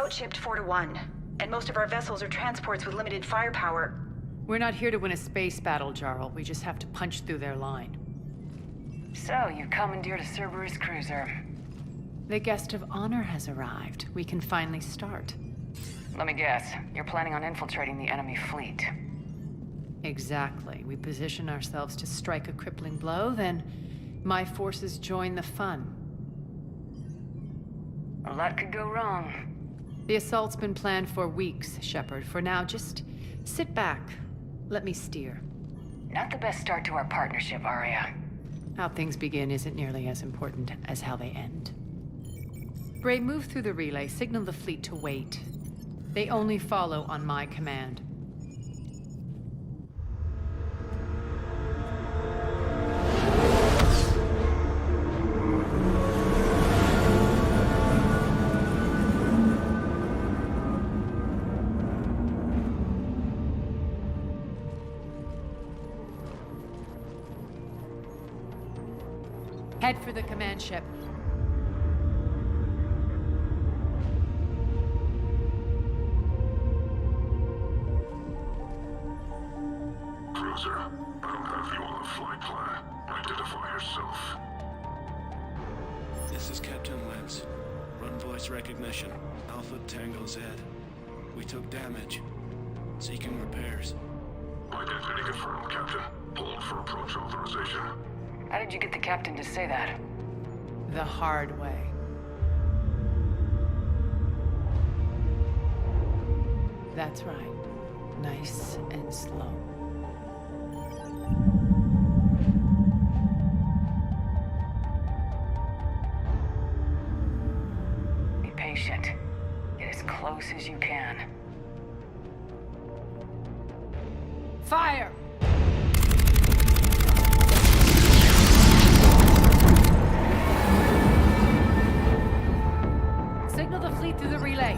outshipped 4-1, and most of our vessels are transports with limited firepower. We're not here to win a space battle, Jarl. We just have to punch through their line. So, you commandeered a Cerberus cruiser. The guest of honor has arrived. We can finally start. Let me guess, you're planning on infiltrating the enemy fleet. Exactly. We position ourselves to strike a crippling blow, then my forces join the fun. A lot could go wrong. The assault's been planned for weeks, Shepard. For now, just sit back. Let me steer. Not the best start to our partnership, Arya. How things begin isn't nearly as important as how they end. Bray, move through the relay. Signal the fleet to wait. They only follow on my command. Head for the command ship. Cruiser, I don't have you on the flight plan. Identify yourself. This is Captain Lance. Run voice recognition. Alpha Tango Z. We took damage. Seeking repairs. Identity confirmed, Captain. Hold for approach authorization. How did you get the captain to say that? The hard way. That's right. Nice and slow. Be patient. Get as close as you can. Fire! Signal the fleet through the relay.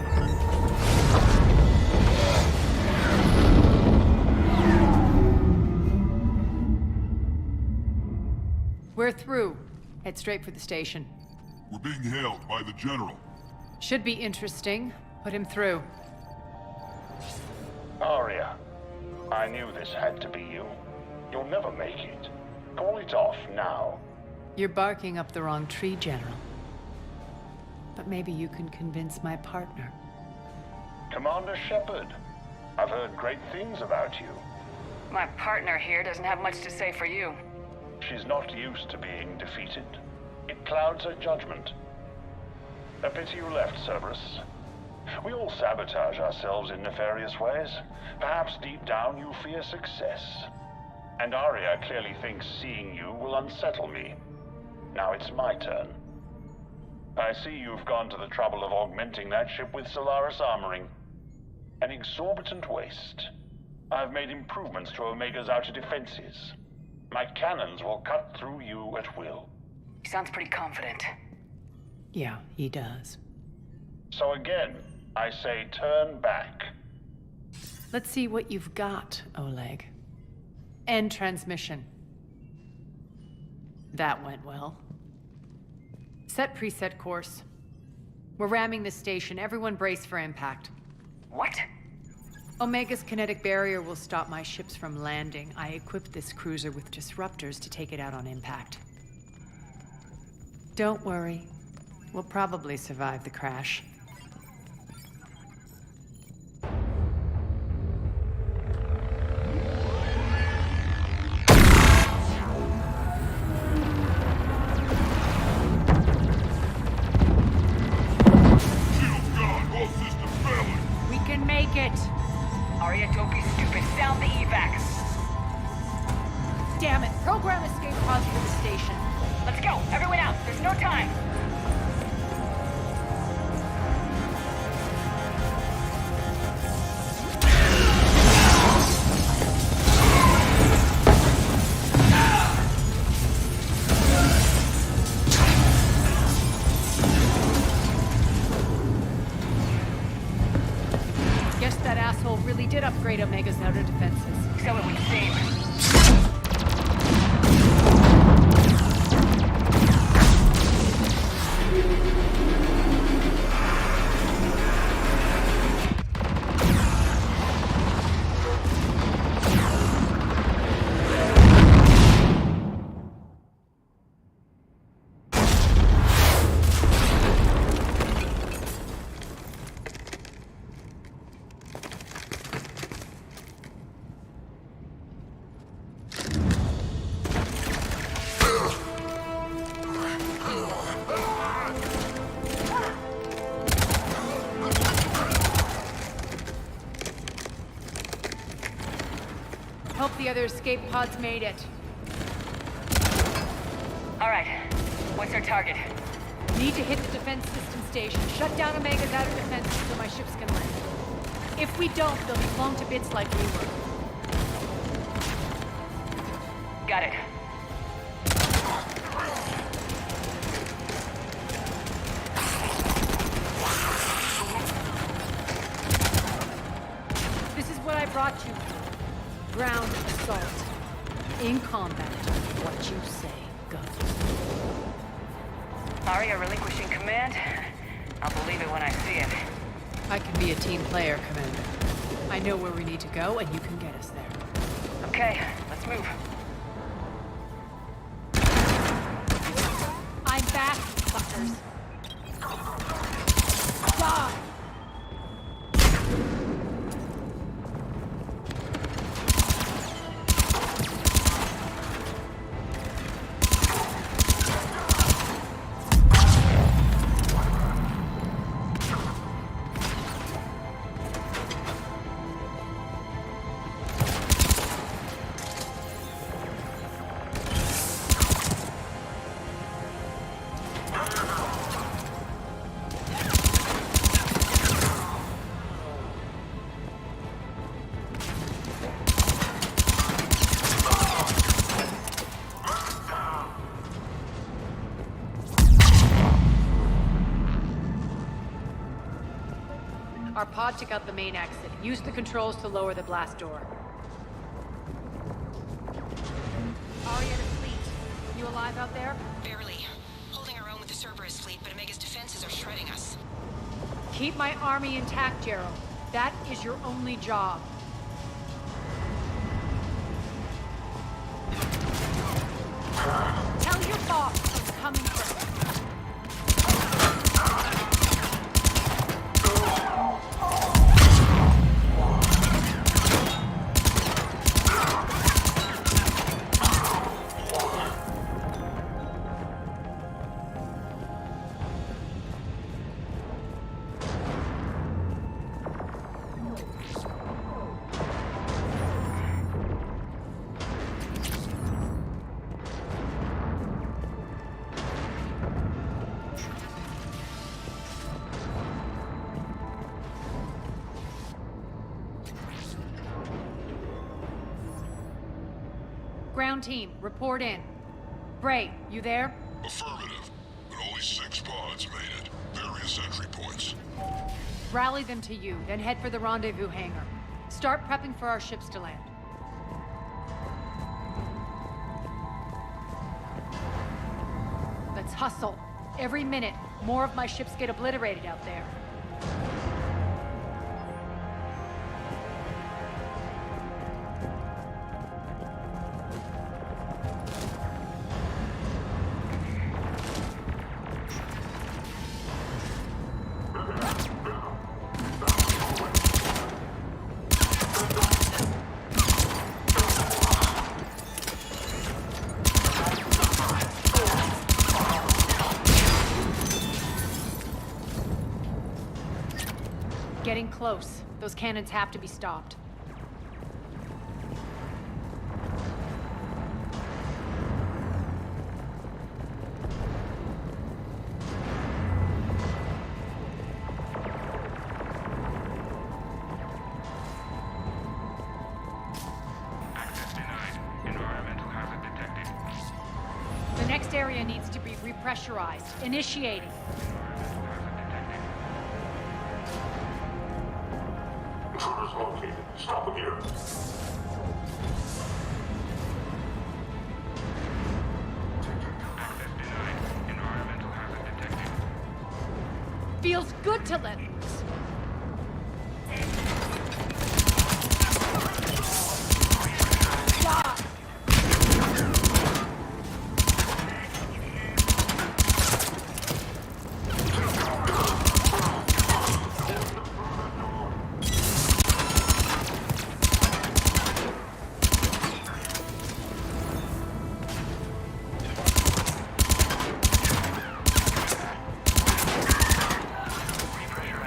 We're through. Head straight for the station. We're being hailed by the General. Should be interesting. Put him through. Arya, I knew this had to be you. You'll never make it. Call it off now. You're barking up the wrong tree, General. But maybe you can convince my partner. Commander Shepard, I've heard great things about you. My partner here doesn't have much to say for you. She's not used to being defeated. It clouds her judgment. A pity you left, Cerberus. We all sabotage ourselves in nefarious ways. Perhaps deep down you fear success. And Arya clearly thinks seeing you will unsettle me. Now it's my turn. I see you've gone to the trouble of augmenting that ship with Solaris armoring. An exorbitant waste. I've made improvements to Omega's outer defenses. My cannons will cut through you at will. He sounds pretty confident. Yeah, he does. So again, I say turn back. Let's see what you've got, Oleg. End transmission. That went well. Set preset course. We're ramming the station. Everyone brace for impact. What? Omega's kinetic barrier will stop my ships from landing. I equipped this cruiser with disruptors to take it out on impact. Don't worry. We'll probably survive the crash. Arya, don't be stupid. Sound the evac. Damn it. Program escape pods for the station. Let's go. Everyone out. There's no time. Guess that asshole really did upgrade Omega's outer defenses. So it would seem. hope the other escape pods made it. All right. What's our target? Need to hit the defense system station. Shut down Omega's outer defenses so my ships can land. If we don't, they'll be blown to bits like we were. Got it. This is what I brought you for. Ground assault. In combat, what you say goes. Aria relinquishing command? I'll believe it when I see it. I can be a team player, Commander. I know where we need to go, and you can get us there. Okay, let's move. I'm back, fuckers. Die! Our pod took out the main exit. Use the controls to lower the blast door. Aria to fleet. You alive out there? Barely. Holding our own with the Cerberus fleet, but Omega's defenses are shredding us. Keep my army intact, Gerald. That is your only job. Tell your boss I'm coming first. Ground team, report in. Bray, you there? Affirmative, but only 6 pods made it. Various entry points. Rally them to you, then head for the rendezvous hangar. Start prepping for our ships to land. Let's hustle. Every minute, more of my ships get obliterated out there. Getting close. Those cannons have to be stopped. Access denied. Environmental hazard detected. The next area needs to be repressurized. Initiating. Intruders located. Stop them here. Access denied. Environmental hazard detected. Feels good to let loose. Die! Repressurizing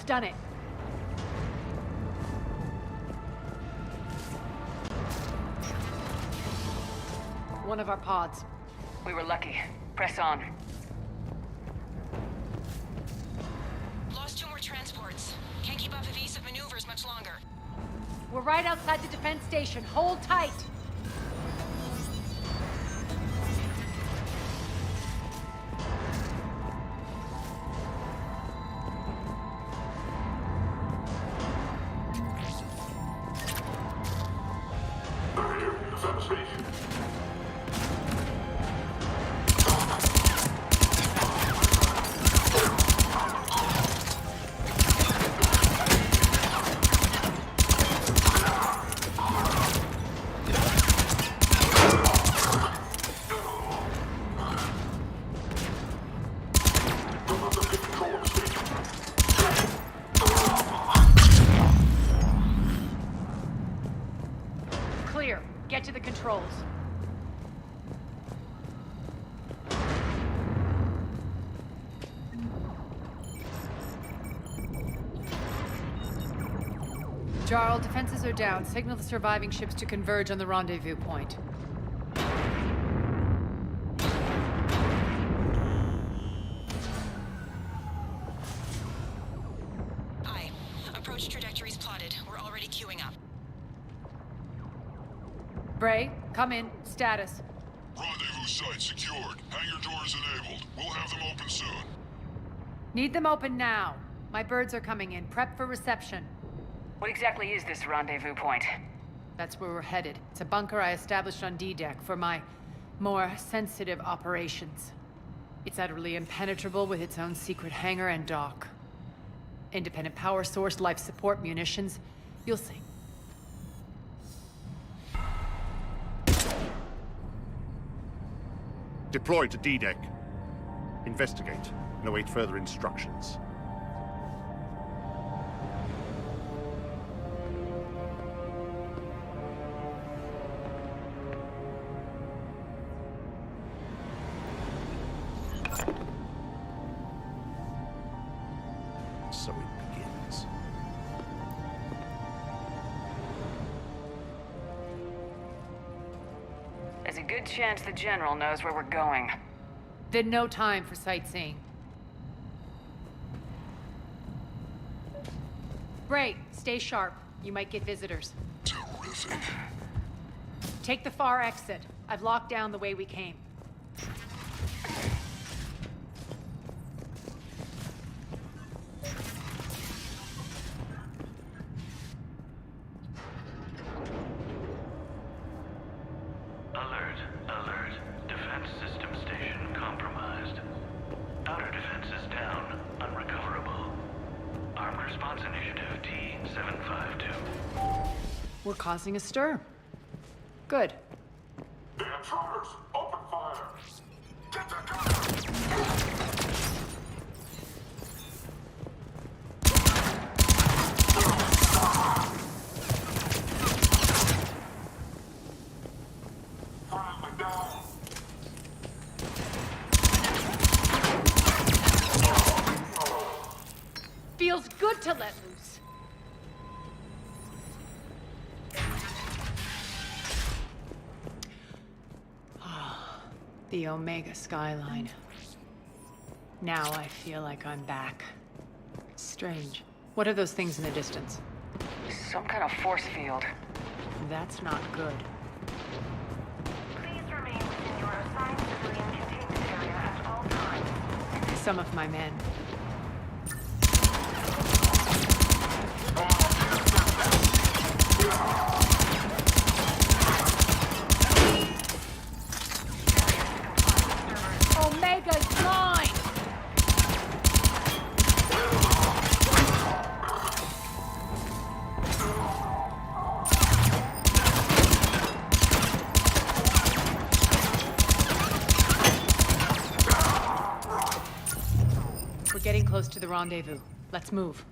Stun it. One of our pods. We were lucky. Press on. Lost 2 more transports. Can't keep up evasive maneuvers much longer. We're right outside the defense station. Hold tight! Clear. Get to the controls. Jarl, defenses are down. Signal the surviving ships to converge on the rendezvous point. Aye. Approach trajectories plotted. We're already queuing up. Bray, come in. Status. Rendezvous site secured. Hangar doors enabled. We'll have them open soon. Need them open now. My birds are coming in. Prep for reception. What exactly is this rendezvous point? That's where we're headed. It's a bunker I established on D-Deck for my more sensitive operations. It's utterly impenetrable with its own secret hangar and dock. Independent power source, life support, munitions. You'll see. Deploy to D-Deck. Investigate and await further instructions. So it begins. There's a good chance the General knows where we're going. Then no time for sightseeing. Bray, stay sharp. You might get visitors. Terrific. Take the far exit. I've locked down the way we came. Alert, alert. Defense system station compromised. Outer defenses down, unrecoverable. Armed Response Initiative T-752. We're causing a stir. Good. The intruders! Open fire! Get the gunner! Friendly down! Feels good to let loose. The Omega skyline. Now I feel like I'm back. Strange. What are those things in the distance? Some kind of force field. That's not good. Please remain within your assigned civilian containment area at all times. Some of my men. Omega's line! We're getting close to the rendezvous. Let's move.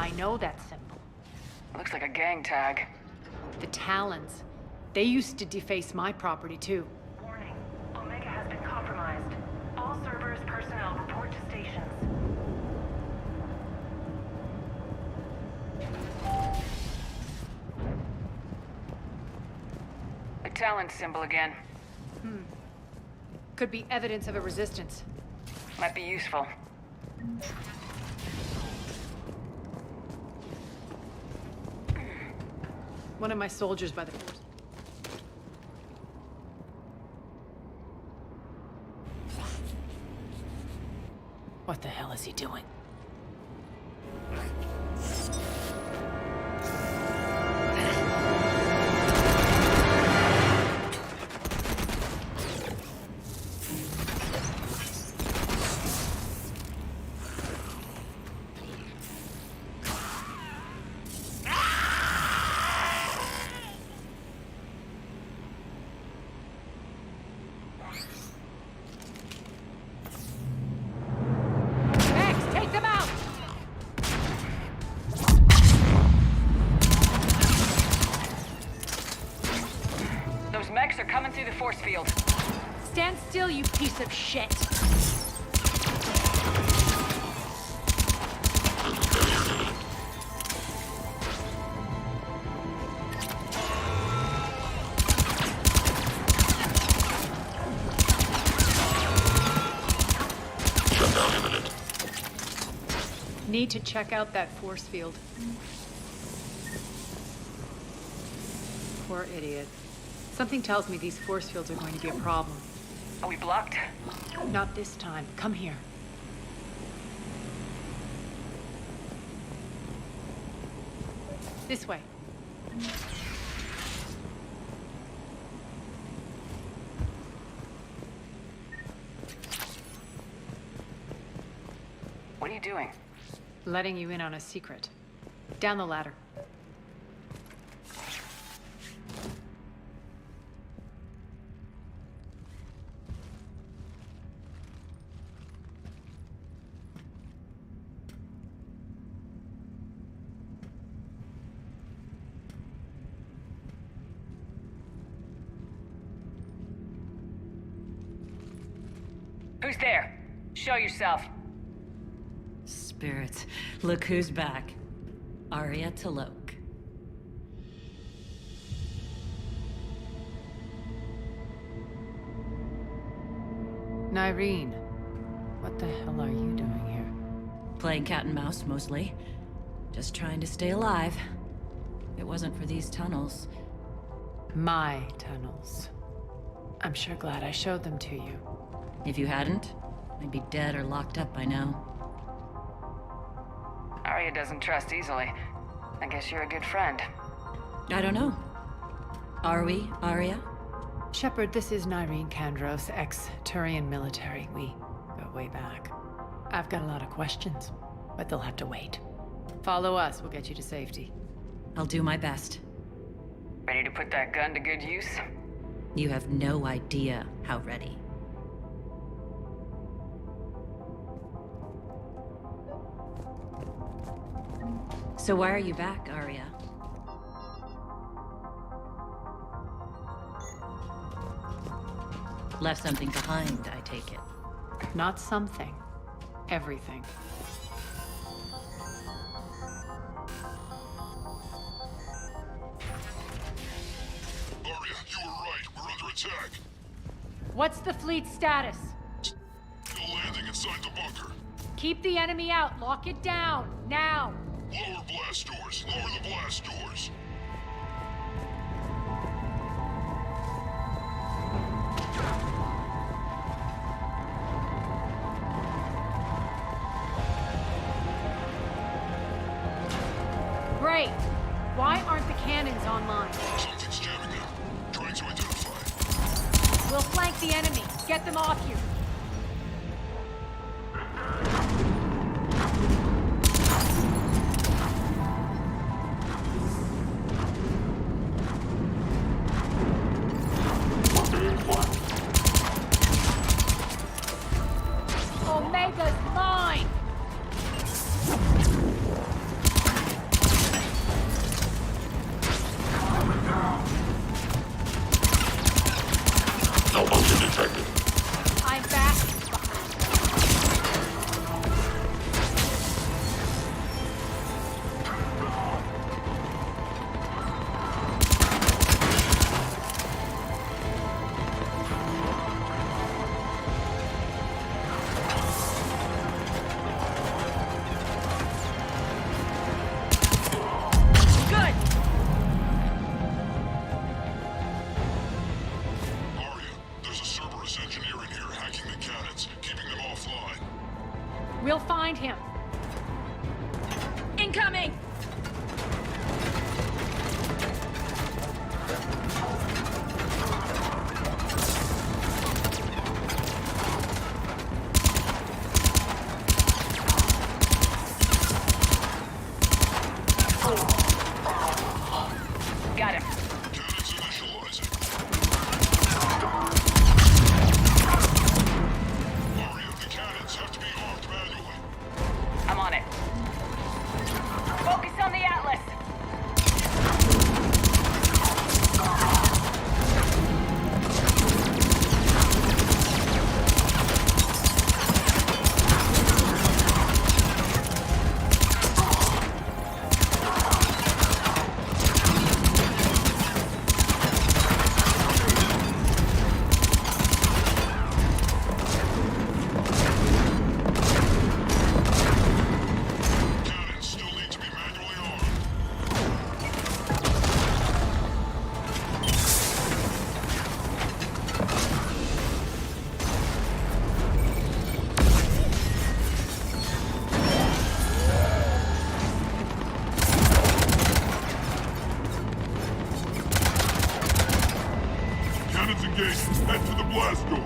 I know that symbol. Looks like a gang tag. The Talons. They used to deface my property, too. Warning. Omega has been compromised. All Cerberus personnel report to stations. The Talon symbol again. Could be evidence of a resistance. Might be useful. One of my soldiers by the force. What the hell is he doing? Mechs are coming through the force field. Stand still, you piece of shit! Shutdown imminent. Need to check out that force field. Poor idiot. Something tells me these force fields are going to be a problem. Are we blocked? Not this time. Come here. This way. What are you doing? Letting you in on a secret. Down the ladder. Who's there? Show yourself. Spirits, look who's back. 𝘼𝙗𝙘𝙪𝙗. Nyreen, what the hell are you doing here? Playing cat and mouse, mostly. Just trying to stay alive. If it wasn't for these tunnels. My tunnels. I'm sure glad I showed them to you. If you hadn't, I'd be dead or locked up by now. Arya doesn't trust easily. I guess you're a good friend. I don't know. Are we, Arya? Shepard, this is Nyreen Kandros, ex-Turian military. We go way back. I've got a lot of questions, but they'll have to wait. Follow us, we'll get you to safety. I'll do my best. Ready to put that gun to good use? You have no idea how ready. So why are you back, Arya? Left something behind, I take it. Not something. Everything. Arya, you were right. We're under attack. What's the fleet's status? No landing inside the bunker. Keep the enemy out. Lock it down. Now. Lower blast doors. Lower the blast doors. Great. Why aren't the cannons online? Something's jamming them. Trying to identify. We'll flank the enemy. Get them off you. Omega's mine! detected. I'm back. There's a Cerberus engineer in here hacking the cannons, keeping them offline. We'll find him. Incoming! Got him. Cannons initializing. Aria, the cannons have to be armed manually. I'm on it. Focus on the Atlas. Cannons still need to be manually armed. Cannons engaged. Head for the blast door.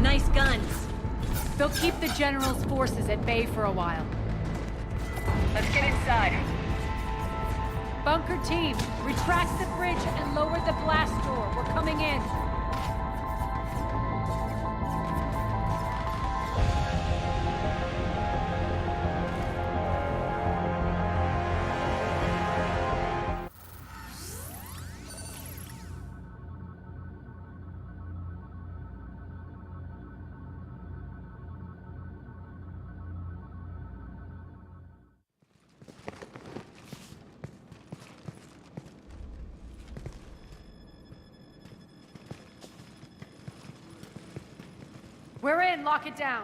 Nice guns. They'll keep the General's forces at bay for a while. Let's get inside. Bunker team, retract the bridge and lower the blast door. We're coming in. We're in. Lock it down.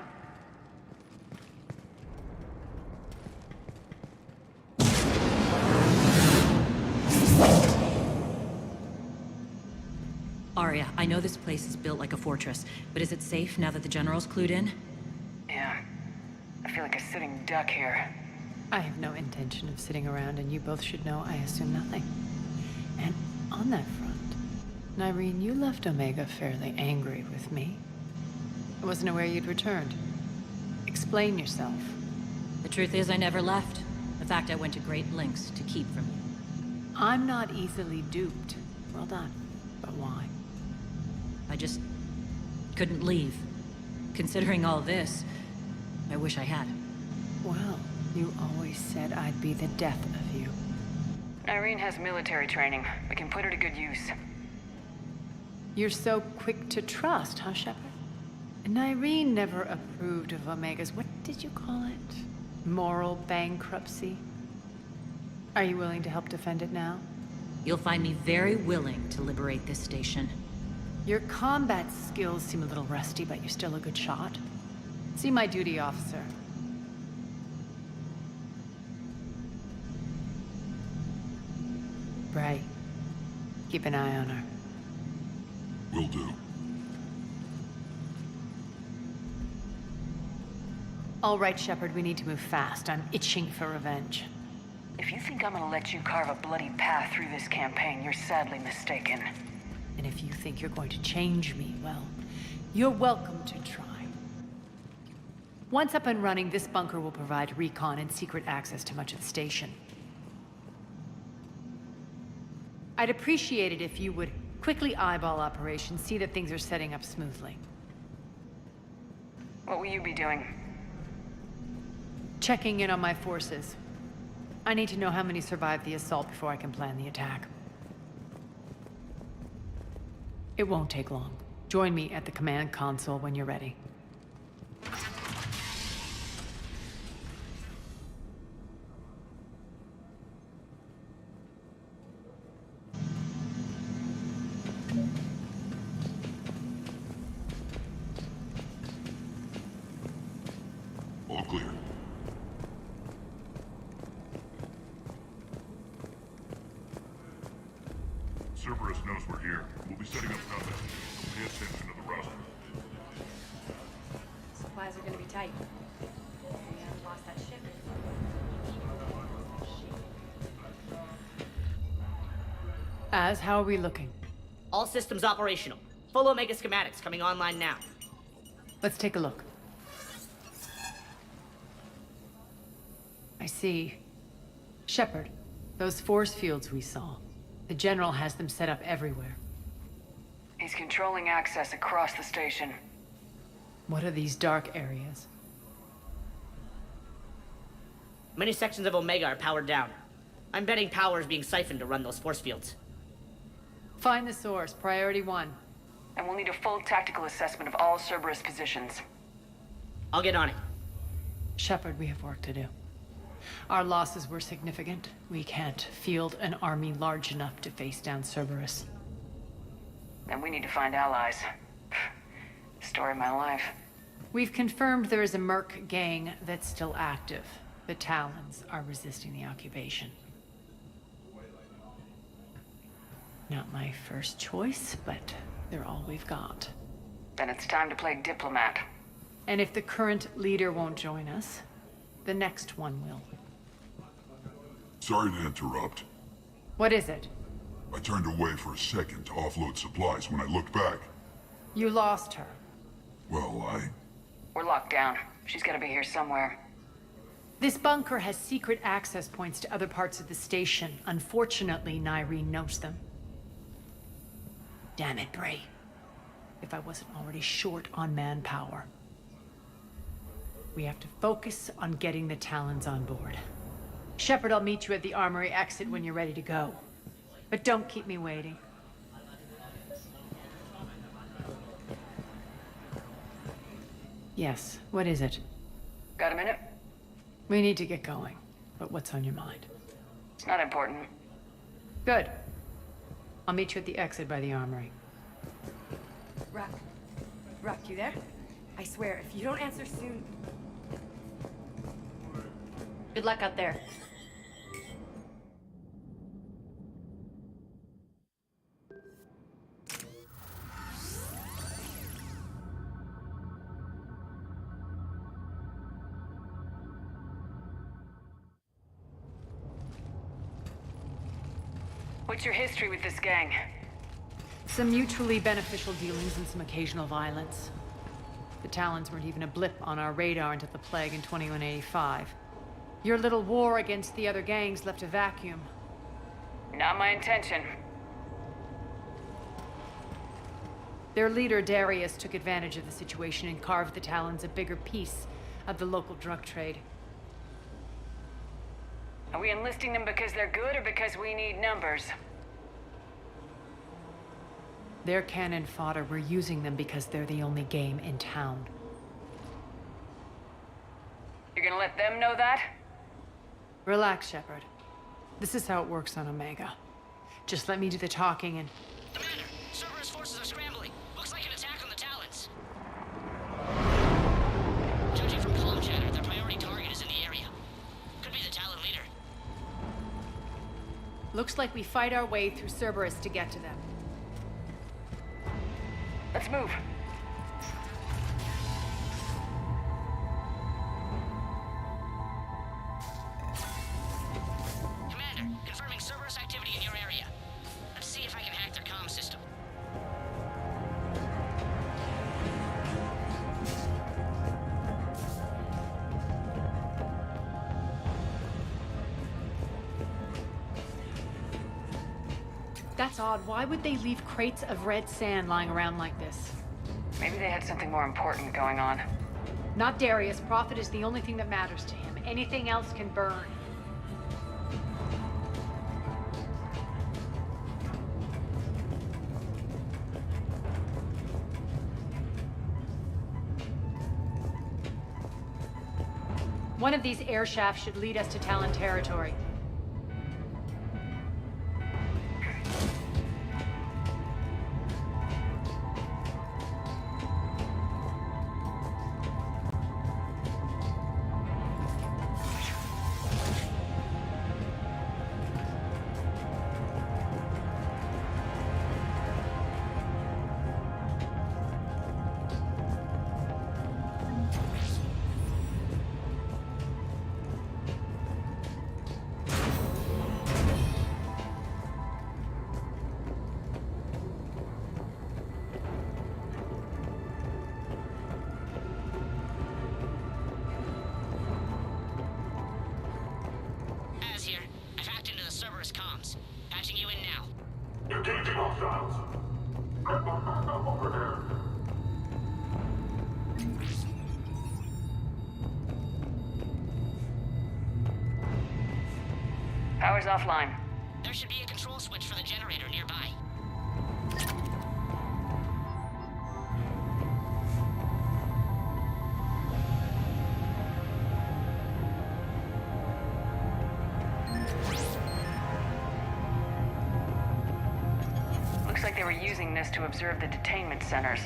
Aria, I know this place is built like a fortress, but is it safe now that the General's clued in? Yeah. I feel like a sitting duck here. I have no intention of sitting around, and you both should know I assume nothing. And on that front, Nyreen, you left Omega fairly angry with me. I wasn't aware you'd returned. Explain yourself. The truth is, I never left. In fact, I went to great lengths to keep from you. I'm not easily duped. Well done. But why? I just couldn't leave. Considering all this, I wish I had. Well, you always said I'd be the death of you. Irene has military training. We can put her to good use. You're so quick to trust, huh, Shepard? Nyreen never approved of Omega's, what did you call it? Moral bankruptcy? Are you willing to help defend it now? You'll find me very willing to liberate this station. Your combat skills seem a little rusty, but you're still a good shot. See my duty officer. Bray, keep an eye on her. Will do. All right, Shepard, we need to move fast. I'm itching for revenge. If you think I'm gonna let you carve a bloody path through this campaign, you're sadly mistaken. And if you think you're going to change me, well, you're welcome to try. Once up and running, this bunker will provide recon and secret access to much of the station. I'd appreciate it if you would quickly eyeball operations, see that things are setting up smoothly. What will you be doing? Checking in on my forces. I need to know how many survived the assault before I can plan the attack. It won't take long. Join me at the command console when you're ready. All clear. Cerberus knows we're here. We'll be setting up combat. So pay attention to the roster. Supplies are gonna be tight. We haven't lost that ship. How are we looking? All systems operational. Full Omega schematics coming online now. Let's take a look. I see. Shepard, those force fields we saw. The General has them set up everywhere. He's controlling access across the station. What are these dark areas? Many sections of Omega are powered down. I'm betting power is being siphoned to run those force fields. Find the source, priority 1. And we'll need a full tactical assessment of all Cerberus positions. I'll get on it. Shepard, we have work to do. Our losses were significant. We can't field an army large enough to face down Cerberus. And we need to find allies. Story of my life. We've confirmed there is a merc gang that's still active. The Talons are resisting the occupation. Not my first choice, but they're all we've got. Then it's time to play diplomat. And if the current leader won't join us, the next one will. Sorry to interrupt. What is it? I turned away for a second to offload supplies. When I looked back, You lost her. well, We're locked down. She's gotta be here somewhere. This bunker has secret access points to other parts of the station. Unfortunately, 𝘼𝙗 knows them. Damn it, Bray. If I wasn't already short on manpower. We have to focus on getting the Talons on board. Shepard, I'll meet you at the armory exit when you're ready to go. But don't keep me waiting. Yes, what is it? Got a minute? We need to get going. But what's on your mind? It's not important. Good. I'll meet you at the exit by the armory. Rock, you there? I swear, if you don't answer soon... Good luck out there. What's your history with this gang? Some mutually beneficial dealings and some occasional violence. The Talons weren't even a blip on our radar until the plague in 2185. Your little war against the other gangs left a vacuum. Not my intention. Their leader, Darius, took advantage of the situation and carved the Talons a bigger piece of the local drug trade. Are we enlisting them because they're good or because we need numbers? They're cannon fodder. We're using them because they're the only game in town. You're gonna let them know that? Relax, Shepard. This is how it works on Omega. Just let me do the talking and... Commander, Cerberus forces are scrambling. Looks like an attack on the Talons. Judging from comm chatter, their priority target is in the area. Could be the Talon leader. Looks like we fight our way through Cerberus to get to them. Let's move. Commander, confirming Cerberus activity in your area. Let's see if I can hack their comm system. That's odd. Why would they leave crates of red sand lying around like this? Maybe they had something more important going on. Not Darius. Profit is the only thing that matters to him. Anything else can burn. One of these air shafts should lead us to Talon territory. Comms. Patching you in now. Engaging hostiles. Over there. Power's offline. There should be a control switch for the generator nearby. Looks like they were using this to observe the detainment centers.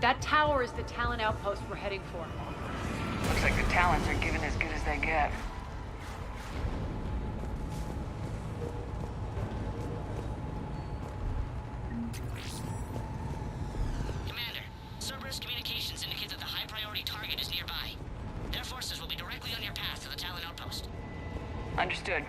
That tower is the Talon outpost we're heading for. Looks like the Talons are giving as good as they get. Commander, Cerberus communications indicate that the high-priority target is nearby. Their forces will be directly on your path to the Talon outpost. Understood.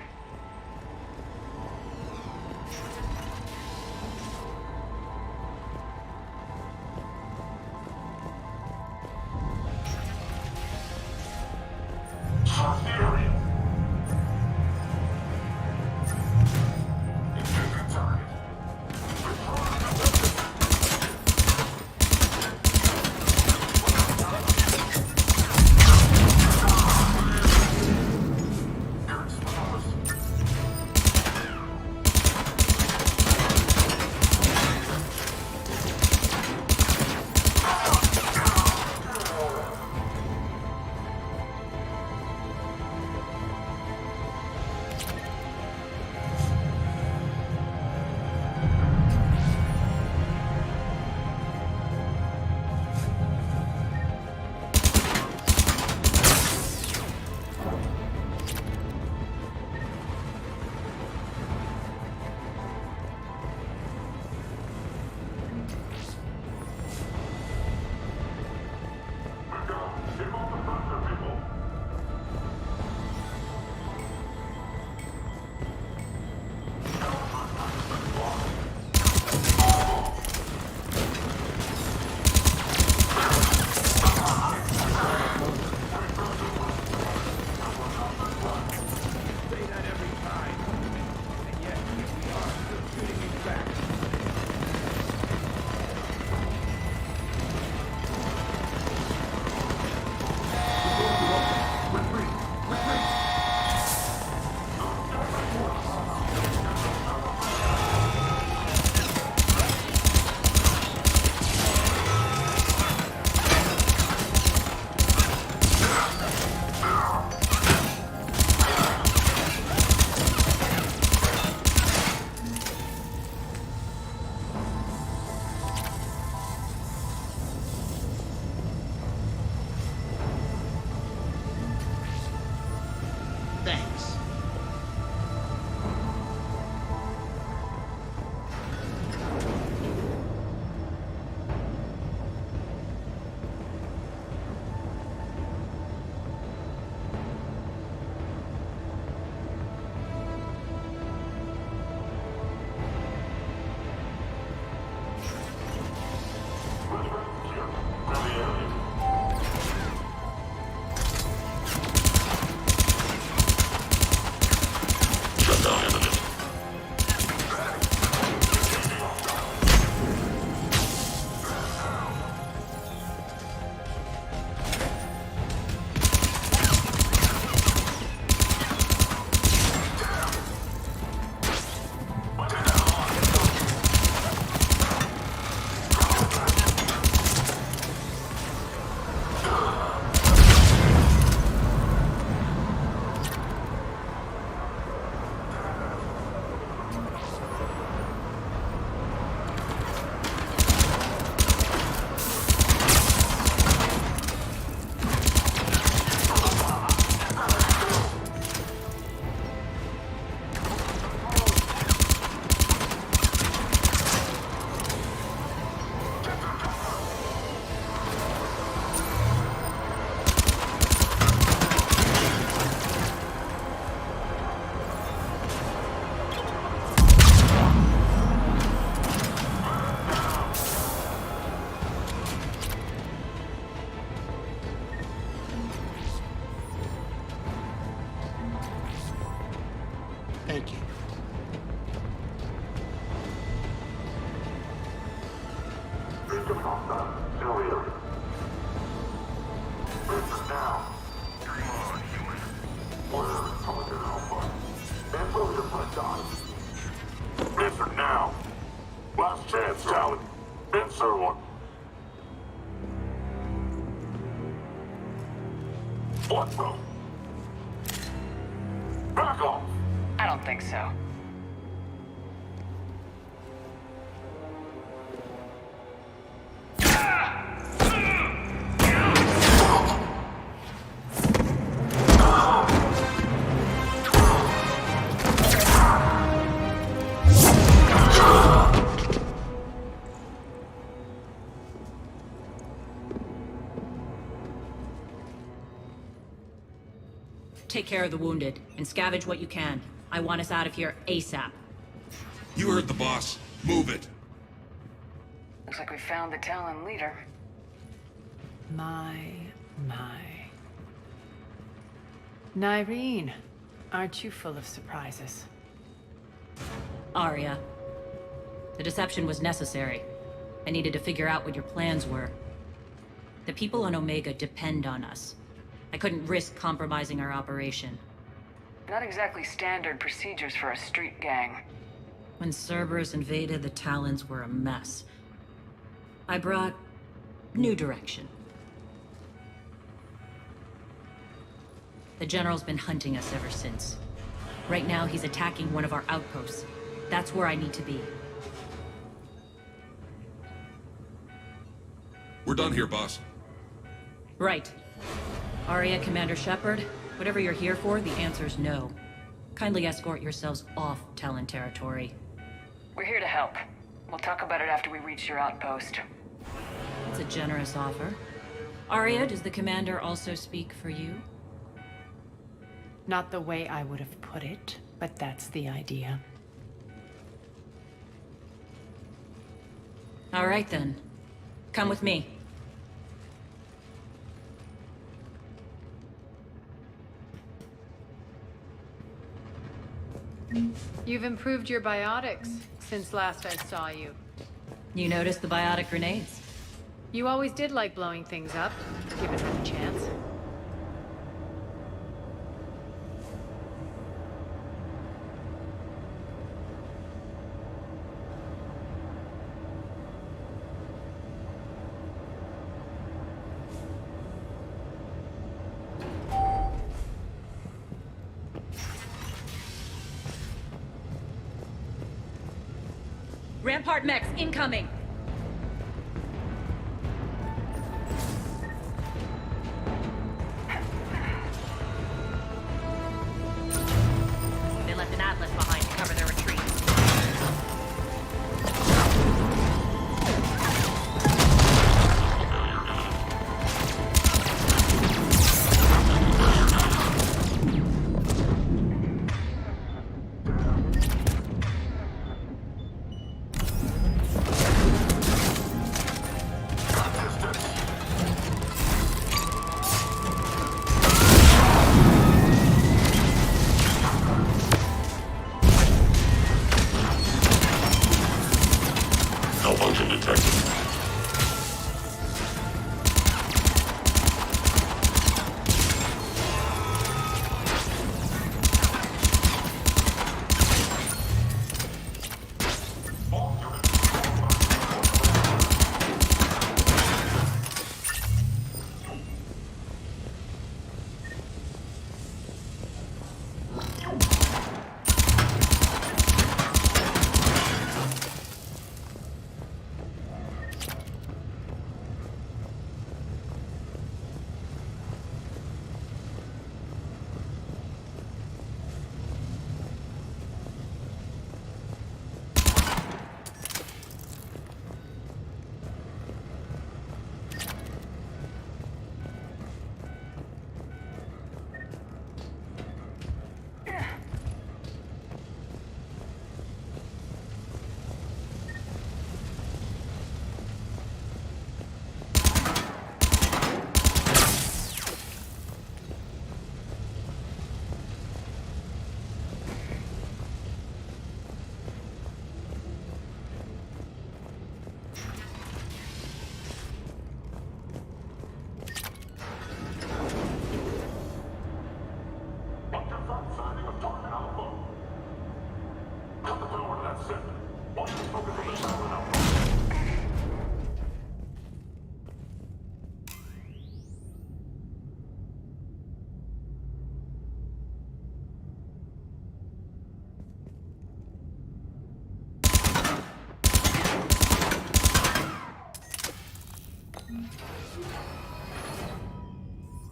Thank you. Answer now. Last chance, Talon. Answer one. What the? Back off. I don't think so. Take care of the wounded, and scavenge what you can. I want us out of here ASAP. You heard the boss. Move it. Looks like we found the Talon leader. My. Nyreen, aren't you full of surprises? Arya. The deception was necessary. I needed to figure out what your plans were. The people on Omega depend on us. I couldn't risk compromising our operation. Not exactly standard procedures for a street gang. When Cerberus invaded, the Talons were a mess. I brought new direction. The General's been hunting us ever since. Right now, he's attacking one of our outposts. That's where I need to be. We're done here, boss. Right. Arya, Commander Shepard, whatever you're here for, the answer's no. Kindly escort yourselves off Talon territory. We're here to help. We'll talk about it after we reach your outpost. It's a generous offer. Arya, does the Commander also speak for you? Not the way I would have put it, but that's the idea. All right then. Come with me. You've improved your biotics since last I saw you. You noticed the biotic grenades? You always did like blowing things up, given the chance. Rampart mechs incoming! They left an atlas behind to cover their retreat.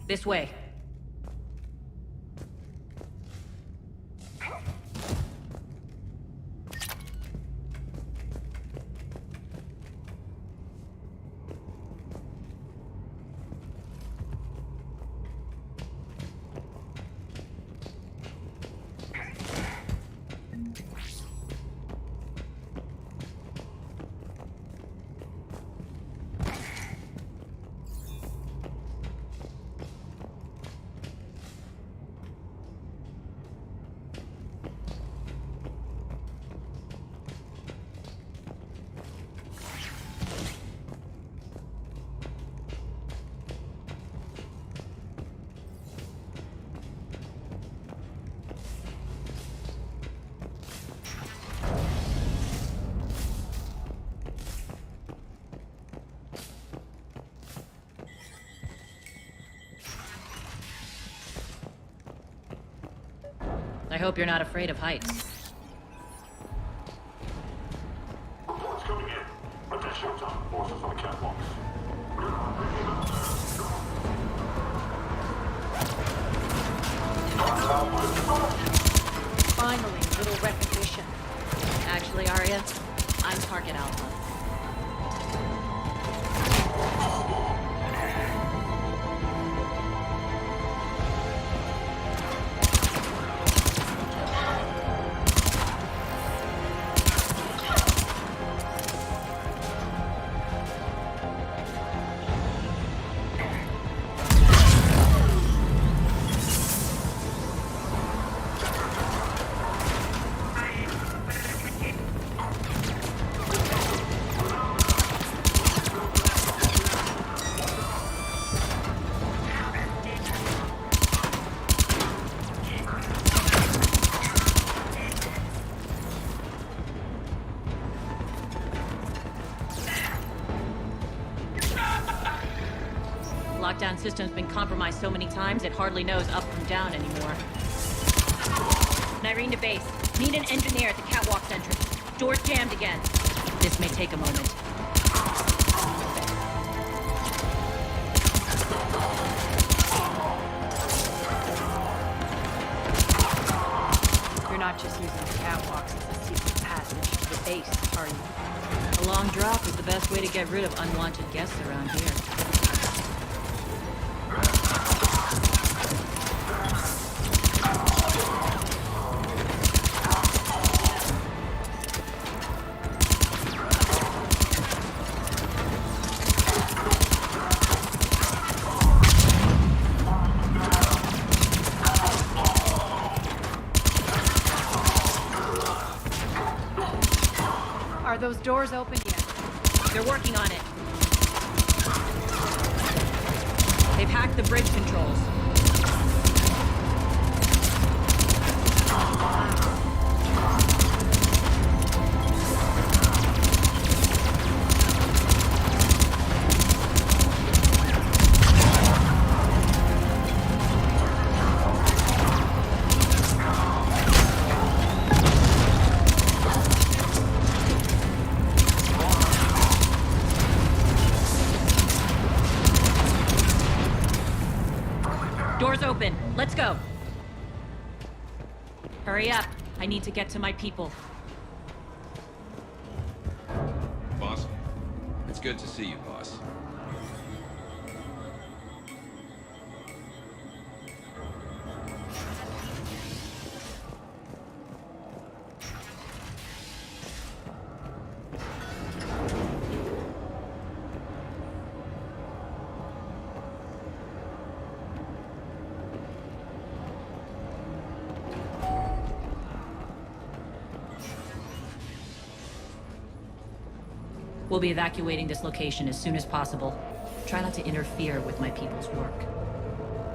This way. I hope you're not afraid of heights. Reports coming in. Attention, top forces on the catwalks. Finally, a little recognition. Actually, Arya, I'm Target Alpha. Lockdown system's been compromised so many times, it hardly knows up from down anymore. Nyreen to base. Need an engineer at the catwalk's entrance. Door's jammed again. This may take a moment. You're not just using the catwalks as a secret passage to the base, are you? A long drop is the best way to get rid of unwanted guests around here. Are those doors open yet? They're working on it. They've hacked the bridge controls. Doors open. Let's go. Hurry up. I need to get to my people. Boss? It's good to see you, boss. We'll be evacuating this location as soon as possible. Try not to interfere with my people's work.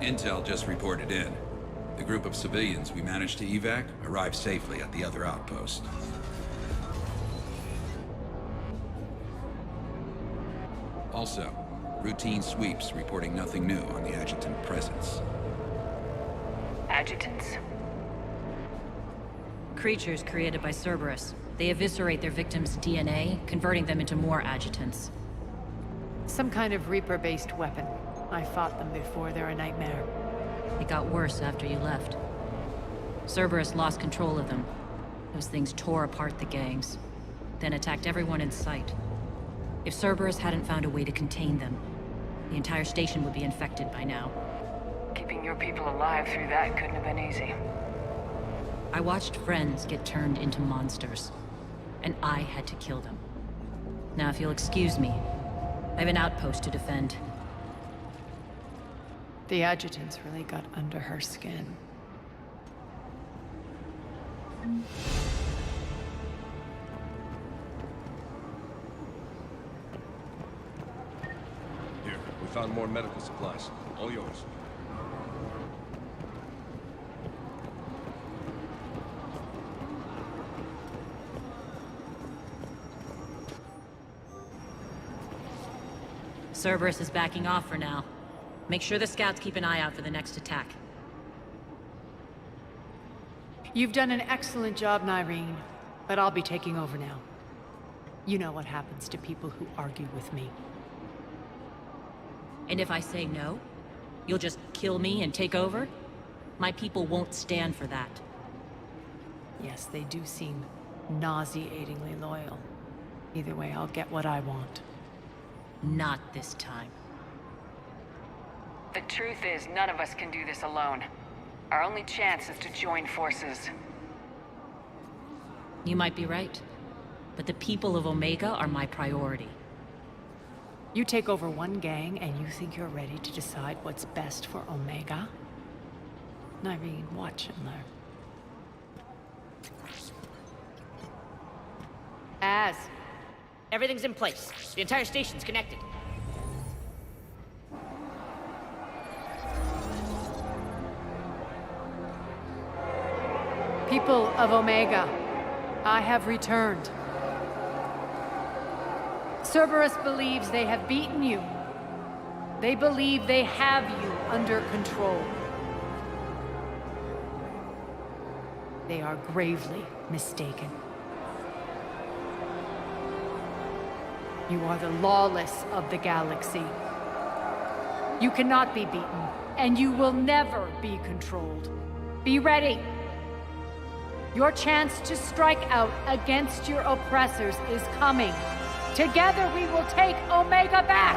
Intel just reported in. The group of civilians we managed to evac arrived safely at the other outpost. Also, routine sweeps reporting nothing new on the adjutant presence. Adjutants? Creatures created by Cerberus. They eviscerate their victims' DNA, converting them into more adjutants. Some kind of Reaper-based weapon. I fought them before, they're a nightmare. It got worse after you left. Cerberus lost control of them. Those things tore apart the gangs, then attacked everyone in sight. If Cerberus hadn't found a way to contain them, the entire station would be infected by now. Keeping your people alive through that couldn't have been easy. I watched friends get turned into monsters, and I had to kill them. Now, if you'll excuse me, I have an outpost to defend. The adjutants really got under her skin. Here, we found more medical supplies. All yours. Cerberus is backing off for now. Make sure the scouts keep an eye out for the next attack. You've done an excellent job, 𝘼𝙗𝙗, but I'll be taking over now. You know what happens to people who argue with me. And if I say no, you'll just kill me and take over? My people won't stand for that. Yes, they do seem nauseatingly loyal. Either way, I'll get what I want. Not this time. The truth is, none of us can do this alone. Our only chance is to join forces. You might be right, but the people of Omega are my priority. You take over one gang and you think you're ready to decide what's best for Omega? 𝘼𝙗𝙗, watch and learn. Everything's in place. The entire station's connected. People of Omega, I have returned. Cerberus believes they have beaten you. They believe they have you under control. They are gravely mistaken. You are the lawless of the galaxy. You cannot be beaten, and you will never be controlled. Be ready. Your chance to strike out against your oppressors is coming. Together we will take Omega back!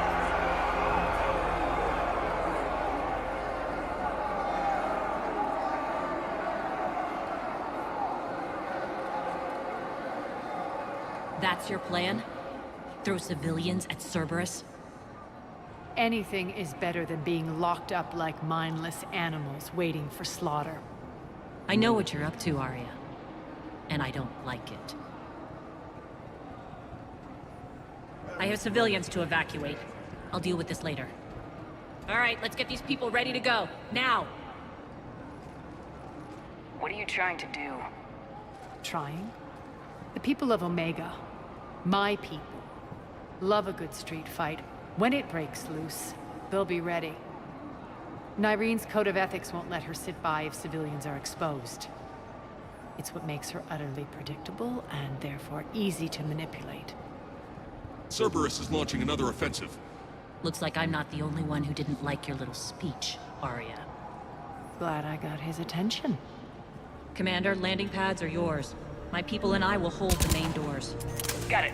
That's your plan? Throw civilians at Cerberus? Anything is better than being locked up like mindless animals waiting for slaughter. I know what you're up to, Arya. And I don't like it. I have civilians to evacuate. I'll deal with this later. All right, let's get these people ready to go. Now! What are you trying to do? Trying? The people of Omega, my people, love a good street fight. When it breaks loose, they'll be ready. 𝘼𝙗𝙗's code of ethics won't let her sit by if civilians are exposed. It's what makes her utterly predictable and therefore easy to manipulate. Cerberus is launching another offensive. Looks like I'm not the only one who didn't like your little speech, Arya. Glad I got his attention. Commander, landing pads are yours. My people and I will hold the main doors. Got it.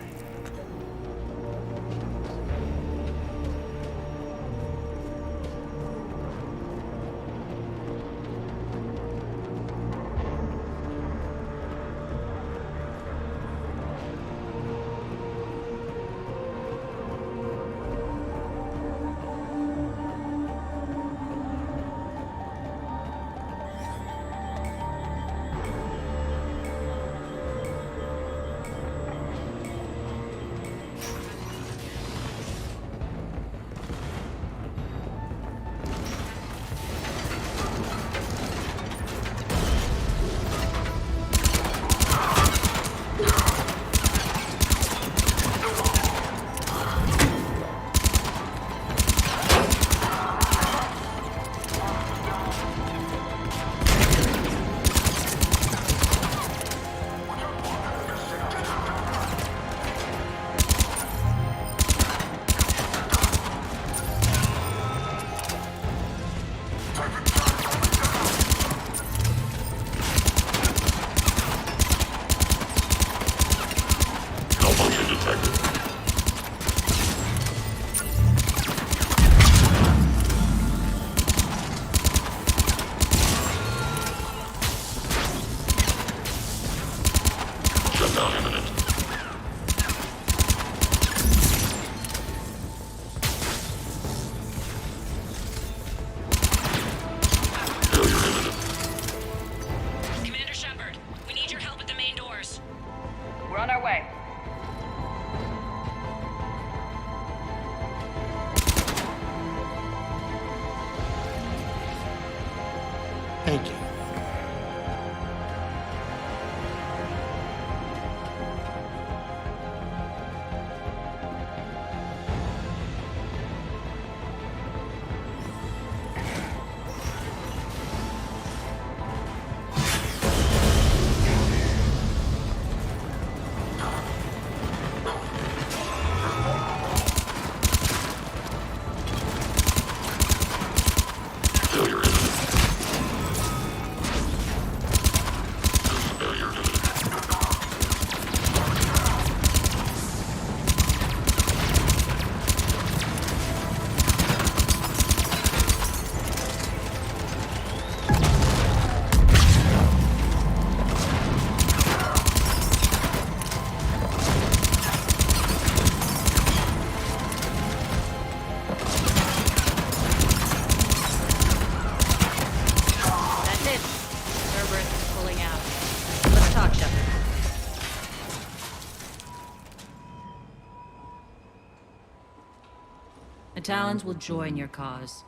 The Talons will join your cause.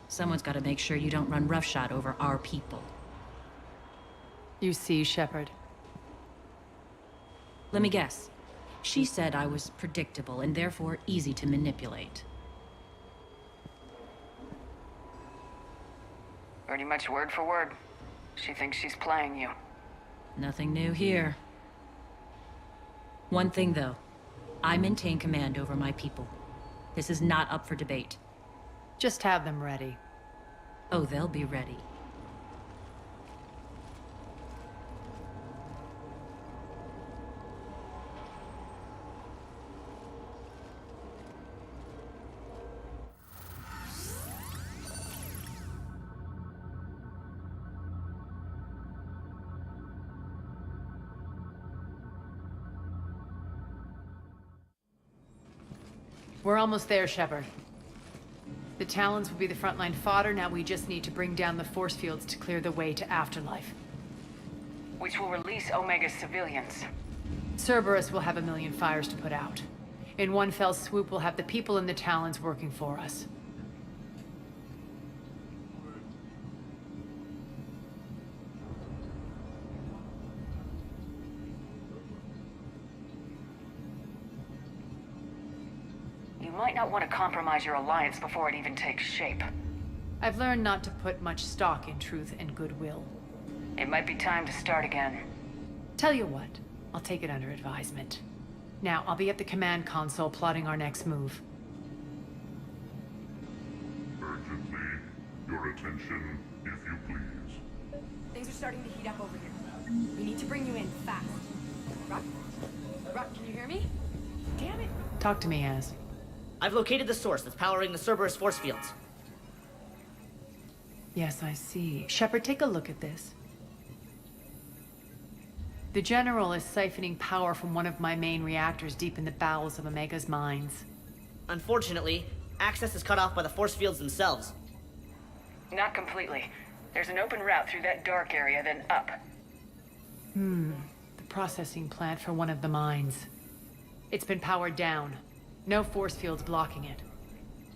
Someone's got to make sure you don't run roughshod over our people. You see, Shepard. Let me guess. She said I was predictable and therefore easy to manipulate. Pretty much word for word. She thinks she's playing you. Nothing new here. One thing, though. I maintain command over my people. This is not up for debate. Just have them ready. Oh, they'll be ready. We're almost there, Shepard. The Talons will be the frontline fodder. Now we just need to bring down the force fields to clear the way to Afterlife. Which will release Omega's civilians. Cerberus will have a million fires to put out. In one fell swoop, we'll have the people in the Talons working for us. You might not want to compromise your alliance before it even takes shape. I've learned not to put much stock in truth and goodwill. It might be time to start again. Tell you what, I'll take it under advisement. Now, I'll be at the command console plotting our next move. Urgently, your attention, if you please. Things are starting to heat up over here. We need to bring you in fast. Ruck? Ruck, can you hear me? Damn it. Talk to me, Az. I've located the source that's powering the Cerberus force fields. Yes, I see. Shepard, take a look at this. The General is siphoning power from one of my main reactors deep in the bowels of Omega's mines. Unfortunately, access is cut off by the force fields themselves. Not completely. There's an open route through that dark area, then up. The processing plant for one of the mines. It's been powered down. No force fields blocking it.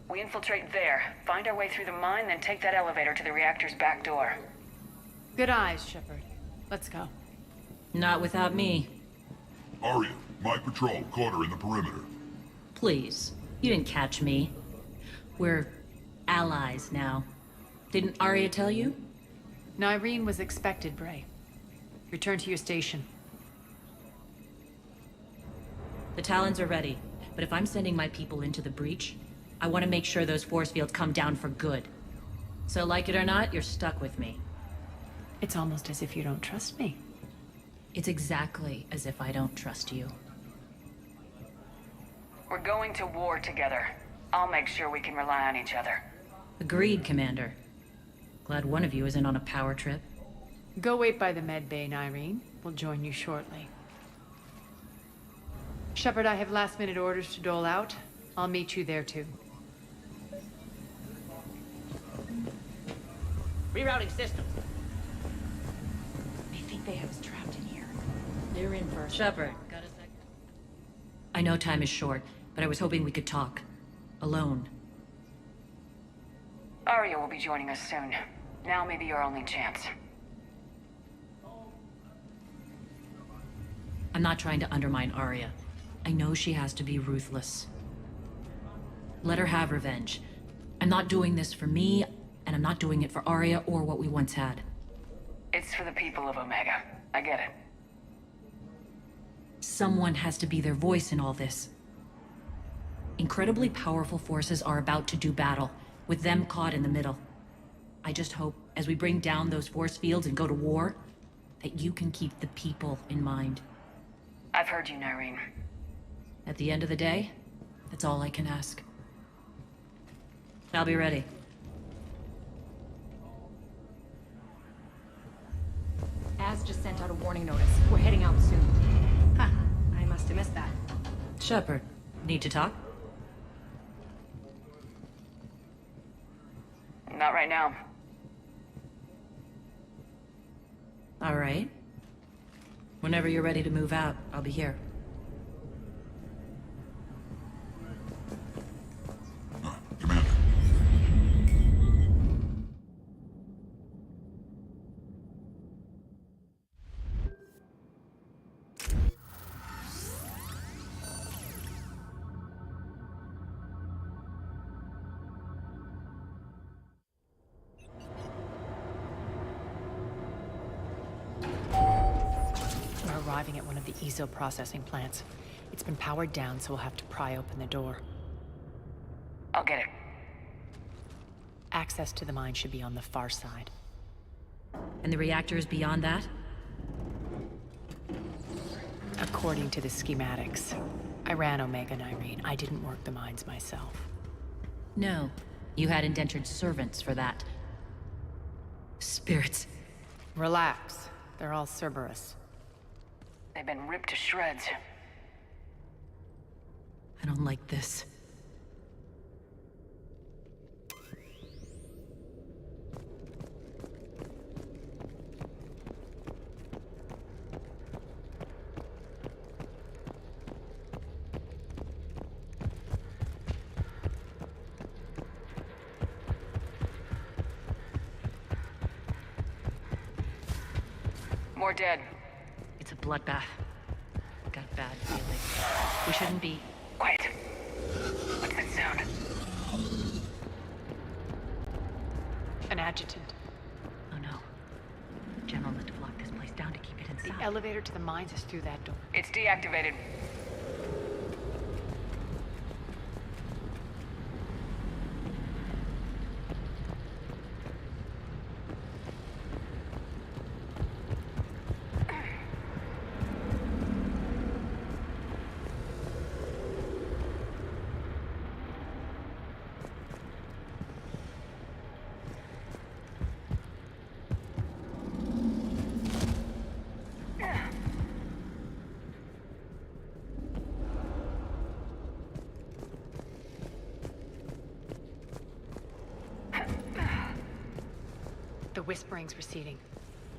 We infiltrate there, find our way through the mine, then take that elevator to the reactor's back door. Good eyes, Shepard. Let's go. Not without me. Arya, my patrol caught her in the perimeter. Please. You didn't catch me. We're allies now. Didn't Arya tell you? Nyreen was expected, Bray. Return to your station. The Talons are ready, but if I'm sending my people into the breach, I want to make sure those force fields come down for good. So like it or not, you're stuck with me. It's almost as if you don't trust me. It's exactly as if I don't trust you. We're going to war together. I'll make sure we can rely on each other. Agreed, Commander. Glad one of you isn't on a power trip. Go wait by the med bay, Nyreen. We'll join you shortly. Shepard, I have last-minute orders to dole out. I'll meet you there, too. Rerouting systems. I think they have us trapped in here. They're in first. Shepard, got a sec? I know time is short, but I was hoping we could talk. Alone. Arya will be joining us soon. Now may be your only chance. I'm not trying to undermine Arya. I know she has to be ruthless. Let her have revenge. I'm not doing this for me, and I'm not doing it for Arya or what we once had. It's for the people of Omega. I get it. Someone has to be their voice in all this. Incredibly powerful forces are about to do battle, with them caught in the middle. I just hope, as we bring down those force fields and go to war, that you can keep the people in mind. I've heard you, Nyreen. At the end of the day, that's all I can ask. I'll be ready. Az just sent out a warning notice. We're heading out soon. Huh. I must have missed that. Shepard, need to talk? Not right now. All right. Whenever you're ready to move out, I'll be here. arriving at one of the 𝘼𝙗𝙗 processing plants. It's been powered down, so we'll have to pry open the door. I'll get it. Access to the mine should be on the far side. And the reactor is beyond that? According to the schematics. I ran 𝘼𝙗𝙗𝙪𝙩. I didn't work the mines myself. No. You had indentured servants for that. Spirits. Relax. They're all Cerberus. They've been ripped to shreds. I don't like this. More dead. It's a bloodbath. Got a bad feeling. We shouldn't be... Quiet. What's that sound? An adjutant. Oh no. General must have locked this place down to keep it inside. The elevator to the mines is through that door. It's deactivated. The whispering's receding.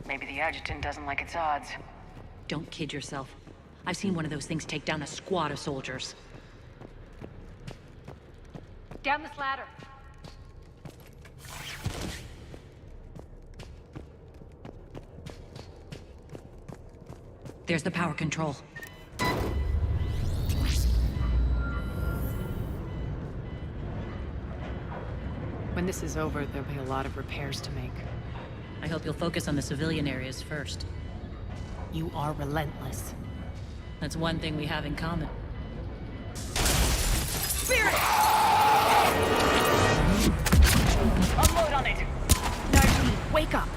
Maybe the adjutant doesn't like its odds. Don't kid yourself. I've seen one of those things take down a squad of soldiers. Down this ladder. There's the power control. When this is over, there'll be a lot of repairs to make. I hope you'll focus on the civilian areas first. You are relentless. That's one thing we have in common. Spirit! Unload on it! 𝘼𝙗𝙗𝙪𝙩, wake up!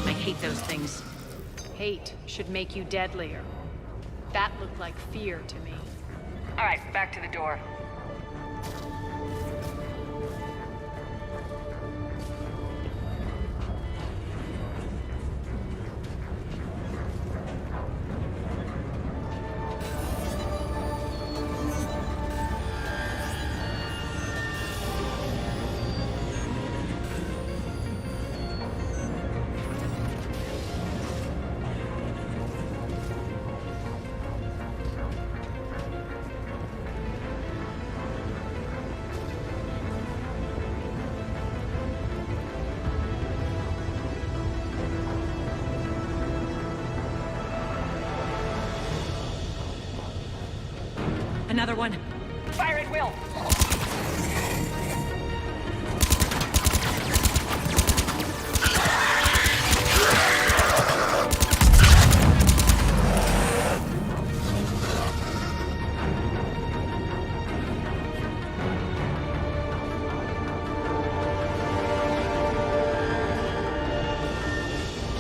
I hate those things. Hate should make you deadlier. That looked like fear to me. All right, back to the door. Another one. Fire at will!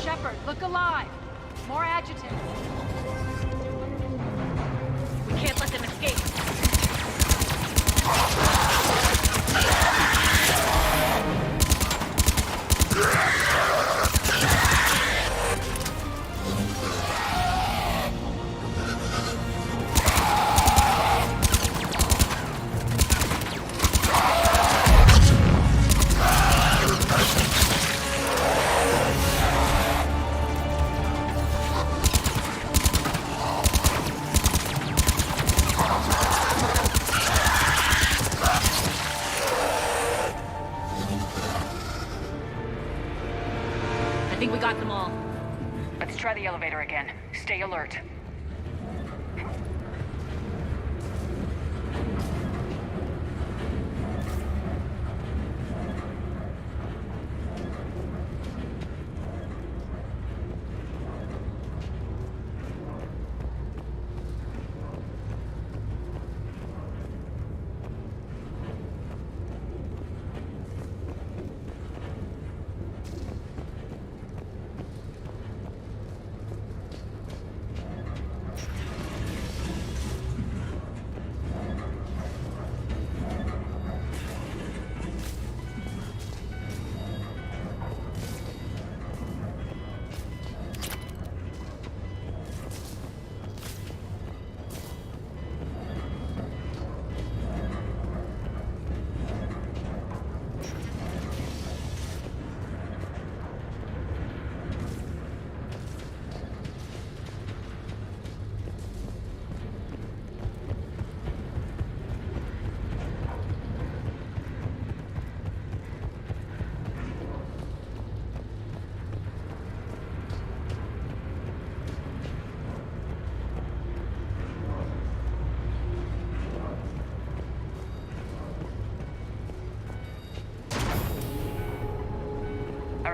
Shepard, look alive! More adjutants! We can't let them escape. I think we got them all. Let's try the elevator again. Stay alert.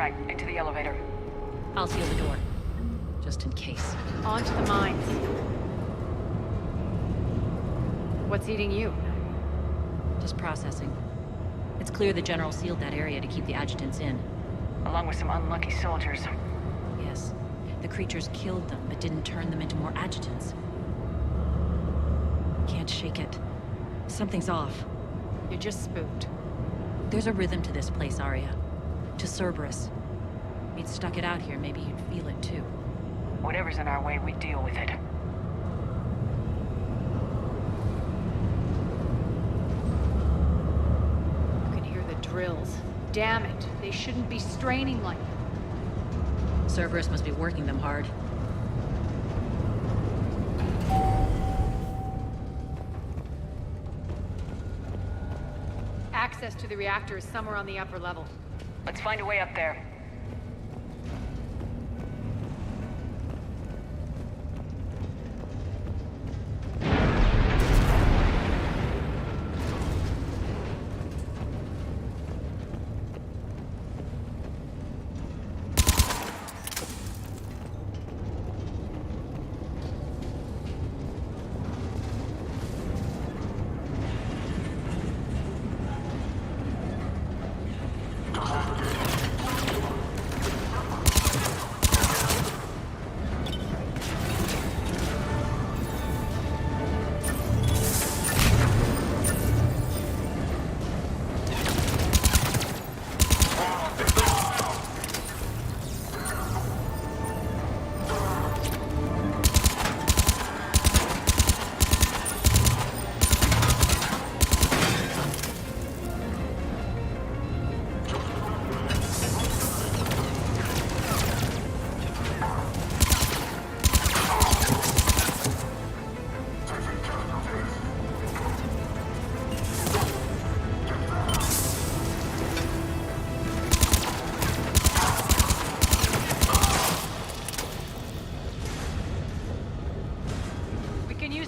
Right, into the elevator. I'll seal the door. Just in case. On to the mines. What's eating you? Just processing. It's clear the General sealed that area to keep the adjutants in. Along with some unlucky soldiers. Yes. The creatures killed them, but didn't turn them into more adjutants. Can't shake it. Something's off. You're just spooked. There's a rhythm to this place, Arya. To Cerberus. If you'd stuck it out here, maybe you'd feel it too. Whatever's in our way, we deal with it. You can hear the drills. Damn it. They shouldn't be straining like that. Cerberus must be working them hard. Access to the reactor is somewhere on the upper level. Let's find a way up there.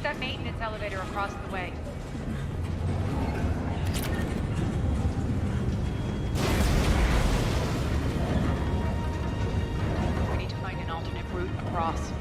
That maintenance elevator across the way. We need to find an alternate route across.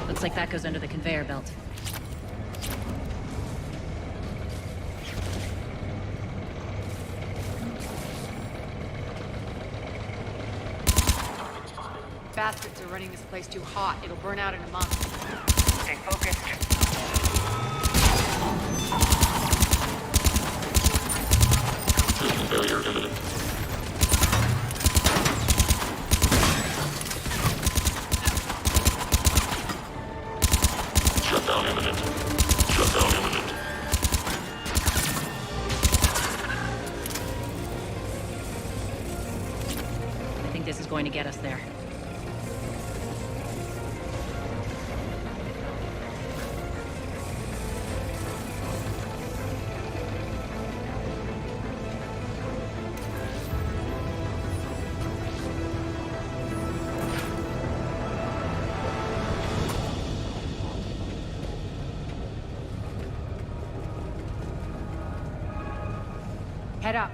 Looks like that goes under the conveyor belt. Bastards are running this place too hot. It'll burn out in a month. Stay focused. Failure imminent. Shutdown imminent. Shutdown imminent. I think this is going to get us there. Head up.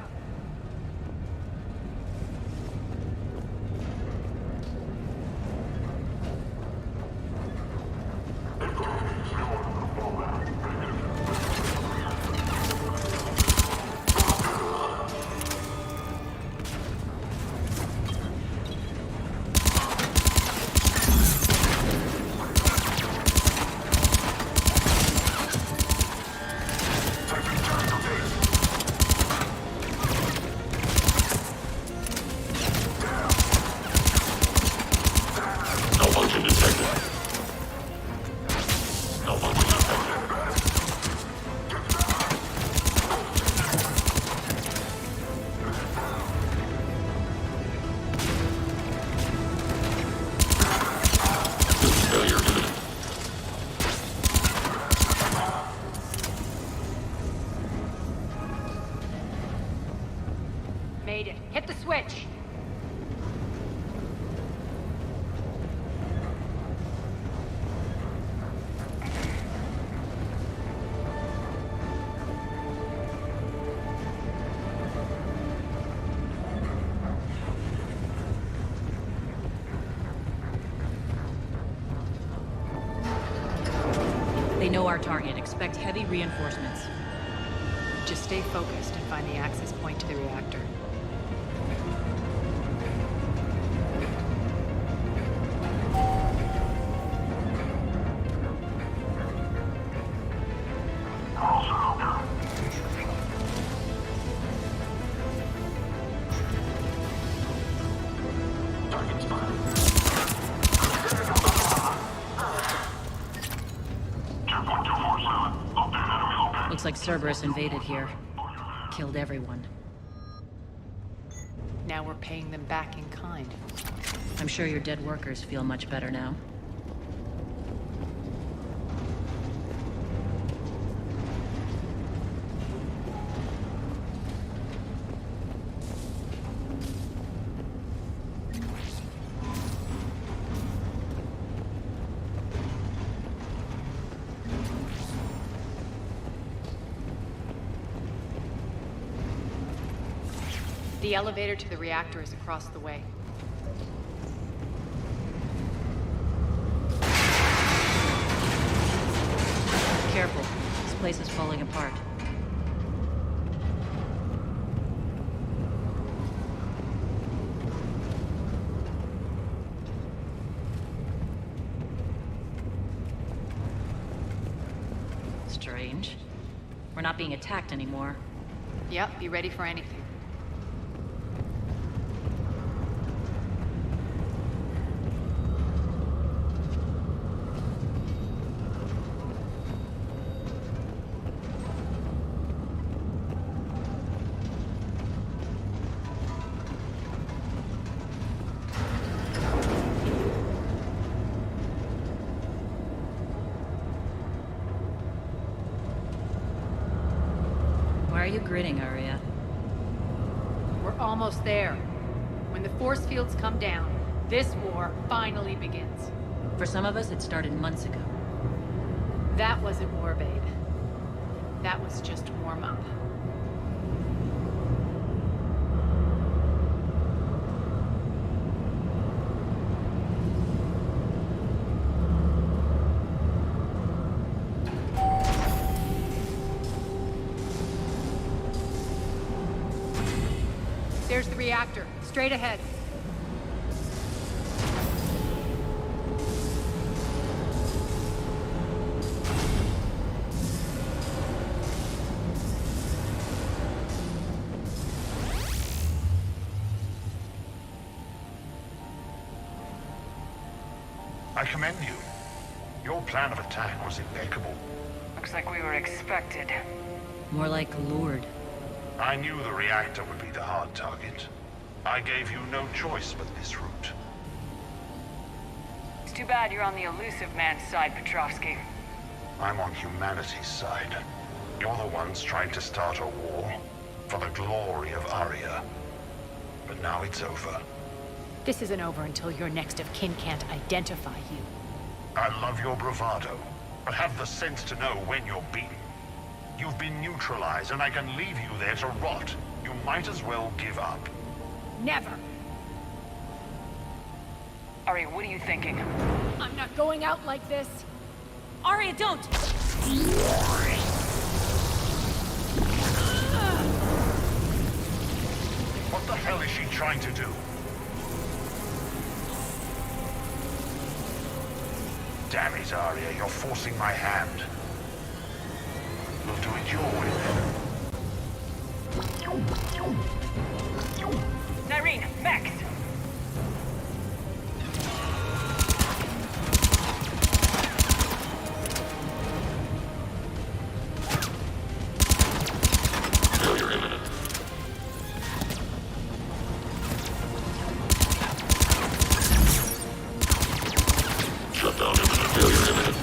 know our target. Expect heavy reinforcements. Just stay focused and find the access point to the reactor. Looks like Cerberus invaded here. Killed everyone. Now we're paying them back in kind. I'm sure your dead workers feel much better now. The elevator to the reactor is across the way. Careful. This place is falling apart. Strange. We're not being attacked anymore. Yep, be ready for anything. Why are you grinning, Aria? We're almost there. When the force fields come down, this war finally begins. For some of us, it started months ago. That wasn't war, babe. That was just warm-up. There's the reactor, straight ahead. I commend you. Your plan of attack was impeccable. Looks like we were expected. More like lured. I knew the reactor would be the hard target. I gave you no choice but this route. It's too bad you're on the elusive man's side, Petrovsky. I'm on humanity's side. You're the ones trying to start a war for the glory of Aria. But now it's over. This isn't over until your next of kin can't identify you. I love your bravado, but have the sense to know when you're beaten. You've been neutralized, and I can leave you there to rot. You might as well give up. Never! Aria, what are you thinking? I'm not going out like this! Aria, don't! What the hell is she trying to do? Damn it, Aria, you're forcing my hand. We'll do it your way then. Irene, Max! Failure imminent. Shutdown imminent. Failure imminent.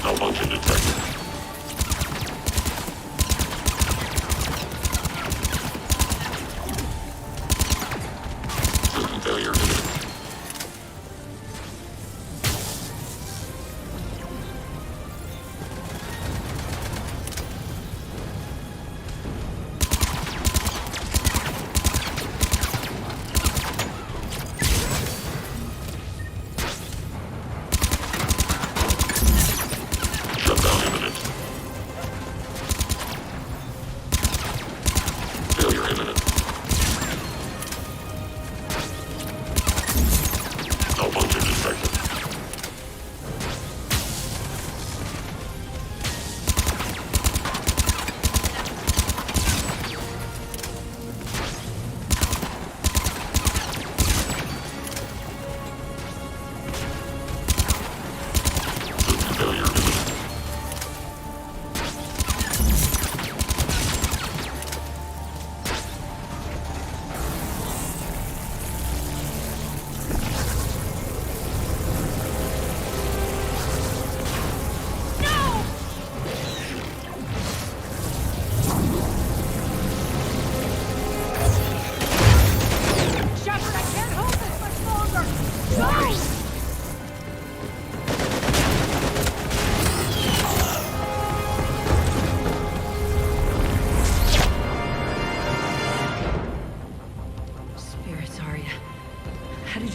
Malfunction detected.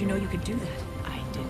you know you could do that? I didn't.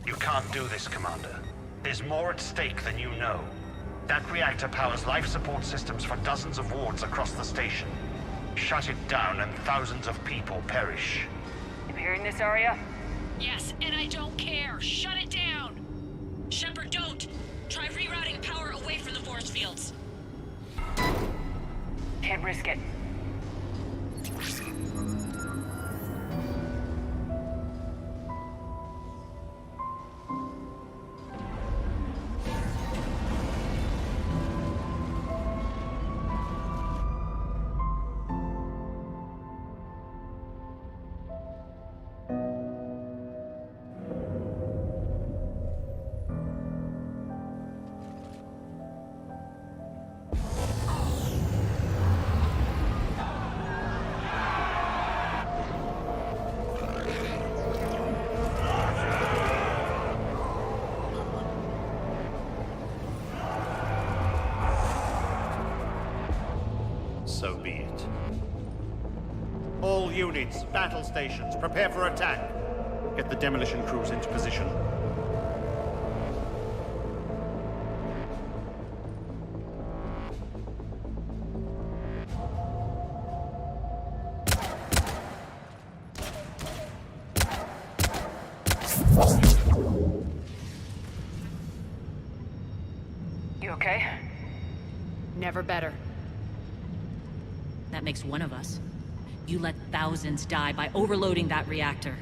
You can't do this, Commander. There's more at stake than you know. That reactor powers life support systems for dozens of wards across the station. Shut it down and thousands of people perish. You hearing this, Arya? Yes, and I don't care. Shut it down! Shepard, don't! Try rerouting power away from the force fields. Can't risk it. So be it. All units, battle stations, prepare for attack. Get the demolition crews into position. You okay? Never better. That makes one of us. You let thousands die by overloading that reactor.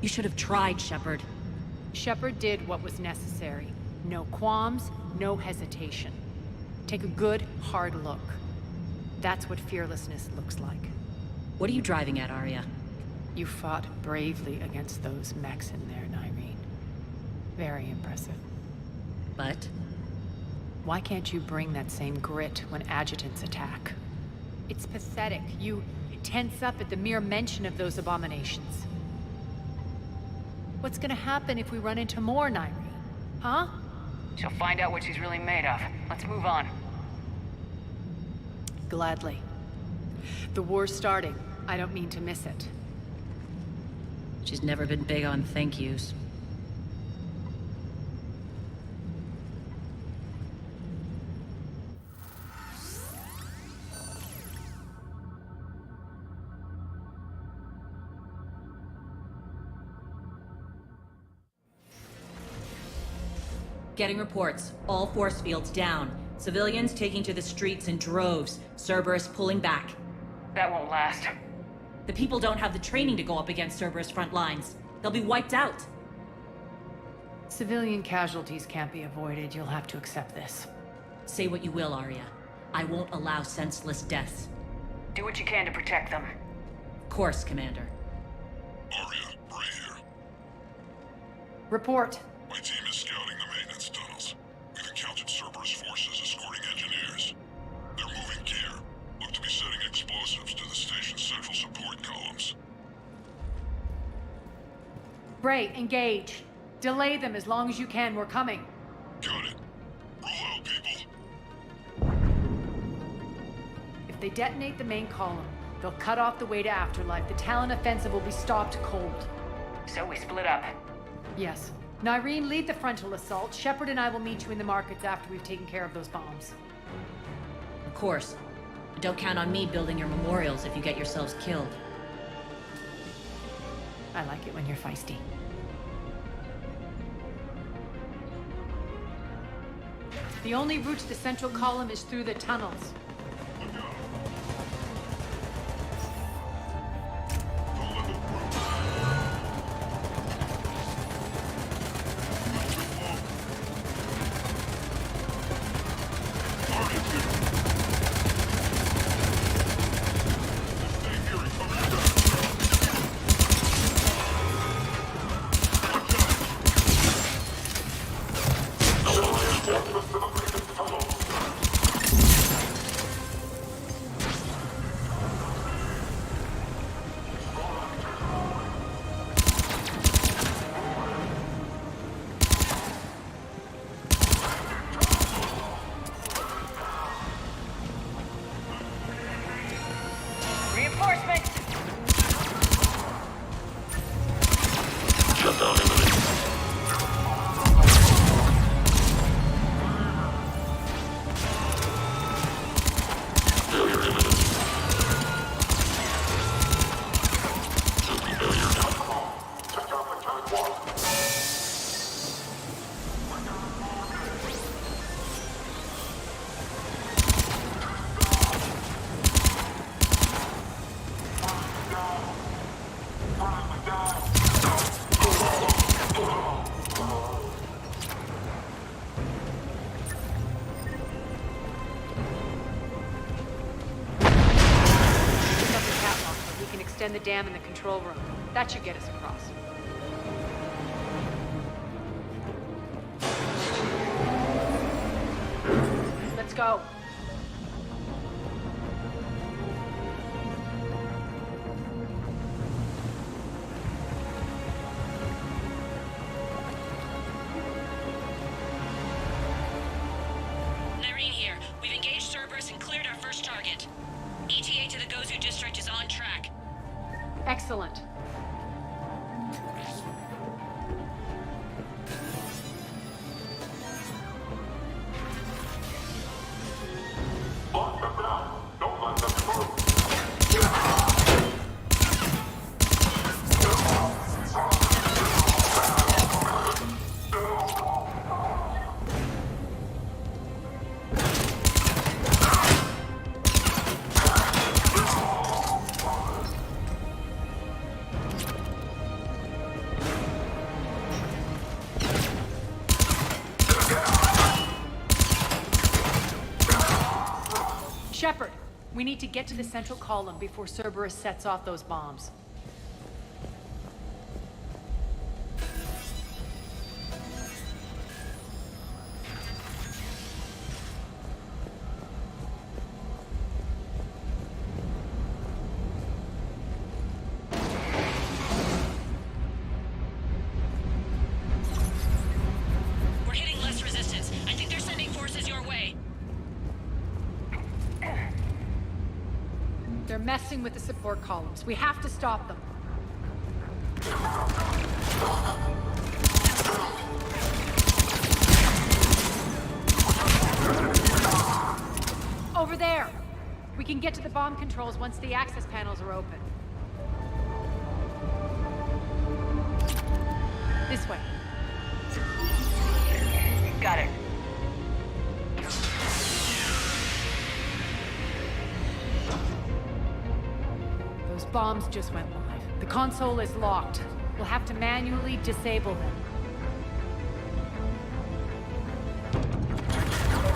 You should have tried, Shepard. Shepard did what was necessary. No qualms, no hesitation. Take a good, hard look. That's what fearlessness looks like. What are you driving at, Arya? You fought bravely against those mechs in there, 𝘼𝙗. Very impressive. But? Why can't you bring that same grit when adjutants attack? It's pathetic. You tense up at the mere mention of those abominations. What's gonna happen if we run into more 𝘼𝙗? Huh? She'll find out what she's really made of. Let's move on. Gladly. The war's starting. I don't mean to miss it. She's never been big on thank yous. Getting reports. All force fields down. Civilians taking to the streets in droves. Cerberus pulling back. That won't last. The people don't have the training to go up against Cerberus front lines. They'll be wiped out. Civilian casualties can't be avoided. You'll have to accept this. Say what you will, Arya. I won't allow senseless deaths. Do what you can to protect them. Of course, Commander. Arya, Bray here. Report. My team is scouting the maintenance tunnels. We've encountered Cerberus forces escorting engineers. They're moving gear. Look to be setting explosives to the station's central support columns. Bray, engage. Delay them as long as you can. We're coming. Got it. Roll out, people. If they detonate the main column, they'll cut off the way to Afterlife. The Talon offensive will be stopped cold. So we split up. Yes. 𝘼𝙗, lead the frontal assault. Shepard and I will meet you in the markets after we've taken care of those bombs. Of course. But don't count on me building your memorials if you get yourselves killed. I like it when you're feisty. The only route to the central column is through the tunnels. extend the dam in the control room. That should get us across. Let's go. Irene here. We've engaged Cerberus and cleared our first target. ETA to the 𝘼𝙗𝙗𝙪𝙩 district is on track. Excellent. Shepard, we need to get to the central column before Cerberus sets off those bombs. We're hitting less resistance. I think they're sending forces your way. They're messing with the support columns. We have to stop them. Over there! We can get to the bomb controls once the access panels are open. This way. Got it. Those bombs just went live. The console is locked. We'll have to manually disable them.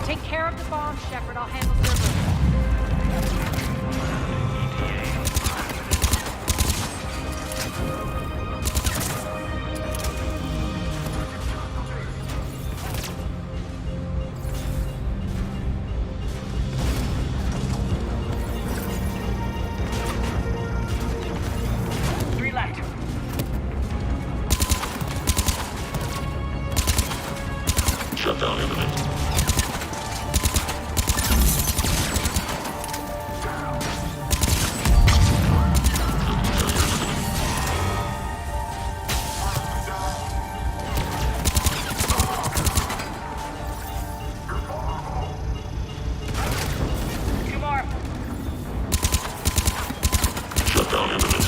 Take care of the bombs, Shepard. I'll handle Cerberus. Shutdown imminent. Two more. Shutdown imminent.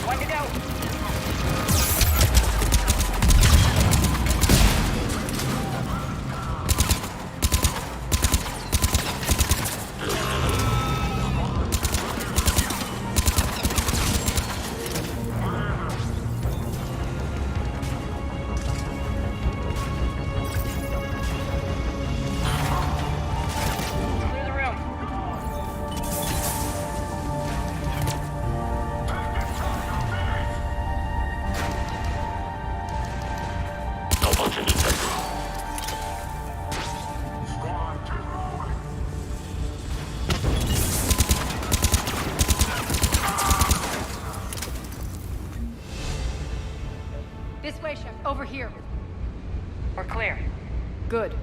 One to go. Clear the room. Malfunction detected. This way, Shepard. Over here. We're clear. Good.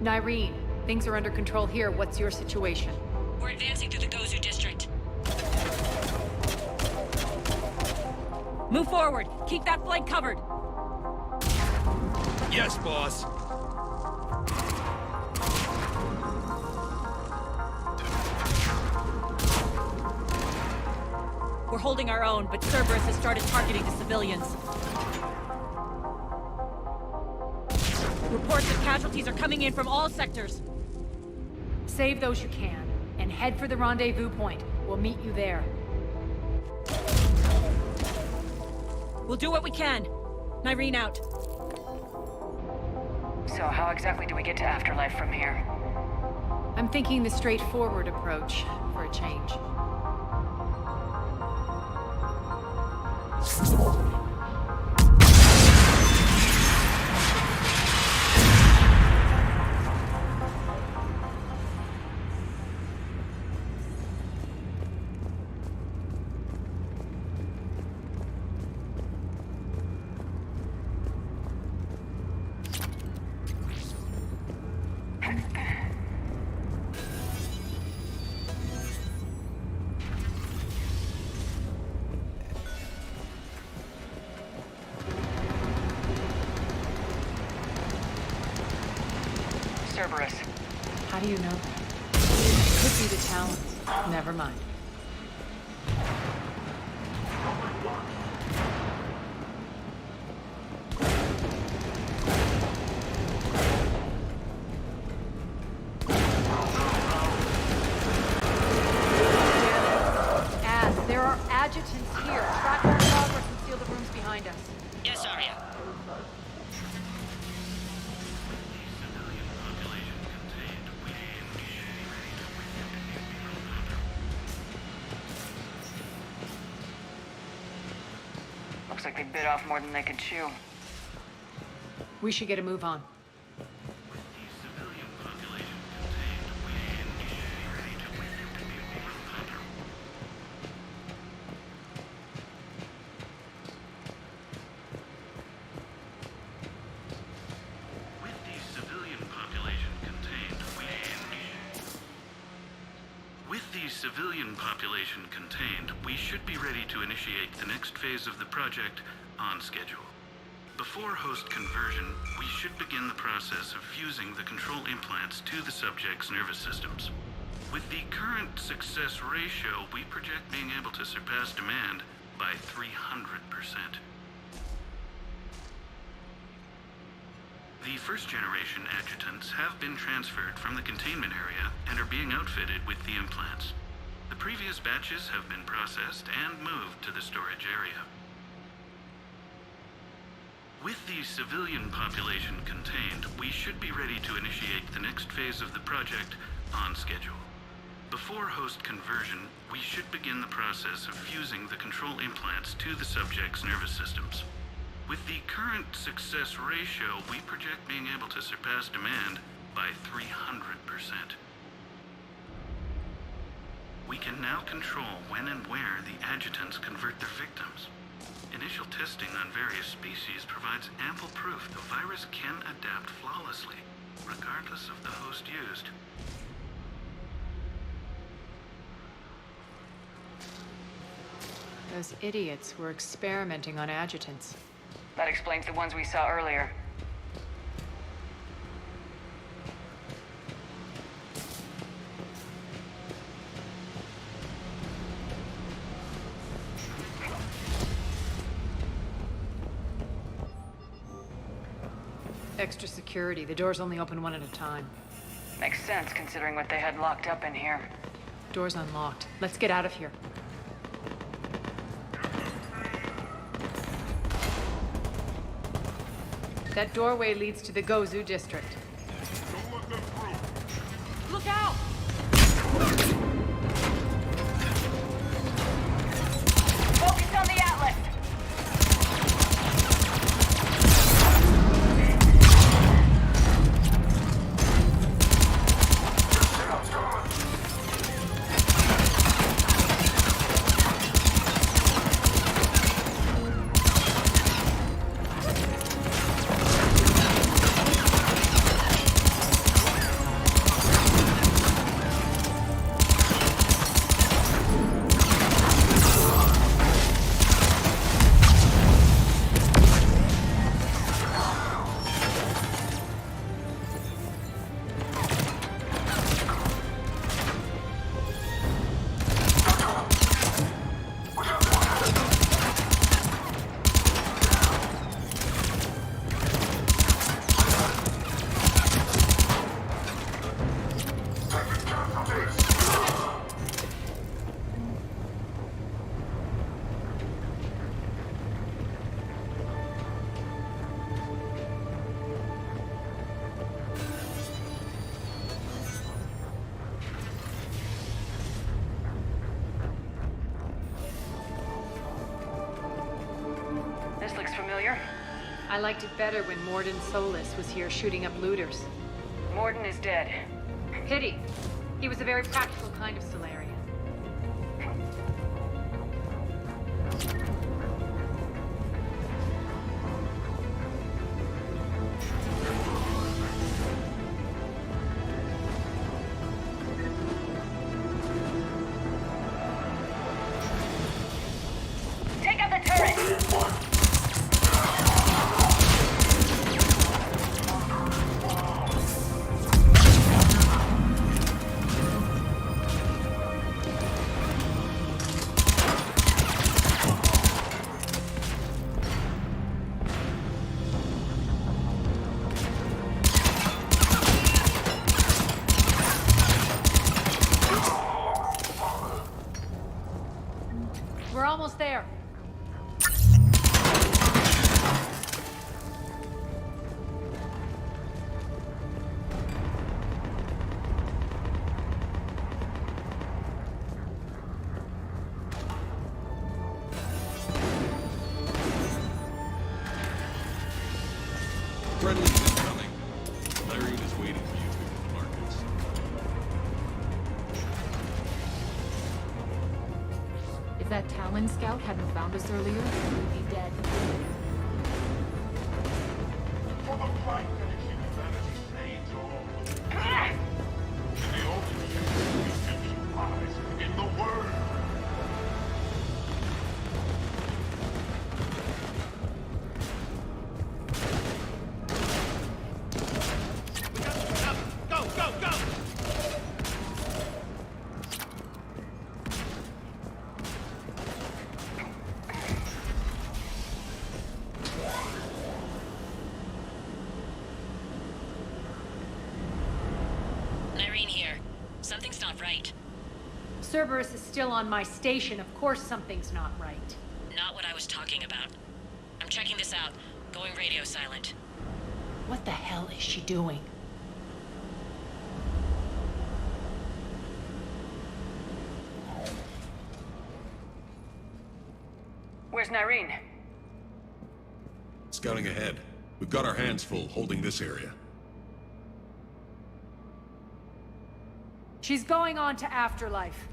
Irene, things are under control here. What's your situation? We're advancing through the 𝘼𝙗𝙗𝙪𝙩 district. Move forward. Keep that flank covered. Yes, boss. We're holding our own, but Cerberus has started targeting the civilians. Reports of casualties are coming in from all sectors. Save those you can, and head for the rendezvous point. We'll meet you there. We'll do what we can. Nyreen out. So how exactly do we get to Afterlife from here? I'm thinking the straightforward approach for a change. Cerberus. How do you know that? It could be the Talons. Never mind. There are adjutants here. Track our progress and seal the rooms behind us. Yes, Arya. Looks like they bit off more than they could chew. We should get a move on. Civilian population contained, we should be ready to initiate the next phase of the project on schedule. Before host conversion, we should begin the process of fusing the control implants to the subject's nervous systems. With the current success ratio, we project being able to surpass demand by 300%. The first-generation adjutants have been transferred from the containment area and are being outfitted with the implants. The previous batches have been processed and moved to the storage area. With the civilian population contained, we should be ready to initiate the next phase of the project on schedule. Before host conversion, we should begin the process of fusing the control implants to the subject's nervous systems. With the current success ratio, we project being able to surpass demand by 300%. We can now control when and where the adjutants convert their victims. Initial testing on various species provides ample proof the virus can adapt flawlessly, regardless of the host used. Those idiots were experimenting on adjutants. That explains the ones we saw earlier. Extra security. The doors only open one at a time. Makes sense, considering what they had locked up in here. Door's unlocked. Let's get out of here. That doorway leads to the 𝘼𝙗𝙬 district. Don't let them through. Look out! Focus on the Atlas! looks familiar. I liked it better when Morden Solis was here shooting up looters. Morden is dead. Pity. He was a very practical kind of Solarian. Take out the turret! We're almost there. Friendly incoming. 𝘼𝙗𝙗𝙪𝙗 is waiting for you to the markets. If that Talon scout hadn't found us earlier, we'd be dead. For the fight that humanity fades on. The ultimate redemption lies in the word. Go, go, go! Irene here. Something's not right. Cerberus is still on my station. Of course something's not right. Not what I was talking about. I'm checking this out. Going radio silent. What the hell is she doing? Where's Irene? Scouting ahead. We've got our hands full holding this area. She's going on to Afterlife.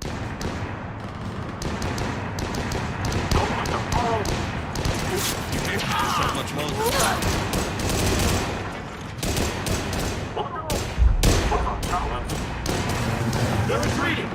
You can't keep this up much longer. They're retreating!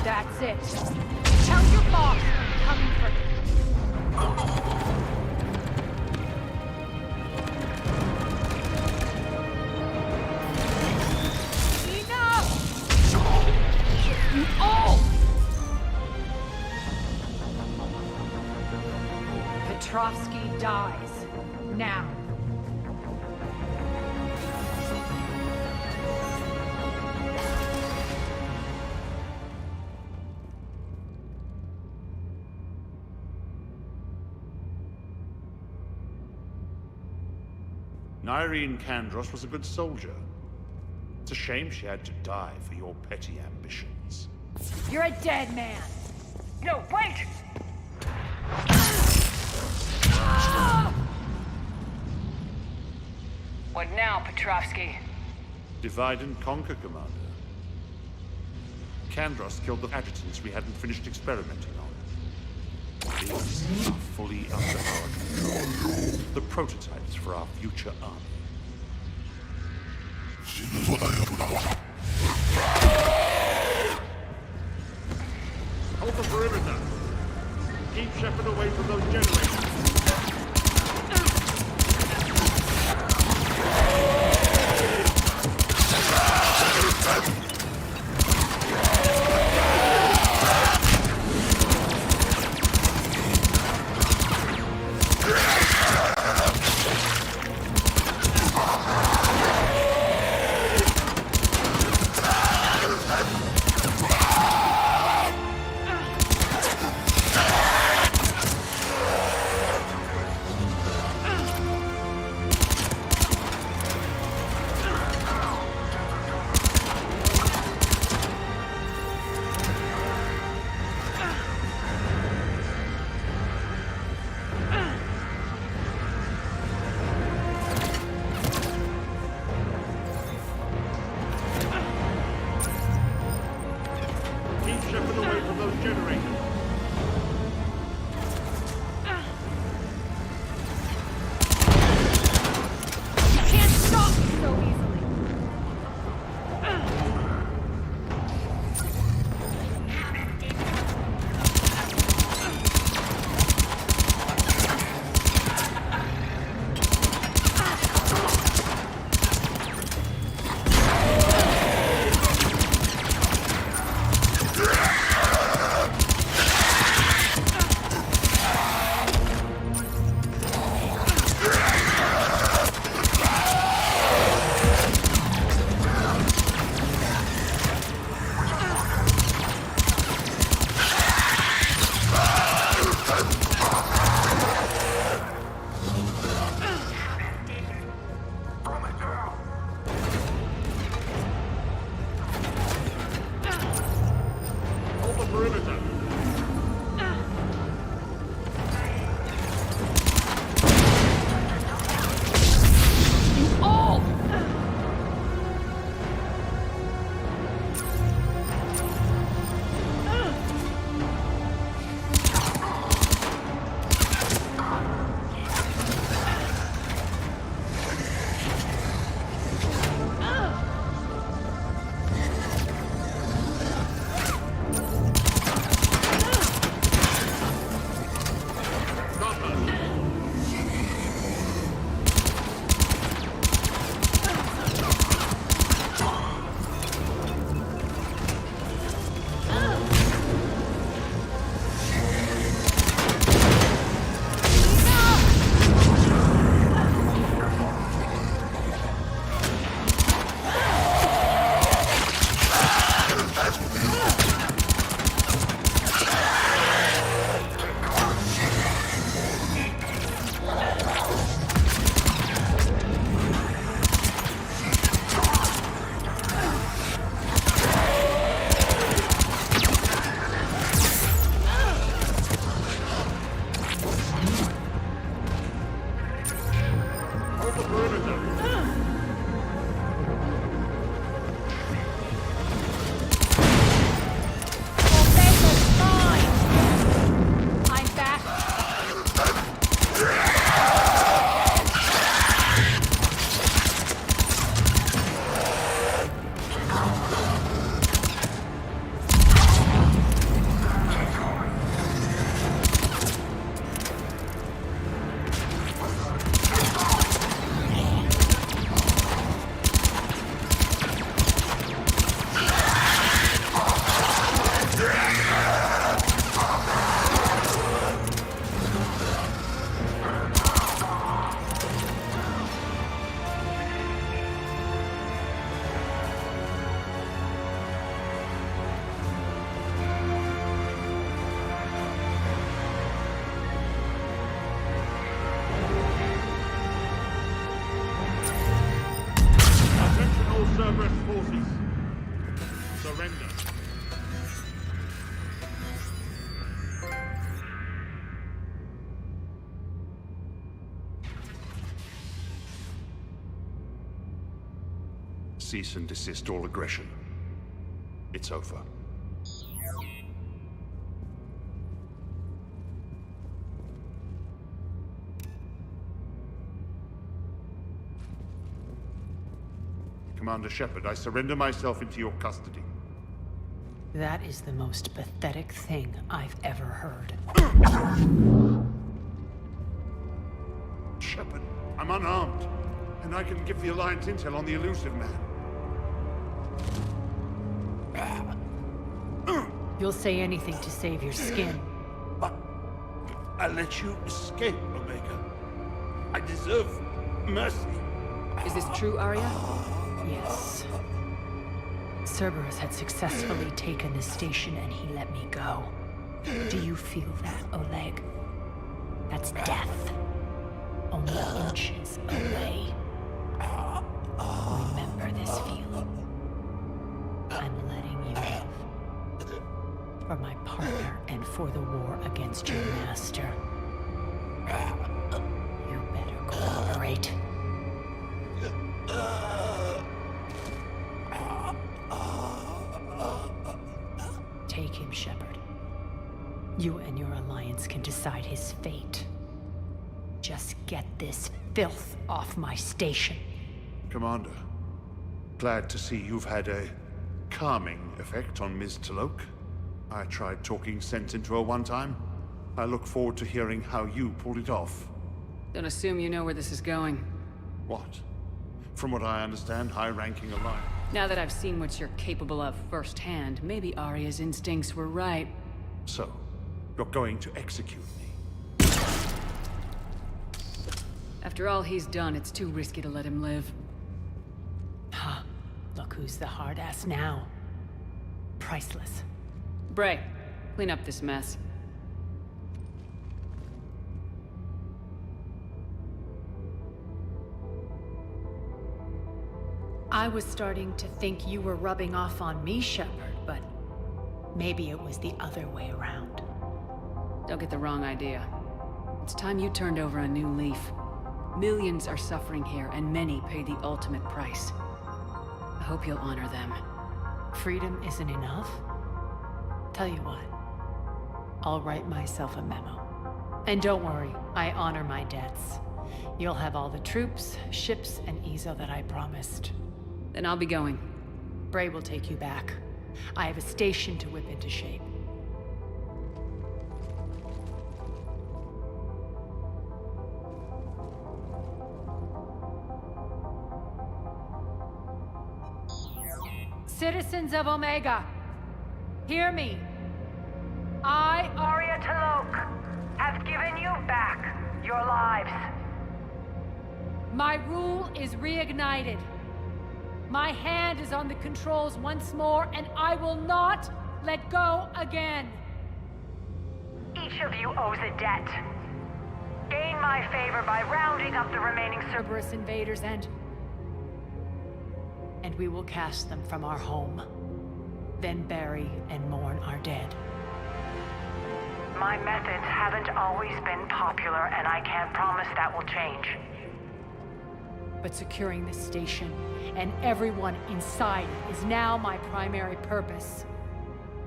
That's it. Tell your boss I'm coming for him. Enough! You all! Petrovsky dies. Now. 𝘼𝙗𝙗𝙪𝙗 was a good soldier. It's a shame she had to die for your petty ambitions. You're a dead man. No, wait! What now, Petrovsky? Divide and conquer, Commander. Kandros killed the adjutants we hadn't finished experimenting on. These are fully under our control. The prototypes for our future army. Hold the perimeter. Keep Shepard away from those generators. cease and desist all aggression. It's over. Commander Shepard, I surrender myself into your custody. That is the most pathetic thing I've ever heard. Shepard, I'm unarmed, and I can give the Alliance intel on the elusive man. You'll say anything to save your skin. But I let you escape, Omega. I deserve mercy. Is this true, Arya? Yes. Cerberus had successfully taken the station and he let me go. Do you feel that, Oleg? That's death. Only inches away. Remember this feeling. I'm letting you live. For my partner and for the war against your master. You better cooperate. Take him, Shepard. You and your Alliance can decide his fate. Just get this filth off my station. Commander, glad to see you've had a calming effect on Ms. 𝘼𝙗𝙗. I tried talking sense into her one time. I look forward to hearing how you pulled it off. Don't assume you know where this is going. What? From what I understand, high-ranking Alliance. Now that I've seen what you're capable of firsthand, maybe Arya's instincts were right. So, you're going to execute me? After all he's done, it's too risky to let him live. Huh. Look who's the hard-ass now. Priceless. Bray, clean up this mess. I was starting to think you were rubbing off on me, Shepard, but maybe it was the other way around. Don't get the wrong idea. It's time you turned over a new leaf. Millions are suffering here, and many pay the ultimate price. I hope you'll honor them. Freedom isn't enough? Tell you what, I'll write myself a memo. And don't worry, I honor my debts. You'll have all the troops, ships, and 𝘼𝙗𝙗 that I promised. Then I'll be going. Bray will take you back. I have a station to whip into shape. Citizens of Omega, hear me. I, Arya 𝘼𝙗𝙗, have given you back your lives. My rule is reignited. My hand is on the controls once more, and I will not let go again. Each of you owes a debt. Gain my favor by rounding up the remaining Cerberus invaders, and we will cast them from our home. Then bury and mourn our dead. My methods haven't always been popular, and I can't promise that will change. But securing this station and everyone inside it is now my primary purpose.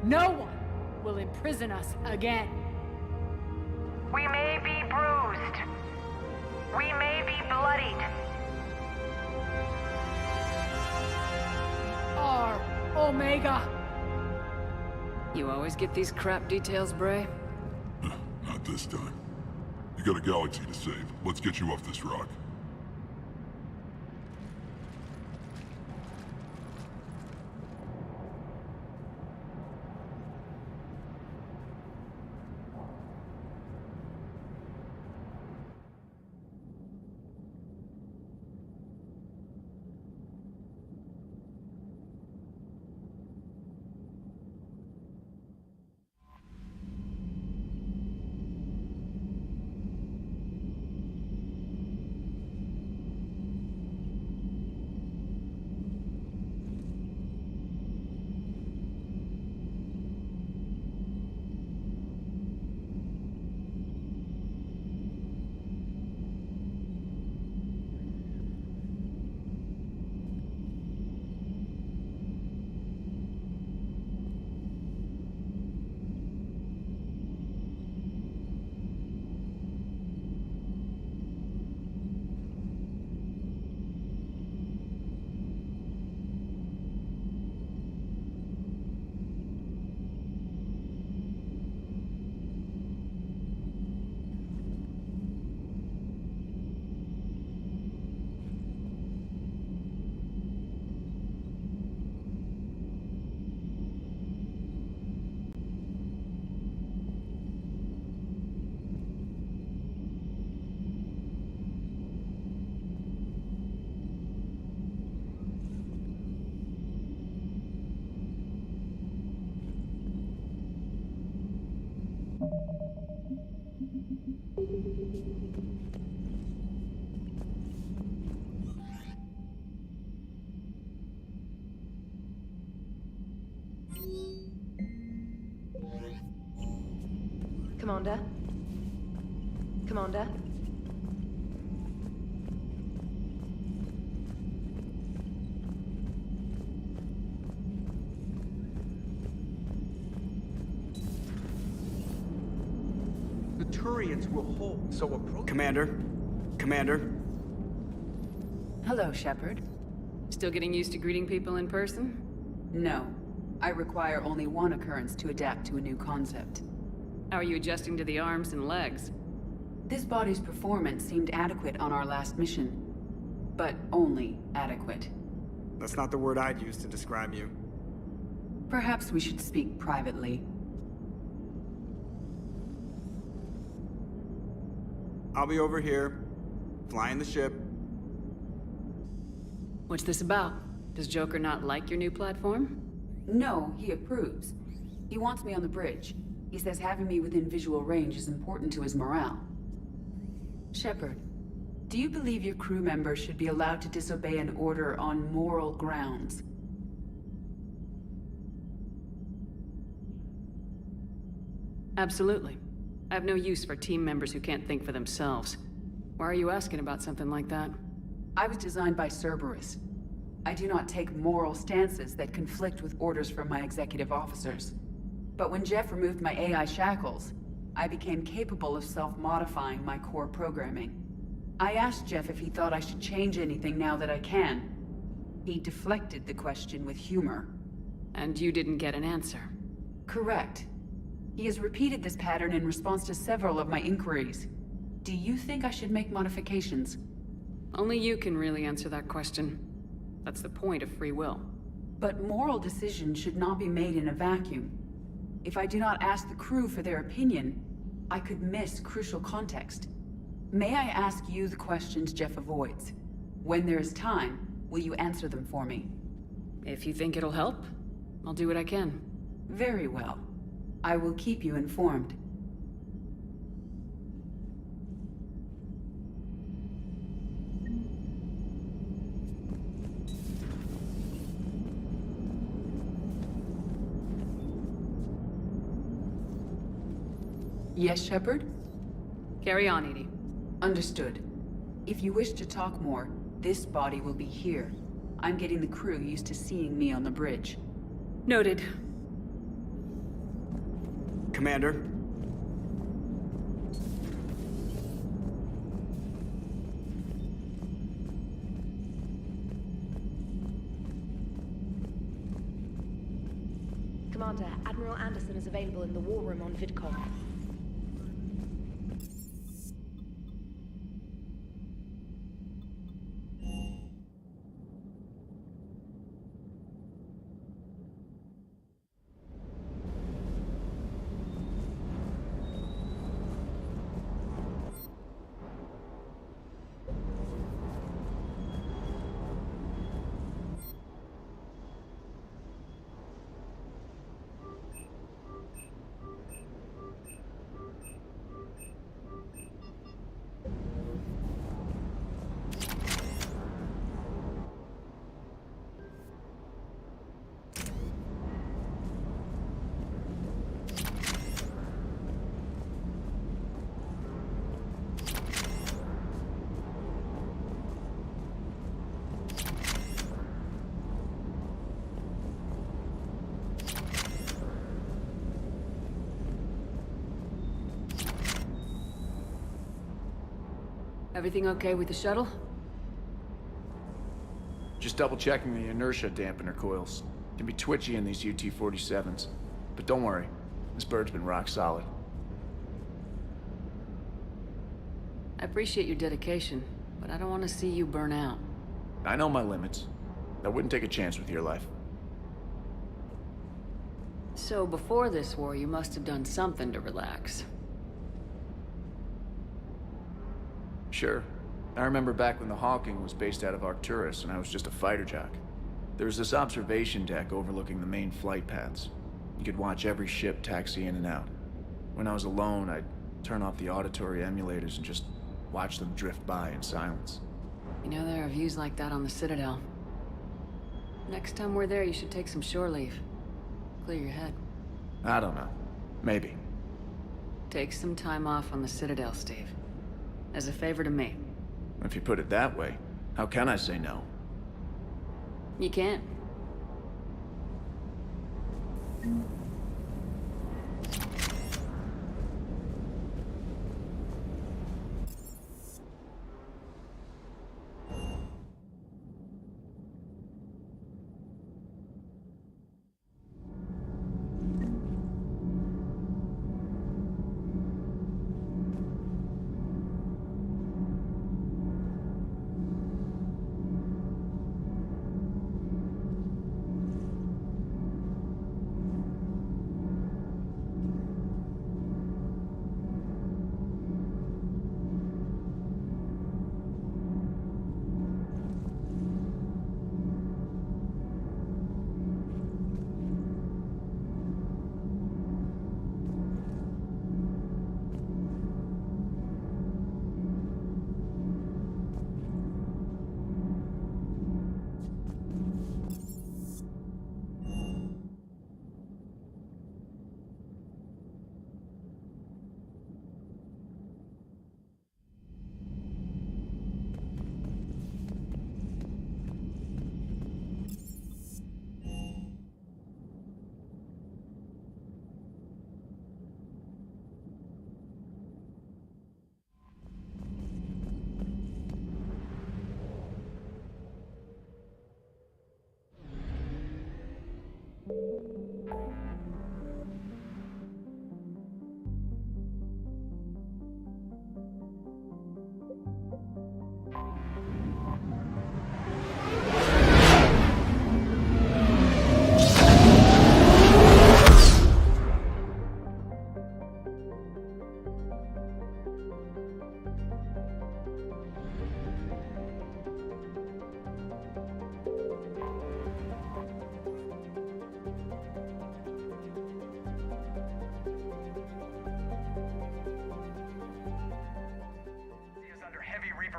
No one will imprison us again. We may be bruised. We may be bloodied. Our Omega. You always get these crap details, Bray? Not this time. You got a galaxy to save. Let's get you off this rock. Commander? Commander? The Turians will hold, so approach. Commander? Commander? Hello, Shepard. Still getting used to greeting people in person? No. I require only one occurrence to adapt to a new concept. How are you adjusting to the arms and legs? This body's performance seemed adequate on our last mission. But only adequate. That's not the word I'd use to describe you. Perhaps we should speak privately. I'll be over here, flying the ship. What's this about? Does Joker not like your new platform? No, he approves. He wants me on the bridge. He says having me within visual range is important to his morale. Shepard, do you believe your crew members should be allowed to disobey an order on moral grounds? Absolutely. I have no use for team members who can't think for themselves. Why are you asking about something like that? I was designed by Cerberus. I do not take moral stances that conflict with orders from my executive officers. But when Jeff removed my AI shackles, I became capable of self-modifying my core programming. I asked Jeff if he thought I should change anything now that I can. He deflected the question with humor. And you didn't get an answer? Correct. He has repeated this pattern in response to several of my inquiries. Do you think I should make modifications? Only you can really answer that question. That's the point of free will. But moral decisions should not be made in a vacuum. If I do not ask the crew for their opinion, I could miss crucial context. May I ask you the questions Jeff avoids? When there is time, will you answer them for me? If you think it'll help, I'll do what I can. Very well. I will keep you informed. Yes, Shepard? Carry on, 𝘼𝙗𝙗. Understood. If you wish to talk more, this body will be here. I'm getting the crew used to seeing me on the bridge. Noted. Commander? Commander, Admiral Anderson is available in the war room on VidCom. Everything okay with the shuttle? Just double checking the inertia dampener coils. Can be twitchy in these UT-47s. But don't worry, this bird's been rock solid. I appreciate your dedication, but I don't want to see you burn out. I know my limits. I wouldn't take a chance with your life. So before this war, you must have done something to relax. Sure. I remember back when the Hawking was based out of Arcturus and I was just a fighter jock. There was this observation deck overlooking the main flight paths. You could watch every ship taxi in and out. When I was alone, I'd Turn off the auditory emulators and just watch them drift by in silence. You know, there are views like that on the Citadel. Next time we're there, you should take some shore leave. Clear your head. I don't know. Maybe. Take some time off on the Citadel, Steve. As a favor to me. If you put it that way, how can I say no? You can't.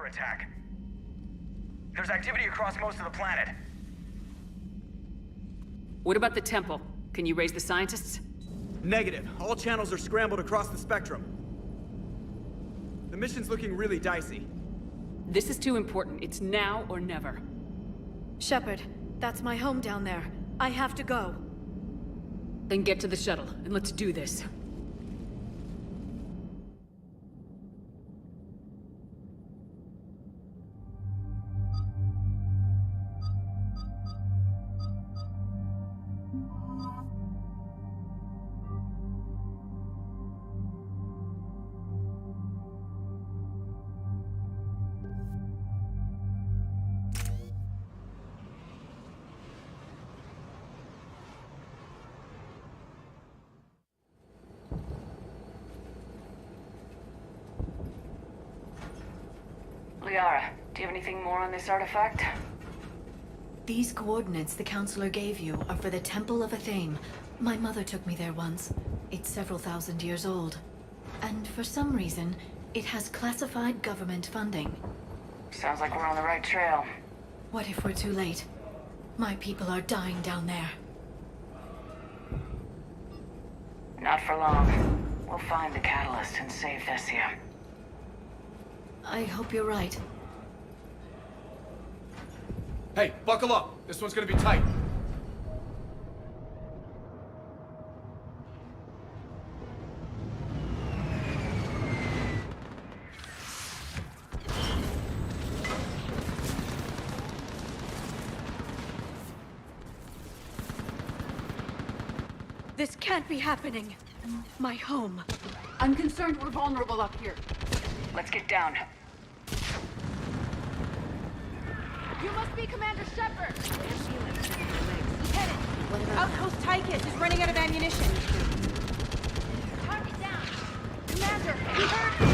Attack. There's activity across most of the planet. What about the temple? Can you raise the scientists? Negative. All channels are scrambled across the spectrum. The mission's looking really dicey. This is too important. It's now or never. Shepard, that's my home down there. I have to go. Then get to the shuttle, and let's do this. Liara, do you have anything more on this artifact? These coordinates the counselor gave you are for the Temple of 𝘼𝙗𝙗. My mother took me there once. It's several thousand years old. And for some reason, it has classified government funding. Sounds like we're on the right trail. What if we're too late? My people are dying down there. Not for long. We'll find the catalyst and save Thessia. I hope you're right. Hey, buckle up. This one's gonna be tight. This can't be happening. My home. I'm concerned we're vulnerable up here. Let's get down. You must be Commander Shepard! Lieutenant, Outpost 𝘼𝙗𝙗𝙤 is running out of ammunition. Target down! Commander, you heard?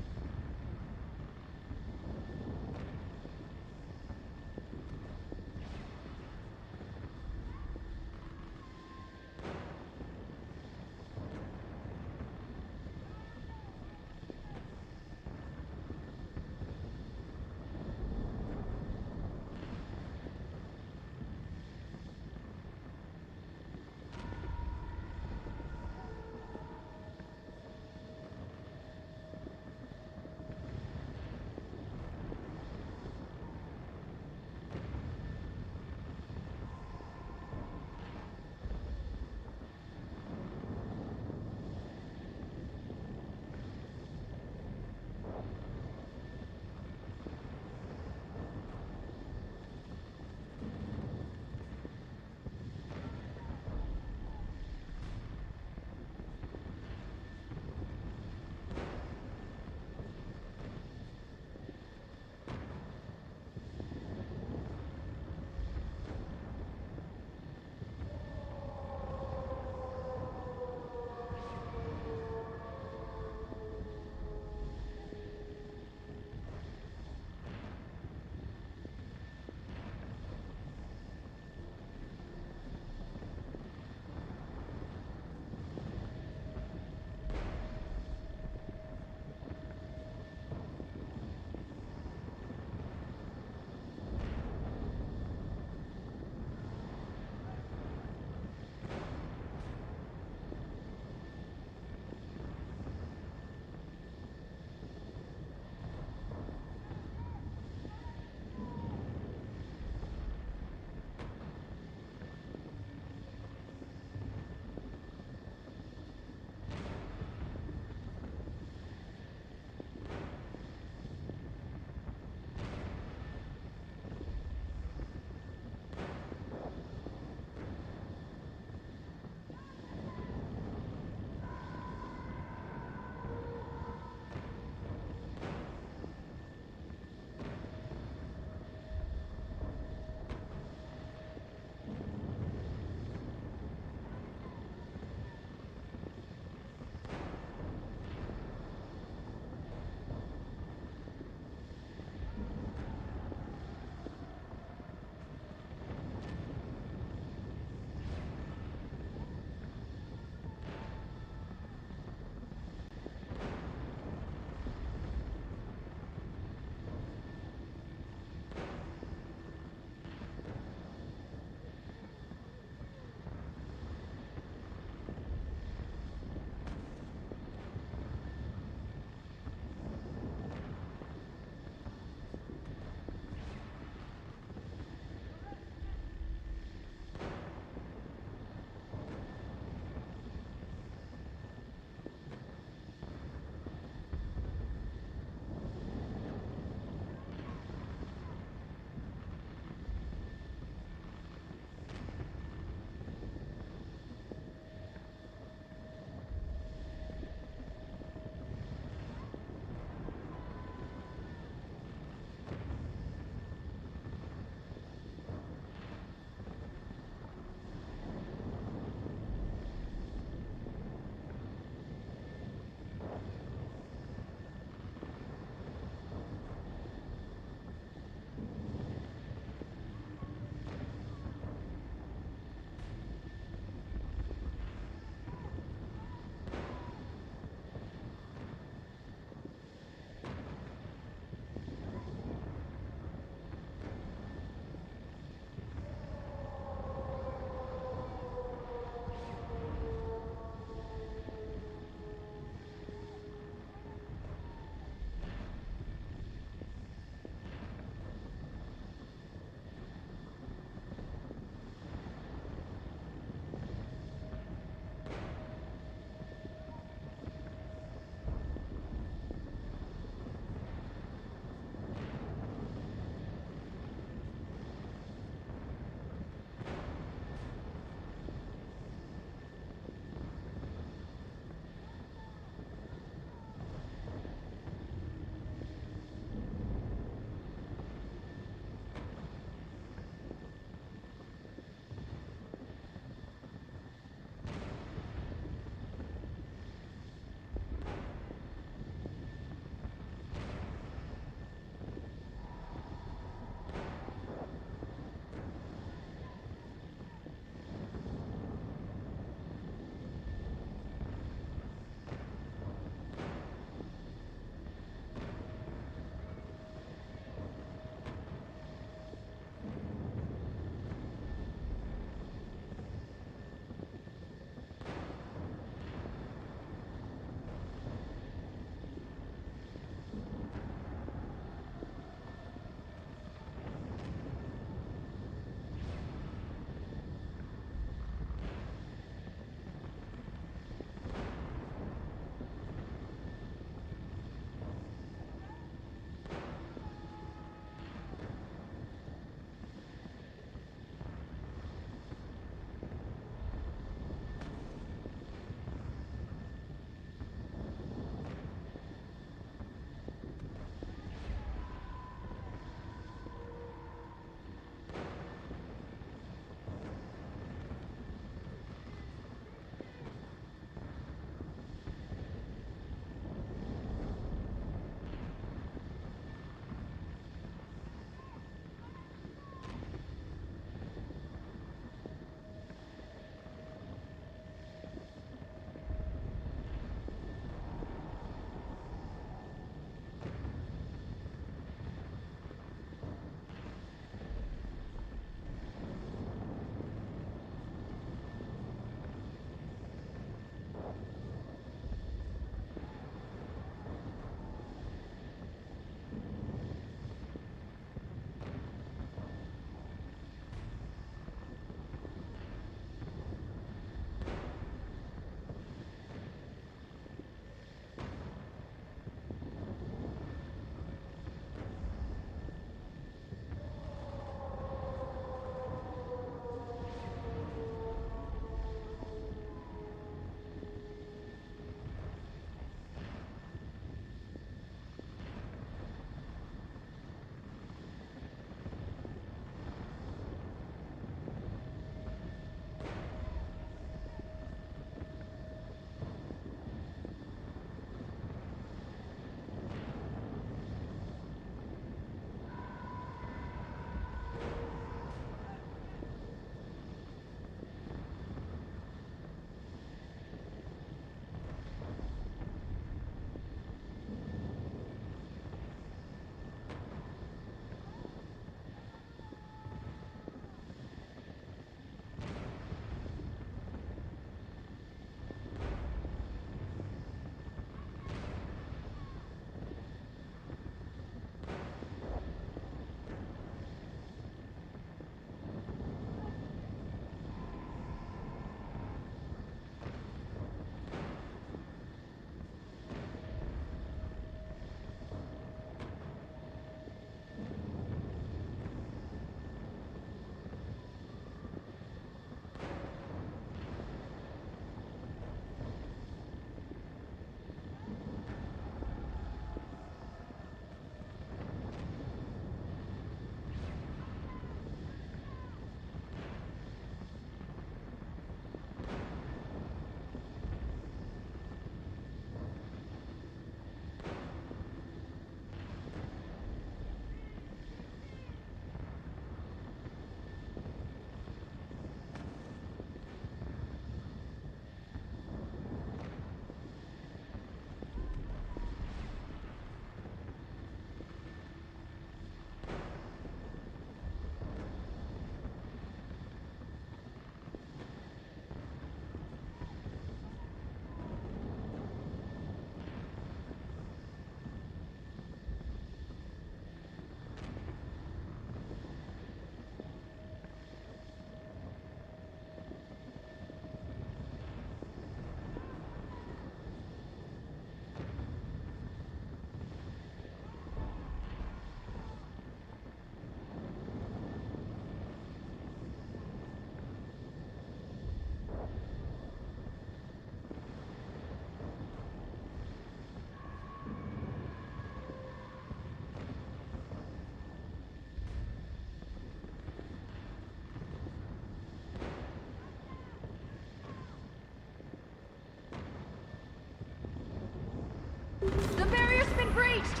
The barrier's been breached!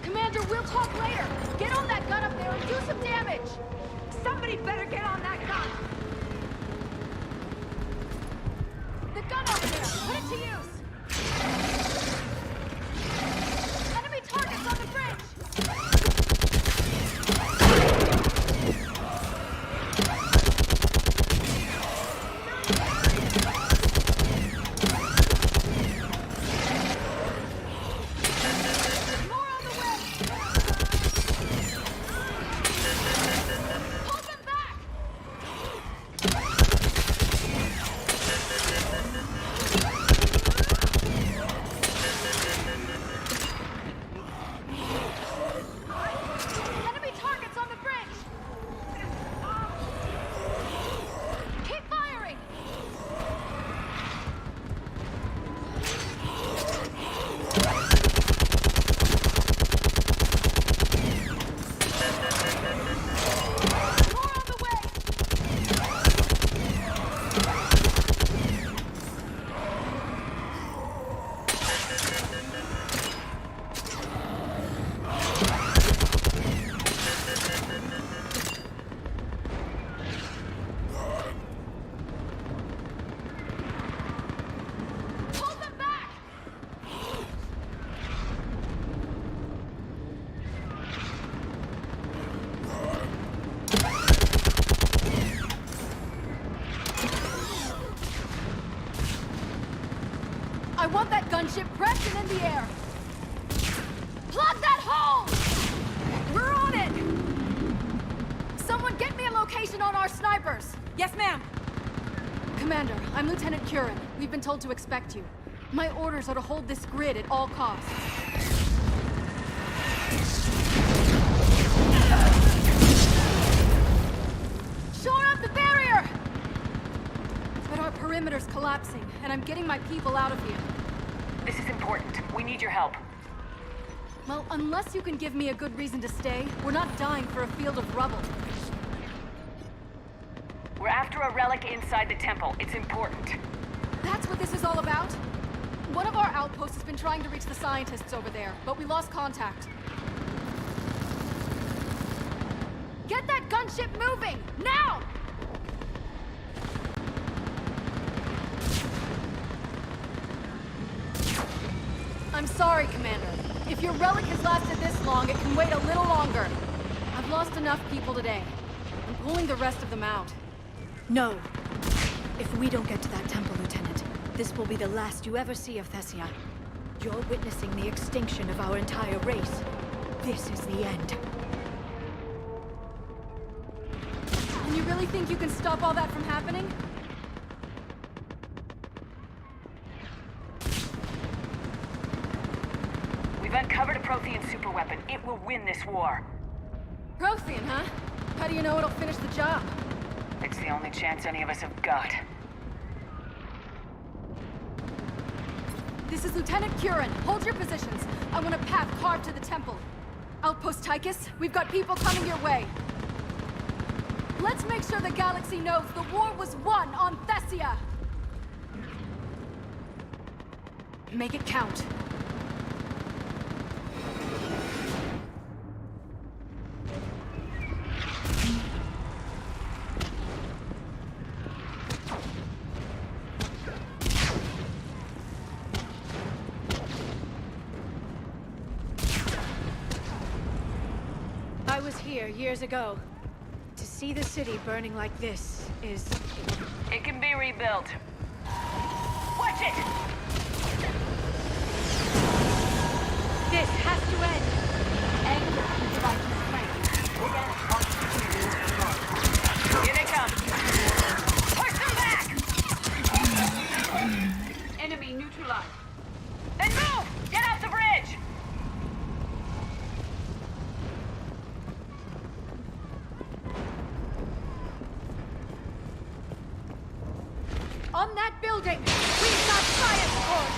Commander, we'll talk later! Get on that gun up there and do some damage! Somebody better get on that gun! The gun up there! Put it to use! Enemy targets on the bridge! I want that gunship pressed and in the air! Plug that hole! We're on it! Someone get me a location on our snipers! Yes, ma'am! Commander, I'm Lieutenant 𝘼𝙗𝙘𝙪𝙗. We've been told to expect you. My orders are to hold this grid at all costs. Shore up the barrier! But our perimeter's collapsing, and I'm getting my people out of here. This is important. We need your help. Well, unless you can give me a good reason to stay, we're not dying for a field of rubble. We're after a relic inside the temple. It's important. That's what this is all about? One of our outposts has been trying to reach the scientists over there, but we lost contact. Get that gunship moving! Now! I'm sorry, Commander. If your relic has lasted this long, it can wait a little longer. I've lost enough people today. I'm pulling the rest of them out. No. If we don't get to that temple, Lieutenant, this will be the last you ever see of 𝘼𝙗𝙗. You're witnessing the extinction of our entire race. This is the end. And you really think you can stop all that from happening? We've uncovered a Prothean superweapon. It will win this war. Prothean, huh? How do you know it'll finish the job? It's the only chance any of us have got. This is Lieutenant 𝘼𝙗𝙗𝙪𝙗. Hold your positions. I want a path carved to the temple. Outpost 𝘼𝙗𝙗, we've got people coming your way. Let's make sure the galaxy knows the war was won on 𝘼𝙗𝙗. Make it count. I was here years ago. To see the city burning like this is... It can be rebuilt. Watch it! This has to end! Anger can divide the strength. We'll get it on the Here they come! Push them back! Enemy neutralized. Then move! Get off the bridge! On that building! We've got science force!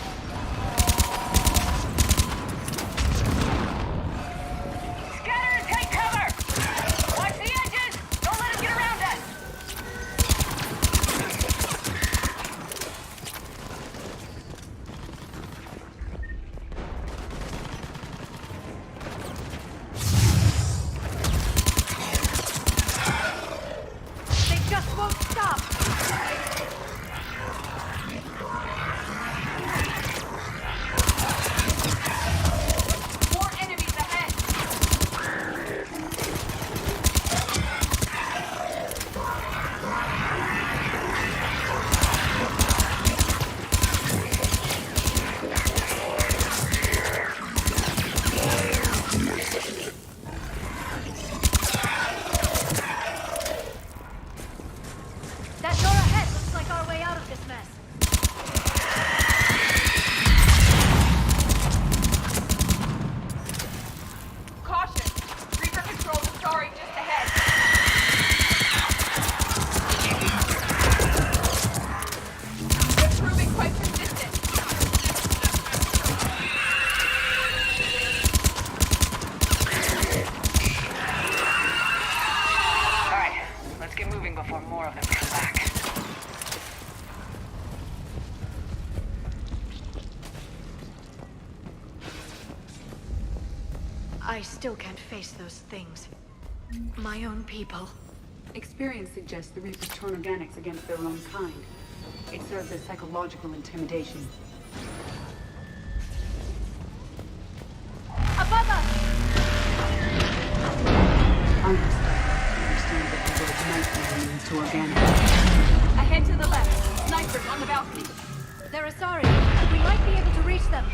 still can't face those things. My own people. Experience suggests the Reapers turn organics against their own kind. It serves as psychological intimidation. Above us! Understand that the word nightmare means to organic. Ahead to the left. Snipers on the balcony. They're Asari. We might be able to reach them.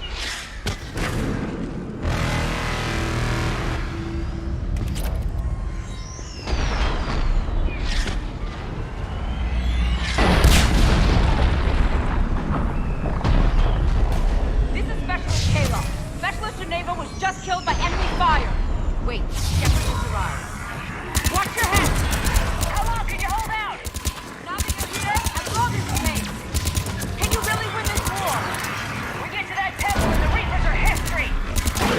This is Specialist Kayla. Specialist 𝘼𝙗𝙗𝙪𝙩 was just killed by enemy fire. Wait, Shepard just arrived. Watch your head! How long can you hold out? Nothing is here as long as it takes. Can you really win this war? We get to that temple and the Reapers are history.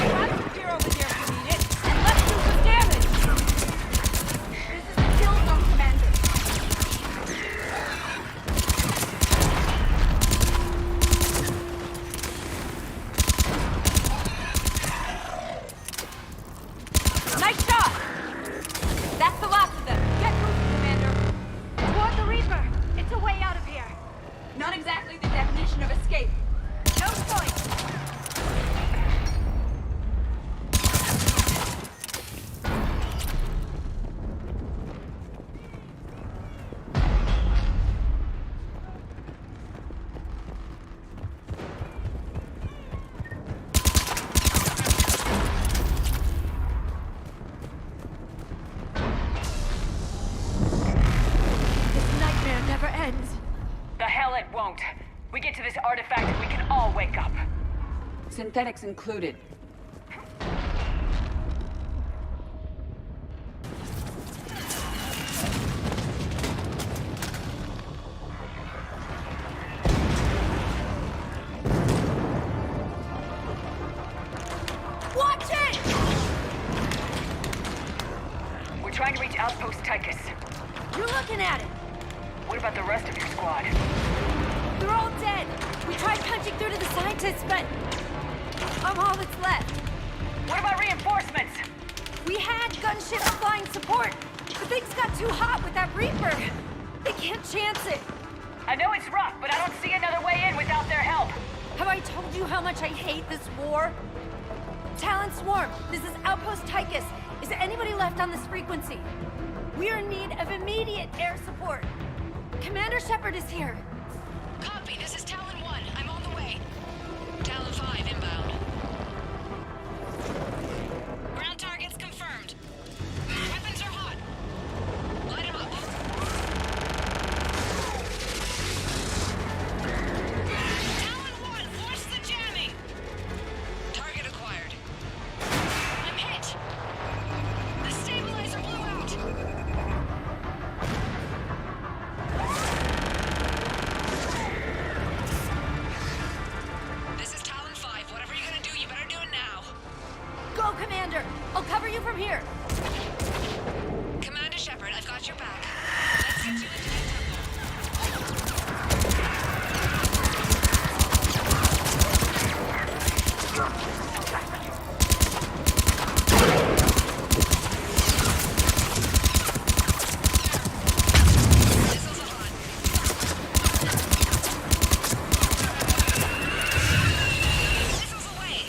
Grab some gear over here if you need it, and let's do some damage. This is the kill zone, Commander. Nice shot! That's the last of them. Get moving, Commander. Toward the Reaper! It's a way out of here. Not exactly the definition of escape. No choice. This nightmare never ends. The hell it won't. We get to this artifact and we can all wake up. Synthetics included. Watch it! We're trying to reach Outpost Tychus. You're looking at it. What about the rest of your squad? They're all dead. We tried punching through to the scientists, but I'm all that's left. What about reinforcements? We had gunships flying support, but things got too hot with that Reaper. They can't chance it. I know it's rough, but I don't see another way in without their help. Have I told you how much I hate this war? Talon Swarm, this is Outpost Tychus. Is there anybody left on this frequency? We are in need of immediate air support. Commander Shepard is here. Copy, this is Talon 1. I'm on the way. Talon 5 inbound. Ground targets confirmed. Weapons are hot. Light 'em up. Talon 1, force the jamming. Target acquired. I'm hit. The stabilizer blew out. This is Talon 5. Whatever you're gonna do, you better do it now. Go, Commander! I'll cover you from here. Commander Shepard, I've got your back. Let's get you into the temple. Missiles are hot. Missiles away.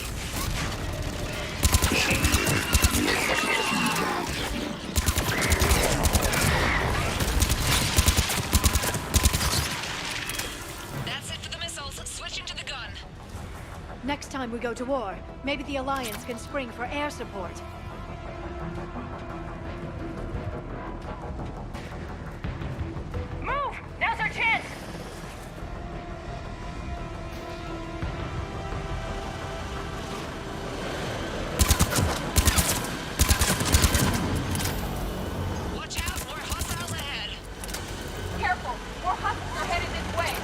That's it for the missiles. Switching to the gun. Next time we go to war, maybe the Alliance can spring for air support. Move! Now's our chance! Watch out, more hostiles ahead. Careful! More hostiles are headed this way!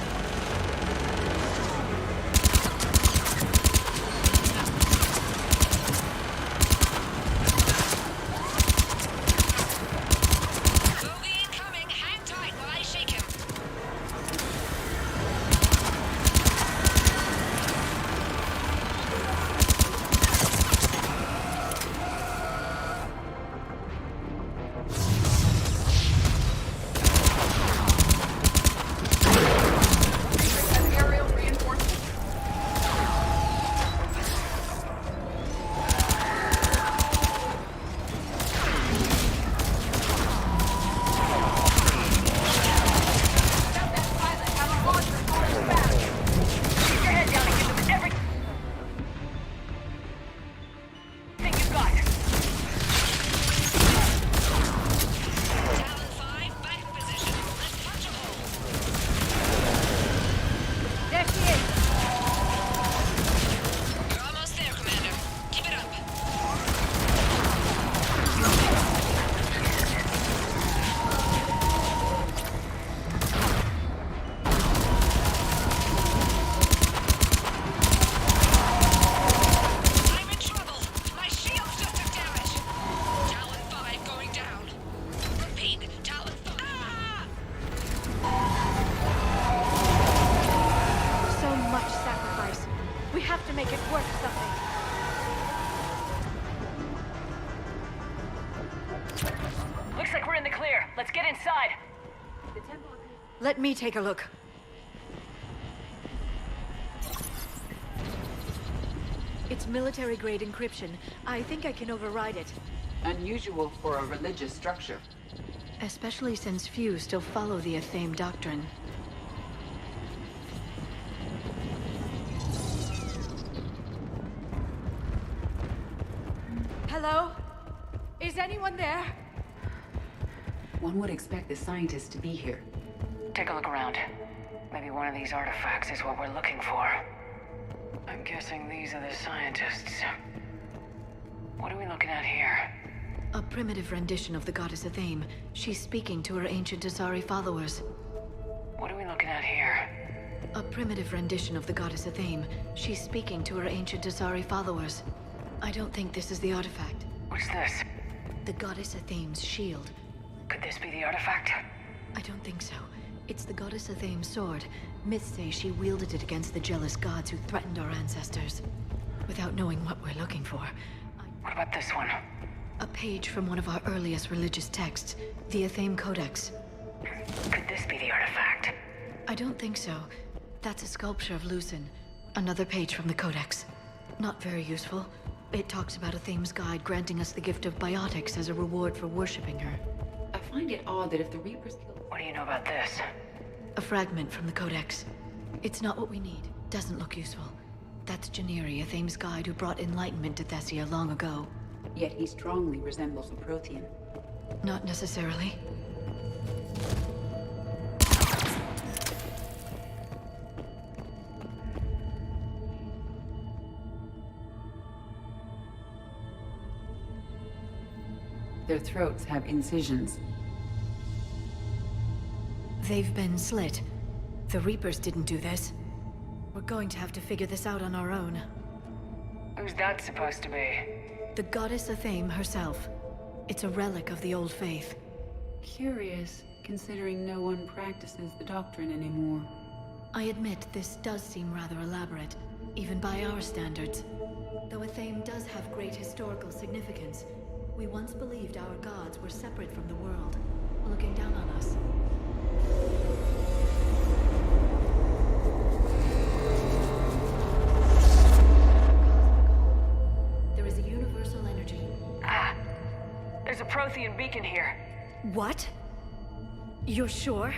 Let's get inside. Let me take a look. It's military-grade encryption. I think I can override it. Unusual for a religious structure. Especially since few still follow the 𝘼𝙗𝙘𝙪𝙩 doctrine. Hello? Is anyone there? One would expect the scientists to be here. Take a look around. Maybe one of these artifacts is what we're looking for. I'm guessing these are the scientists. What are we looking at here? A primitive rendition of the goddess 𝘼𝙗𝙗𝙪𝙩. She's speaking to her ancient 𝘼𝙗𝙗𝙪 followers. What are we looking at here? A primitive rendition of the goddess 𝘼𝙗𝙗𝙗𝙪𝙗. She's speaking to her ancient 𝘼𝙗𝙗𝙪 followers. I don't think this is the artifact. What's this? The goddess 𝘼𝙗𝙗𝙗's shield. Could this be the artifact? I don't think so. It's the goddess 𝘼𝙗𝙗𝙗's sword. Myths say she wielded it against the jealous gods who threatened our ancestors. Without knowing what we're looking for. What about this one? A page from one of our earliest religious texts, the 𝘼𝙗𝙗𝙗 Codex. Could this be the artifact? I don't think so. That's a sculpture of 𝘼𝙗𝙗𝙗. Another page from the Codex. Not very useful. It talks about 𝘼𝙗𝙗𝙗's guide granting us the gift of biotics as a reward for worshipping her. I find it odd that if the Reapers killed... What do you know about this? A fragment from the Codex. It's not what we need. Doesn't look useful. That's 𝘼𝙗𝙗𝙗, 𝘼𝙗𝙗's guide who brought enlightenment to 𝘼𝙗𝙗 long ago. Yet he strongly resembles a Prothean. Not necessarily. Their throats have incisions. They've been slit. The Reapers didn't do this. We're going to have to figure this out on our own. Who's that supposed to be? The goddess 𝘼𝙗𝙗𝙗 herself. It's a relic of the old faith. Curious, considering no one practices the doctrine anymore. I admit this does seem rather elaborate, even by our standards. Though 𝘼𝙗𝙗𝙗 does have great historical significance, we once believed our gods were separate from the world, looking down on us. There is a universal energy. Ah! There's a Prothean beacon here. What? You're sure?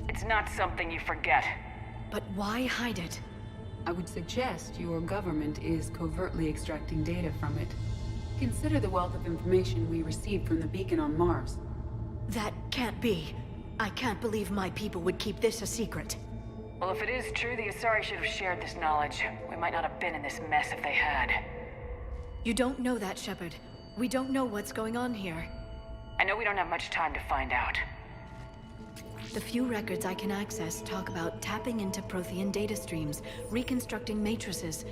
It's not something you forget. But why hide it? I would suggest your government is covertly extracting data from it. Consider the wealth of information we received from the beacon on Mars. That can't be. I can't believe my people would keep this a secret. Well, if it is true, the 𝘼𝙗𝙗 should have shared this knowledge. We might not have been in this mess if they had. You don't know that, Shepard. We don't know what's going on here. I know we don't have much time to find out. The few records I can access talk about tapping into Prothean data streams, reconstructing matrices,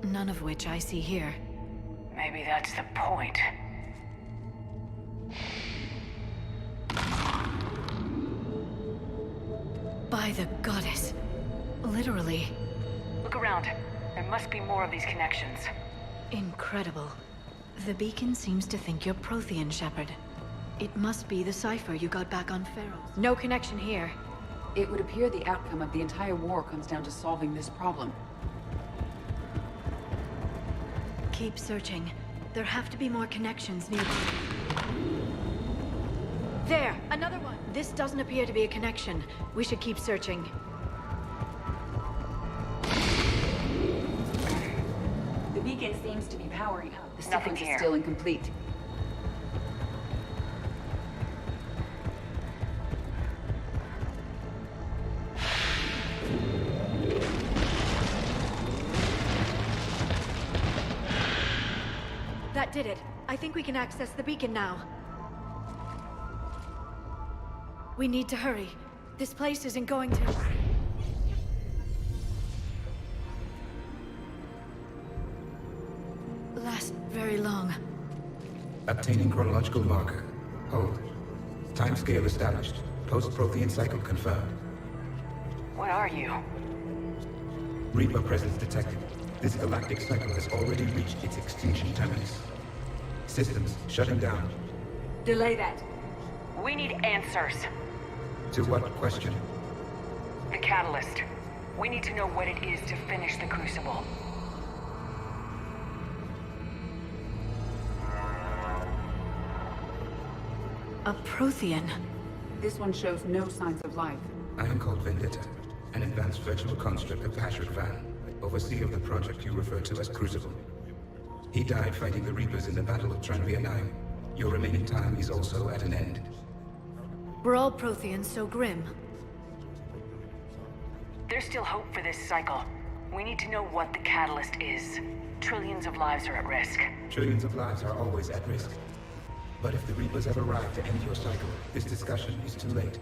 none of which I see here. Maybe that's the point. By the goddess. Literally. Look around. There must be more of these connections. Incredible. The beacon seems to think you're Prothean, Shepard. It must be the cipher you got back on Pharaohs. No connection here. It would appear the outcome of the entire war comes down to solving this problem. Keep searching. There have to be more connections nearby. There! Another one! This doesn't appear to be a connection. We should keep searching. The beacon seems to be powering up. The Nothing sequence here. is still incomplete. That did it. I think we can access the beacon now. We need to hurry. This place isn't going to... last very long. Obtaining chronological marker. Hold. Timescale established. Post-Prothean cycle confirmed. What are you? Reaper presence detected. This galactic cycle has already reached its extinction terminus. Systems shutting down. Delay that. We need answers. To what question? The catalyst. We need to know what it is to finish the Crucible. A Prothean. This one shows no signs of life. I am called Vendetta, an advanced virtual construct of 𝘼𝙗𝙘𝙪𝙩, overseer of the project you refer to as Crucible. He died fighting the Reapers in the Battle of 𝘼𝙗𝙗𝙪. Your remaining time is also at an end. Were all Protheans so grim? There's still hope for this cycle. We need to know what the catalyst is. Trillions of lives are at risk. Trillions of lives are always at risk. But if the Reapers have arrived to end your cycle, this discussion is too late.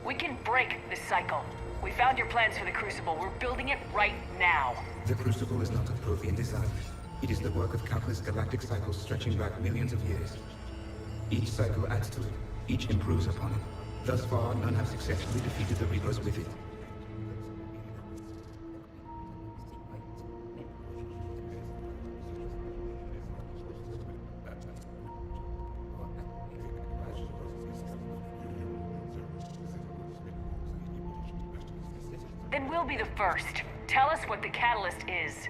We can break this cycle. We found your plans for the Crucible. We're building it right now. The Crucible is not of Prothean design. It is the work of countless galactic cycles stretching back millions of years. Each cycle adds to it. Each improves upon it. Thus far, none have successfully defeated the Reapers with it. Then we'll be the first. Tell us what the catalyst is.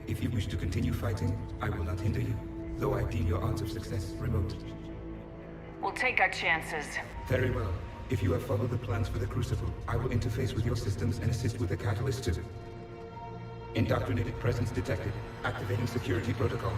If you wish to continue fighting, I will not hinder you, though I deem your odds of success remote. We'll take our chances. Very well. If you have followed the plans for the Crucible, I will interface with your systems and assist with the catalyst too. Indoctrinated presence detected. Activating security protocol.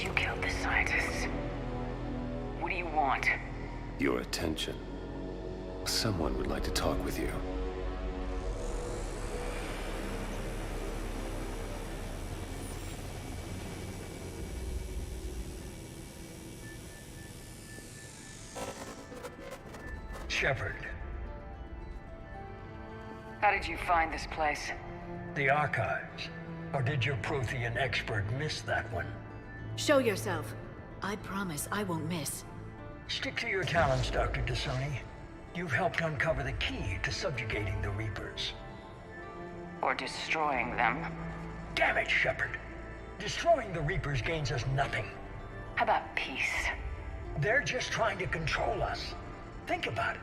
You killed the scientists. What do you want? Your attention. Someone would like to talk with you. Shepard. How did you find this place? The archives. Or did your Prothean expert miss that one? Show yourself. I promise I won't miss. Stick to your talents, Dr. 𝘼𝙗𝙗𝙪. You've helped uncover the key to subjugating the Reapers. Or destroying them. Damn it, Shepard. Destroying the Reapers gains us nothing. How about peace? They're just trying to control us. Think about it.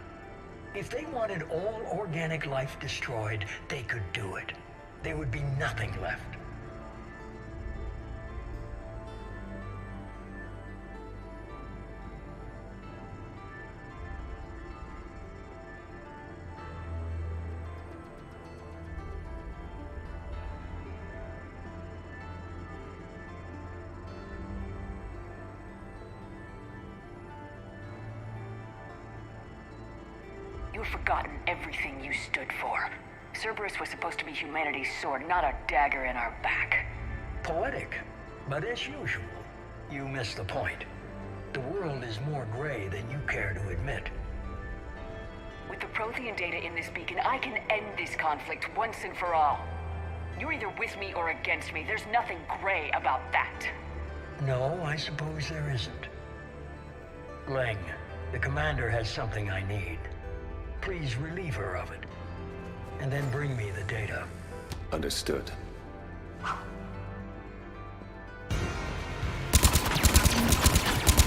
If they wanted all organic life destroyed, they could do it. There would be nothing left. You've forgotten everything you stood for. Cerberus was supposed to be humanity's sword, not a dagger in our back. Poetic, but as usual, you miss the point. The world is more gray than you care to admit. With the Prothean data in this beacon, I can end this conflict once and for all. You're either with me or against me. There's nothing gray about that. No, I suppose there isn't. Leng, the commander has something I need. Please relieve her of it. And then bring me the data. Understood.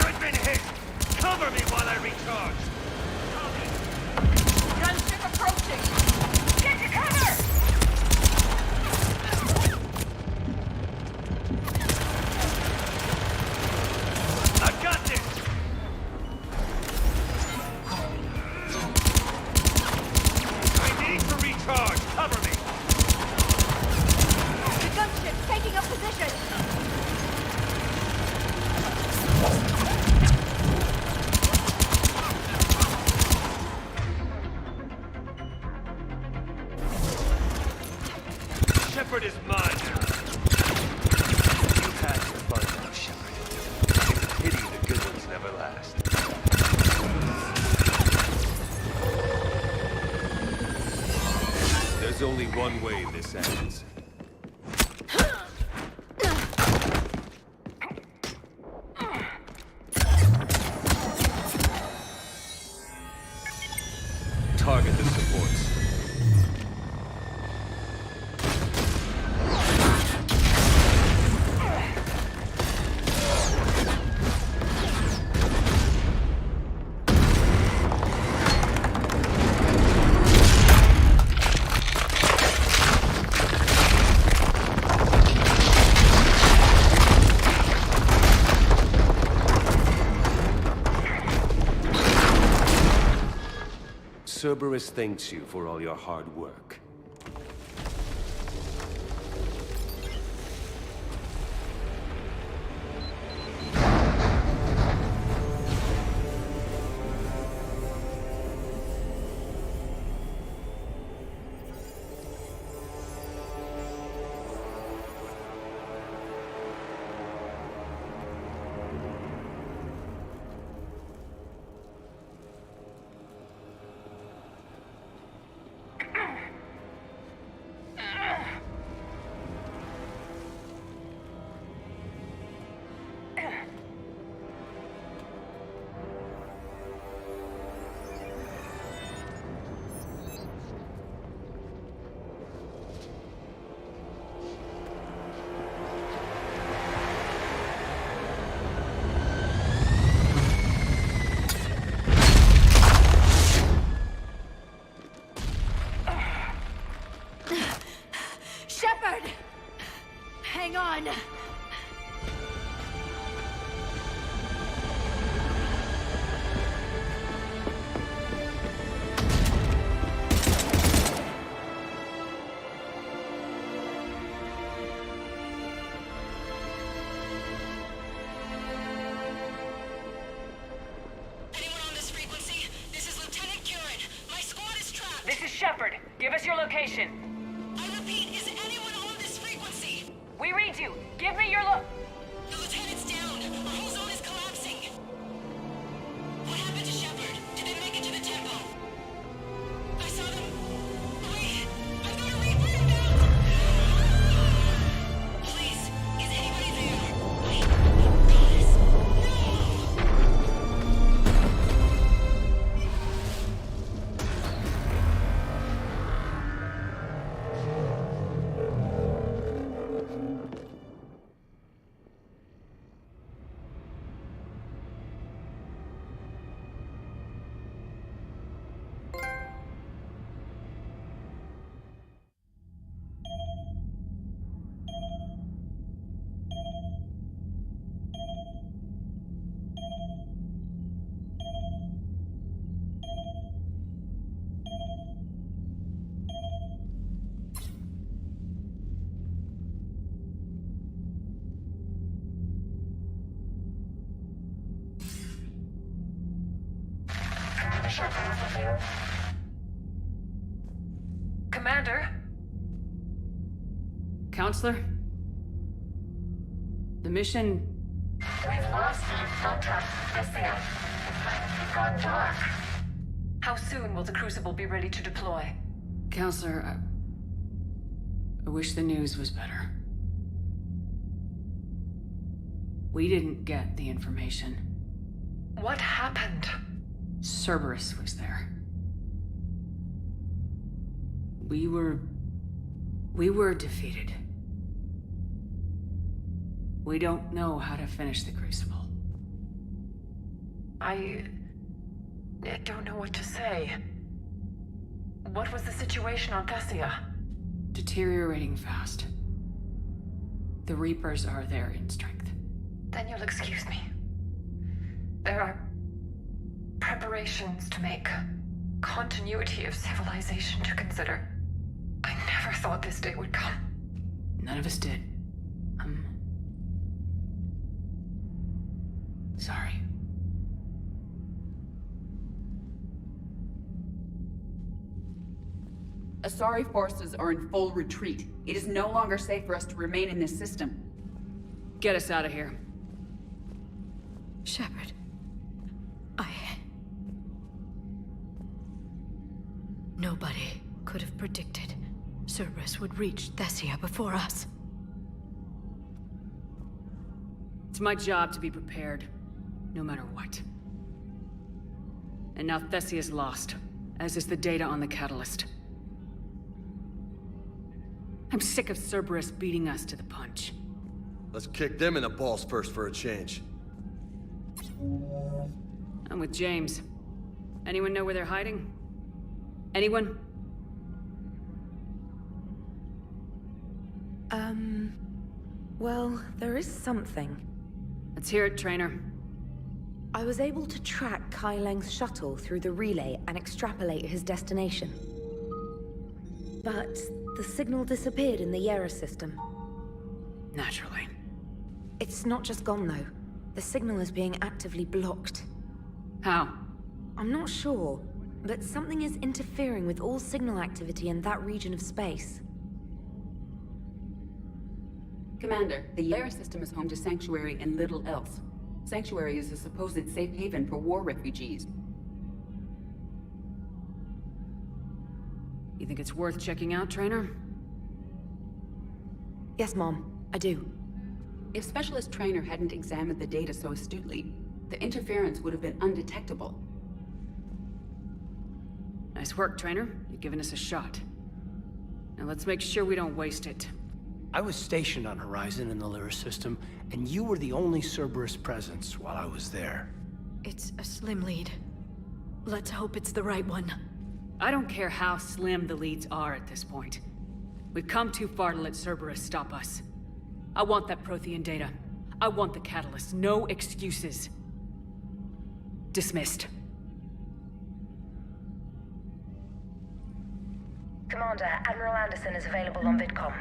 I've been hit! Cover me while I recharge! Gunship approaching! Get to cover! I've got this! I need to recharge! Cover me! The gunship's taking up position! Shepard is mine! You've had your fun now, Shepard. It's a pity the good ones never last. There's only one way this ends. target this supports. Cerberus thanks you for all your hard work. Shepard! Hang on! This is Shepard. Give us your location. I repeat, is anyone on this frequency? We read you. Give me your The lieutenant's down. Our whole zone is collapsing. What happened to Shepard? Did they make it to the temple? I saw them. Wait, I've got a Reaper inbound. Please, is anybody there? Promise. Commander? Counselor? The mission... We've lost contact with the It's gone dark. How soon will the Crucible be ready to deploy? Counselor, I wish the news was better. We didn't get the information. What happened? Cerberus was there. We were defeated. We don't know how to finish the Crucible. I don't know what to say. What was the situation on Thessia? Deteriorating fast. The Reapers are there in strength. Then you'll excuse me. There are preparations to make, continuity of civilization to consider. I never thought this day would come. None of us did. Sorry. Asari forces are in full retreat. It is no longer safe for us to remain in this system. Get us out of here. Shepard. Nobody could have predicted Cerberus would reach Thessia before us. It's my job to be prepared, no matter what. And now Thessia's lost, as is the data on the catalyst. I'm sick of Cerberus beating us to the punch. Let's kick them in the balls first for a change. I'm with James. Anyone know where they're hiding? Anyone? Well, there is something. Let's hear it, Trainer. I was able to track 𝘼𝙗𝙘𝙪𝙩 shuttle through the relay and extrapolate his destination. But the signal disappeared in the 𝘼𝙗𝙗 system. Naturally. It's not just gone, though. The signal is being actively blocked. How? I'm not sure, but something is interfering with all signal activity in that region of space. Commander, the 𝘼𝙗𝙗 system is home to Sanctuary and little else. Sanctuary is a supposed safe haven for war refugees. You think it's worth checking out, Trainer? Yes, Mom, I do. If Specialist Trainer hadn't examined the data so astutely, the interference would have been undetectable. Nice work, Trainer. You've given us a shot. Now let's make sure we don't waste it. I was stationed on Horizon in the 𝘼𝙗𝙗 system, and you were the only Cerberus presence while I was there. It's a slim lead. Let's hope it's the right one. I don't care how slim the leads are at this point. We've come too far to let Cerberus stop us. I want that Prothean data. I want the catalyst. No excuses. Dismissed. Commander, Admiral Anderson is available on VidCom.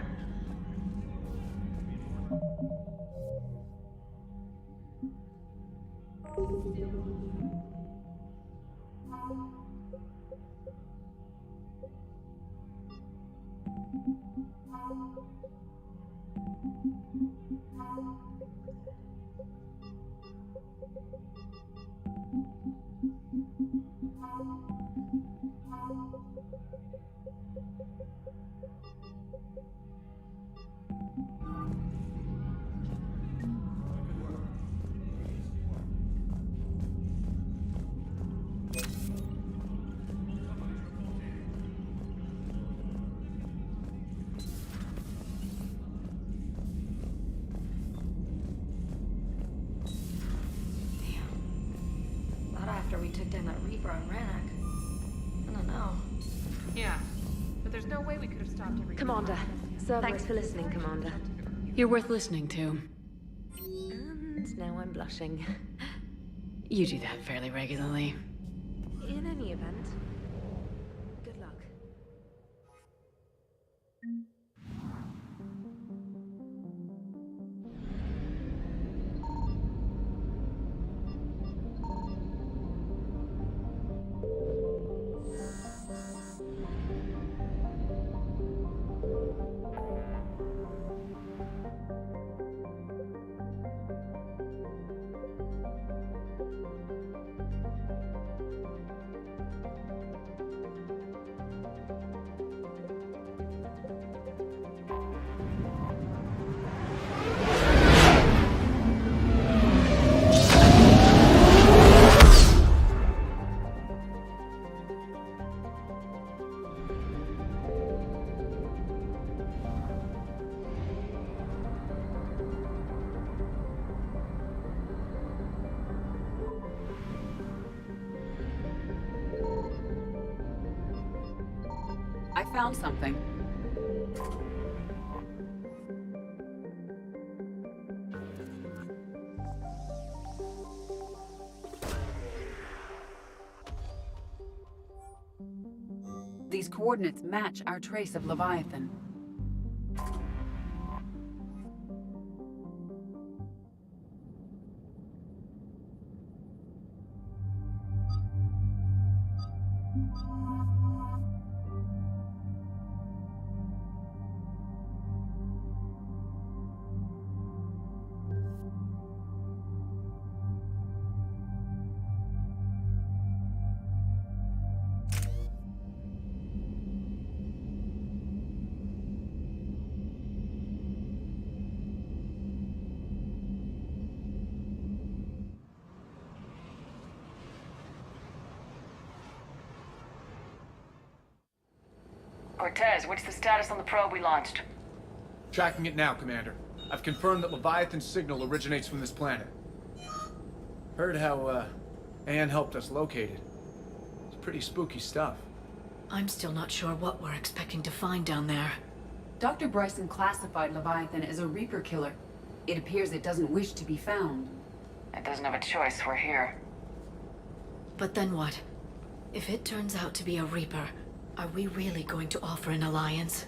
After we took down that Reaper on Rannoch. I don't know. Yeah, but there's no way we could have stopped everything. Commander, thanks for listening, Commander. You're worth listening to. And now I'm blushing. You do that fairly regularly. In any event, good luck. I found something. These coordinates match our trace of Leviathan. Cortez, what's the status on the probe we launched? Tracking it now, Commander. I've confirmed that Leviathan's signal originates from this planet. Heard how, Anne helped us locate it. It's pretty spooky stuff. I'm still not sure what we're expecting to find down there. Dr. Bryson classified Leviathan as a Reaper killer. It appears it doesn't wish to be found. It doesn't have a choice, we're here. But then what? If it turns out to be a Reaper, are we really going to offer an alliance?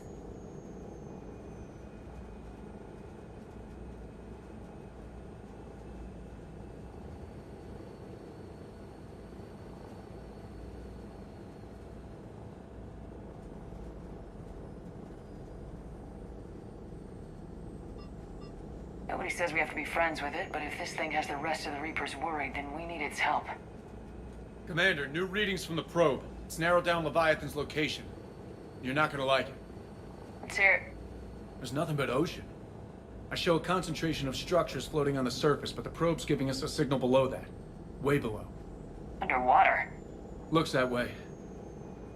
Nobody says we have to be friends with it, but if this thing has the rest of the Reapers worried, then we need its help. Commander, new readings from the probe. It's narrowed down Leviathan's location. You're not gonna like it. Let's hear it. There's nothing but ocean. I show a concentration of structures floating on the surface, but the probe's giving us a signal below that. Way below. Underwater? Looks that way.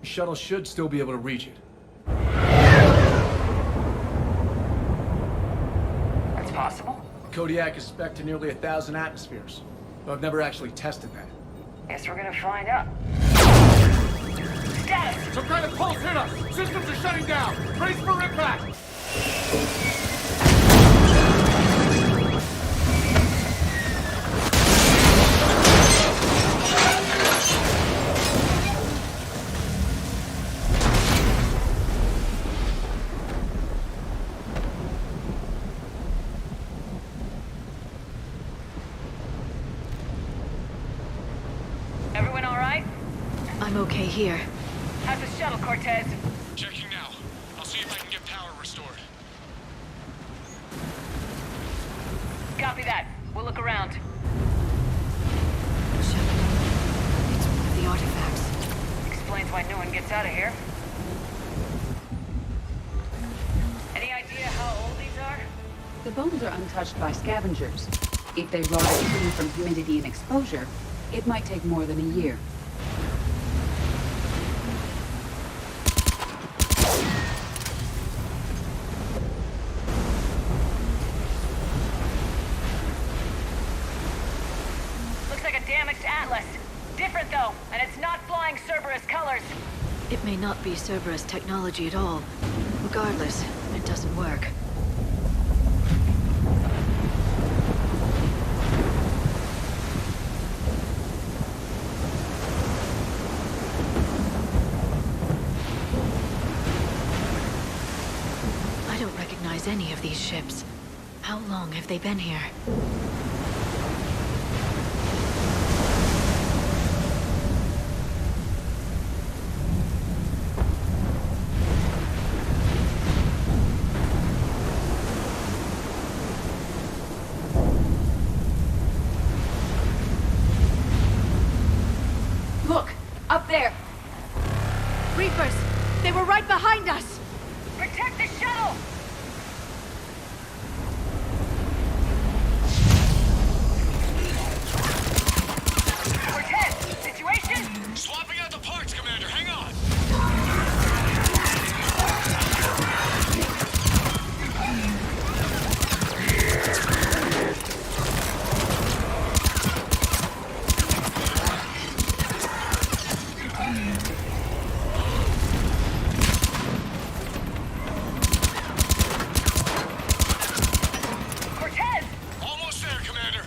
The shuttle should still be able to reach it. That's possible? Kodiak is spec'd to nearly 1,000 atmospheres, but I've never actually tested that. Guess we're gonna find out. Status! Some kind of pulse hit us! Systems are shutting down! Brace for impact! Everyone all right? I'm okay here. How's the shuttle, Cortez? Checking now. I'll see if I can get power restored. Copy that. We'll look around. Shepard, it's one of the artifacts. Explains why no one gets out of here. Any idea how old these are? The bones are untouched by scavengers. If they rotted free from humidity and exposure, it might take more than a year. Looks like a damaged Atlas. Different though, and it's not flying Cerberus colors. It may not be Cerberus technology at all. Regardless, it doesn't work. I don't recognize any of these ships. How long have they been here? Look! Up there! Reapers! They were right behind us! Protect the shuttle! Cortez, situation? Swapping out the parts, Commander. Hang on. Cortez! Almost there, Commander.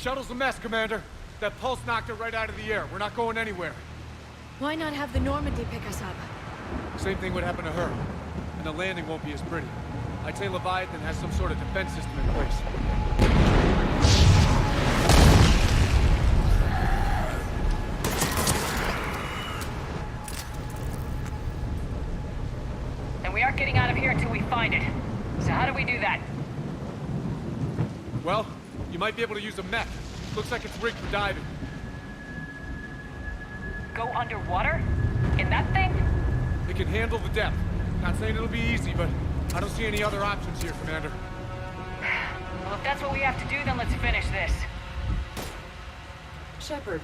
shuttle's a mess, Commander. That pulse knocked it right out of the air. We're not going anywhere. Why not have the Normandy pick us up? Same thing would happen to her. And the landing won't be as pretty. I'd say Leviathan has some sort of defense system in place. And we aren't getting out of here until we find it. So how do we do that? Well, you might be able to use a mech. Looks like it's rigged for diving. Go underwater? In that thing? It can handle the depth. Not saying it'll be easy, but I don't see any other options here, Commander. Well, if that's what we have to do, then let's finish this. Shepard,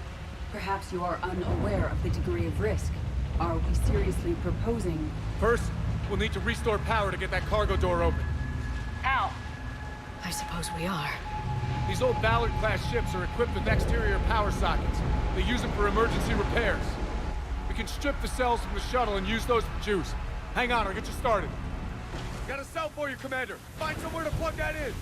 perhaps you are unaware of the degree of risk. Are we seriously proposing... First, we'll need to restore power to get that cargo door open. How? I suppose we are. These old Ballard-class ships are equipped with exterior power sockets. They use them for emergency repairs. We can strip the cells from the shuttle and use those for juice. Hang on, I'll get you started. Got a cell for you, Commander. Find somewhere to plug that in.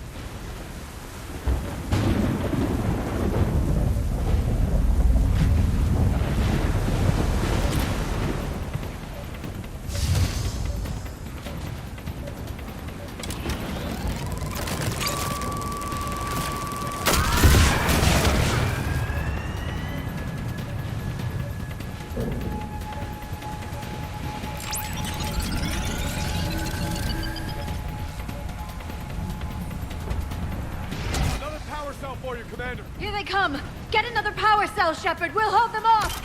For you, Commander. Here they come! Get another power cell, Shepard! We'll hold them off!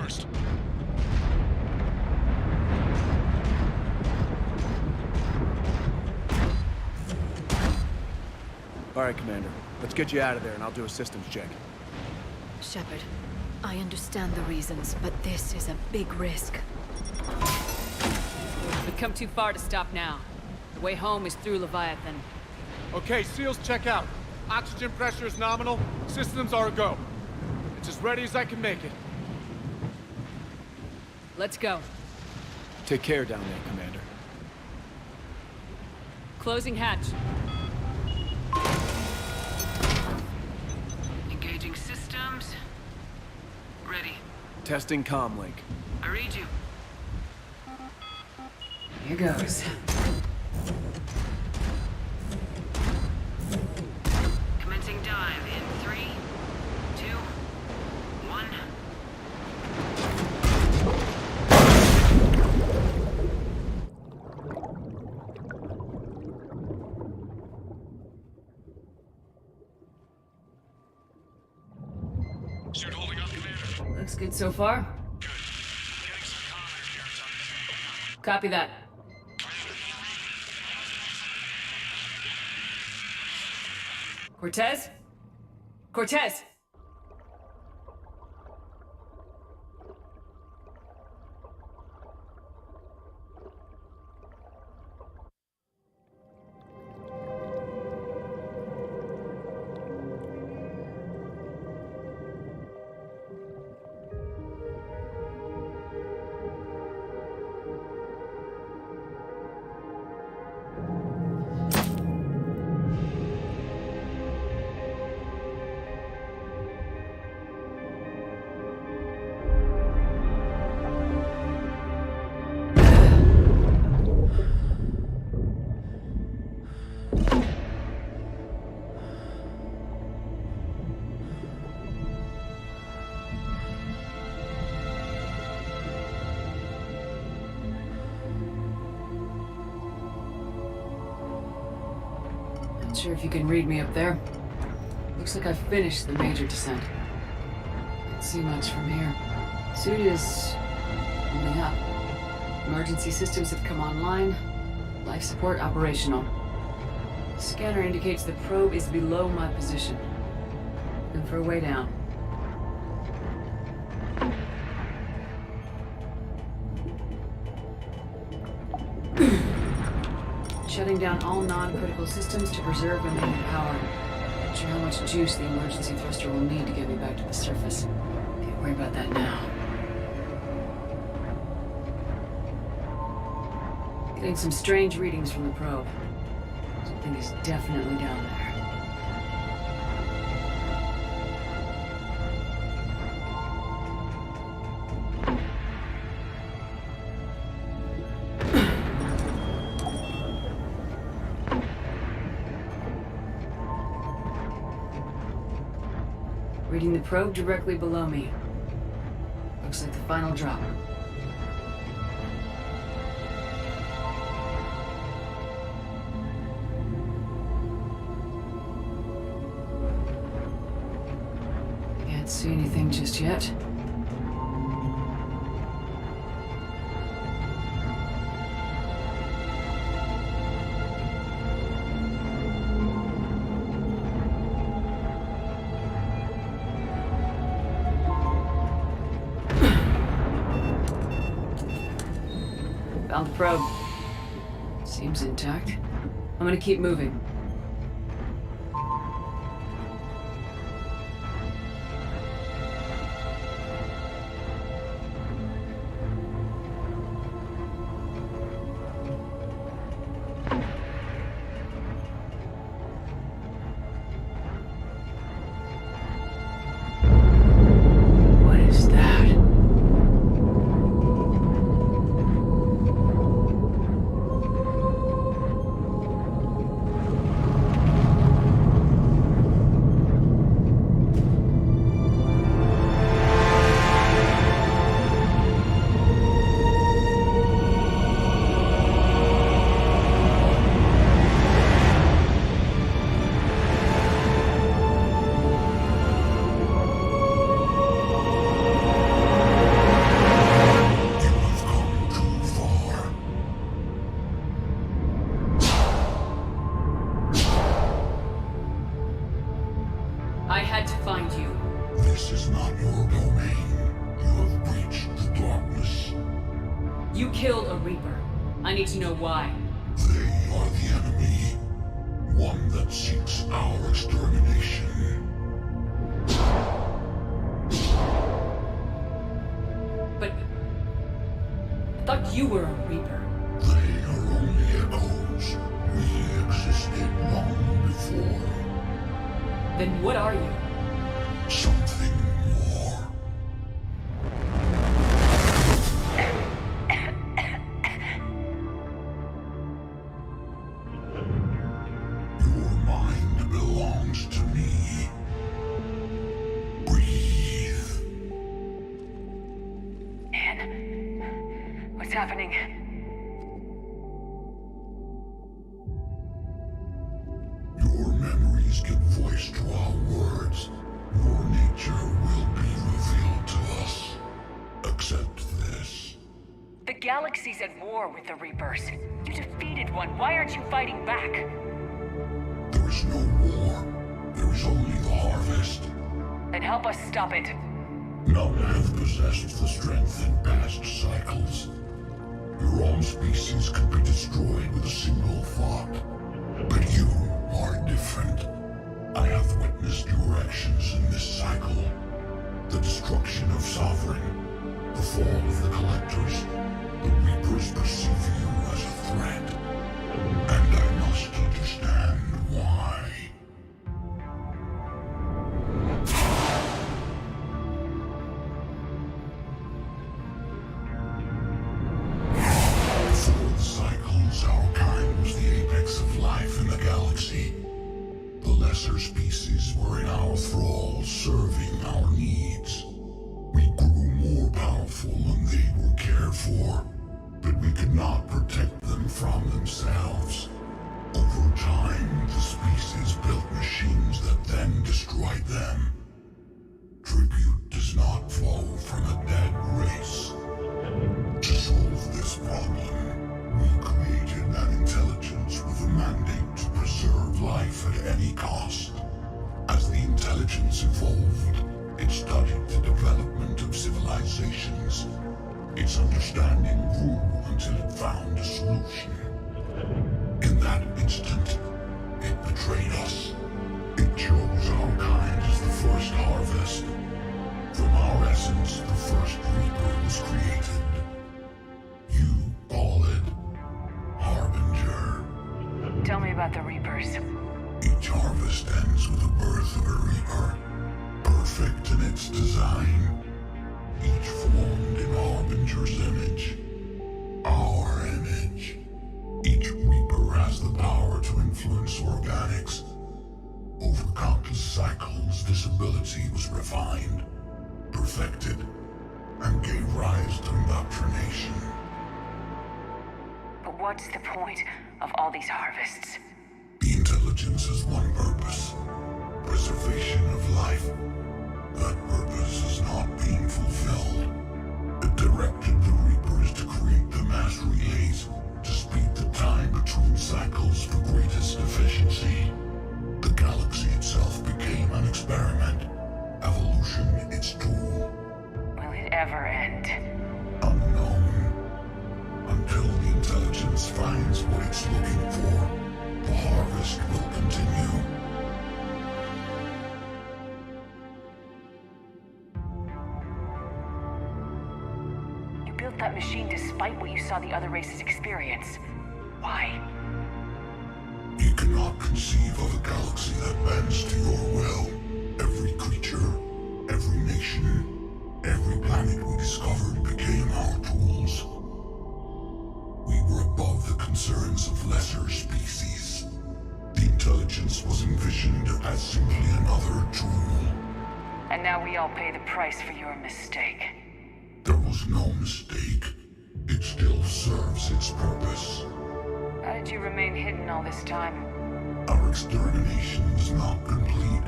first. All right, Commander. Let's get you out of there, and I'll do a systems check. Shepard, I understand the reasons, but this is a big risk. We've come too far to stop now. The way home is through Leviathan. Okay, SEALs, check out. Oxygen pressure is nominal. Systems are a go. It's as ready as I can make it. Let's go. Take care down there, Commander. Closing hatch. Engaging systems. Ready. Testing comlink. I read you. Here goes. Commencing dive in 3, 2, 1. Suit holding up, Commander. Looks good so far. Good. Getting some commentary here. Copy that. Cortez? Cortez! Not sure if you can read me up there. Looks like I've finished the major descent. Can't see much from here. Suit is only up. Emergency systems have come online. Life support operational. Scanner indicates the probe is below my position. Looking for a way down. Shutting down all non-critical systems to preserve remaining power. Not sure how much juice the emergency thruster will need to get me back to the surface. Can't worry about that now. Getting some strange readings from the probe. Something is definitely down there. Reading the probe directly below me. Looks like the final drop. Can't see anything just yet. Found the probe. Seems intact. I'm gonna keep moving. What is that? You killed a Reaper. I need to know why. They are the enemy. One that seeks our extermination. But I thought you were a Reaper. They are only echoes. We existed long before. Then what are you? Something more. Your mind belongs to me. Breathe. Anne? What's happening? Your memories give voice to our words. Your nature will be revealed to us. Accept this. The galaxy's at war with the Reapers. You defeated one. Why aren't you fighting back? There is no war. There is only the harvest. Then help us stop it. None have possessed the strength in past cycles. Your own species could be destroyed with a single thought. But you are different. I have witnessed your actions in this cycle. The destruction of Sovereign, the fall of the Collectors. The Reapers perceive you as a threat. And I must understand why. Before the cycles, our kind was the apex of life in the galaxy. The lesser species were in our thrall, serving our needs. We grew more powerful and they were cared for, but we could not protect them from themselves. Over time, the species built machines that then destroyed them. Tribute does not flow from a dead race. To solve this problem, we created an intelligence with a mandate to preserve life at any cost. As the intelligence evolved, it studied the development of civilizations. Its understanding grew until it found a solution. In that instant, it betrayed us. It chose our kind as the first harvest. From our essence, the first Reaper was created. You call it Harbinger. Tell me about the Reapers. Each harvest ends with the birth of a Reaper. Perfect in its design. Each formed in Harbinger's image. Our image. Each Reaper has the power to influence organics. Over countless cycles, this ability was refined, perfected, and gave rise to indoctrination. But what's the point of all these harvests? The intelligence has one purpose: preservation of life. That purpose is not being fulfilled. It directed the Reapers to create the mass relays to speed the time between cycles for greatest efficiency. The galaxy itself became an experiment. Evolution its tool. Will it ever end? Unknown. Until the intelligence finds what it's looking for, the harvest will continue. You built that machine despite what you saw the other races experience. Why? You cannot conceive of a galaxy that bends to your will. Every creature, every nation, every planet we discovered became our tools. We were above the concerns of lesser species. The intelligence was envisioned as simply another tool. And now we all pay the price for your mistake. There was no mistake. It still serves its purpose. How did you remain hidden all this time? Our extermination is not complete.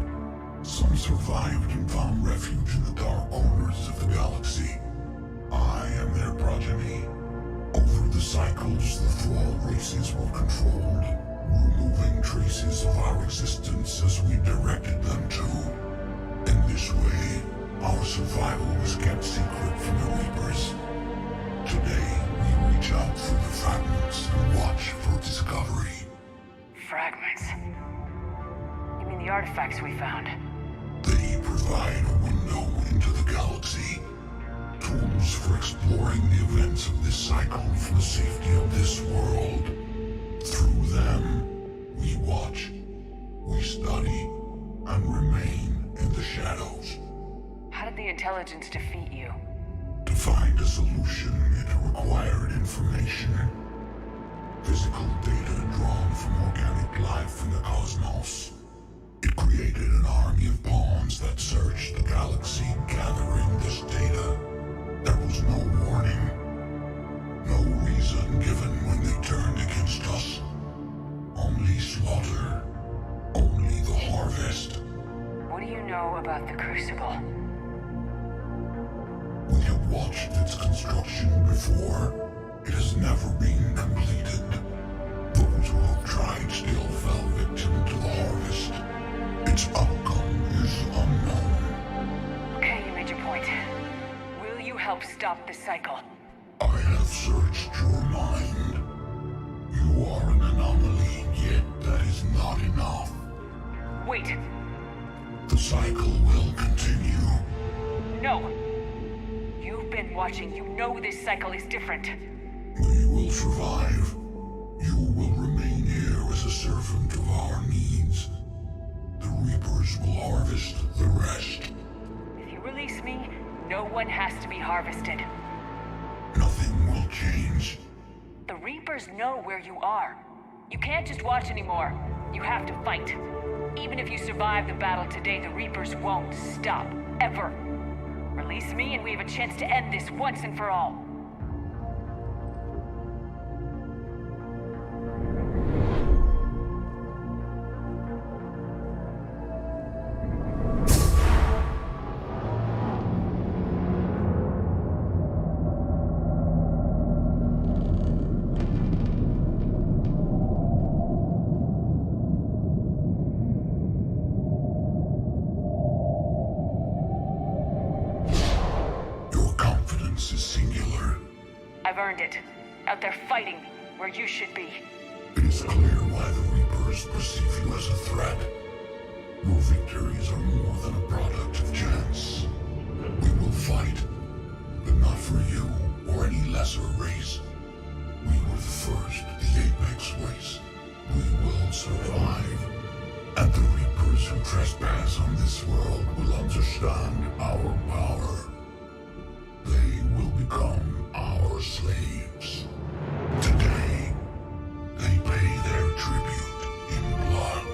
Some survived and found refuge in the dark corners of the galaxy. I am their progeny. Over the cycles, the thrall races were controlled, removing traces of our existence as we directed them to. In this way, our survival was kept secret from the Reapers. Today, we artifacts we found? They provide a window into the galaxy. Tools for exploring the events of this cycle from the safety of this world. Through them, we watch, we study, and remain in the shadows. How did the intelligence defeat you? To find a solution, it required information. Physical data drawn from organic life in the cosmos. It created an army of pawns that searched the galaxy gathering this data. There was no warning. No reason given when they turned against us. Only slaughter. Only the harvest. What do you know about the Crucible? We have watched its construction before. It has never been completed. Those who have tried still fell victim to the harvest. Its outcome is unknown. Okay, you made your point. Will you help stop the cycle? I have searched your mind. You are an anomaly, yet that is not enough. Wait. The cycle will continue. No. You've been watching. You know this cycle is different. We will survive. You will remain here as a servant of our needs. The Reapers will harvest the rest. If you release me, no one has to be harvested. Nothing will change. The Reapers know where you are. You can't just watch anymore. You have to fight. Even if you survive the battle today, the Reapers won't stop. Ever. Release me and we have a chance to end this once and for all. I've earned it. Out there fighting, where you should be. It is clear why the Reapers perceive you as a threat. Your victories are more than a product of chance. We will fight, but not for you or any lesser race. We were the first, the Apex race. We will survive. And the Reapers who trespass on this world will understand our power. They will become our slaves. Today, they pay their tribute in blood.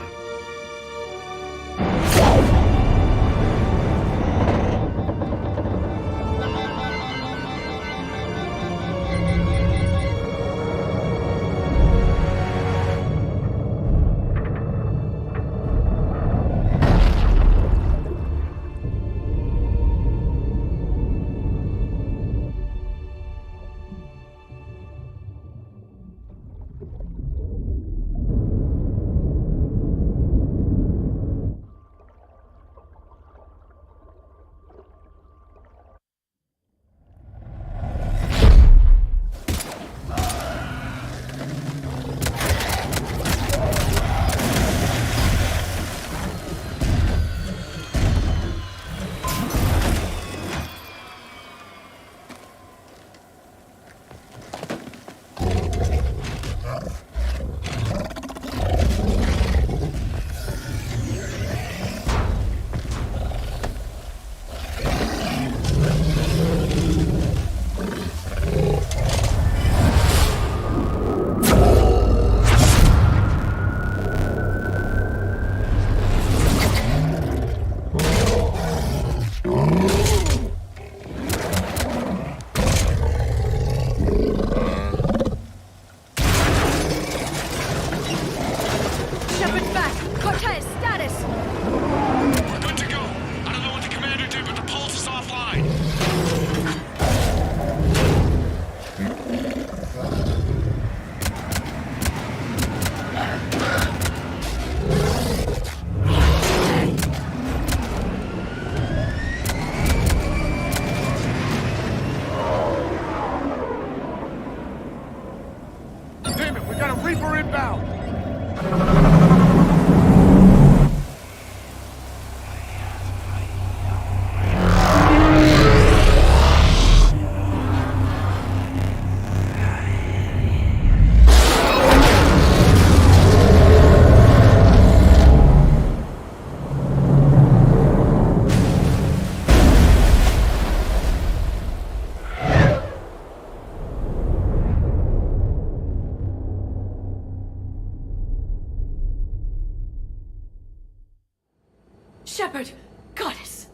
Shepard! Goddess!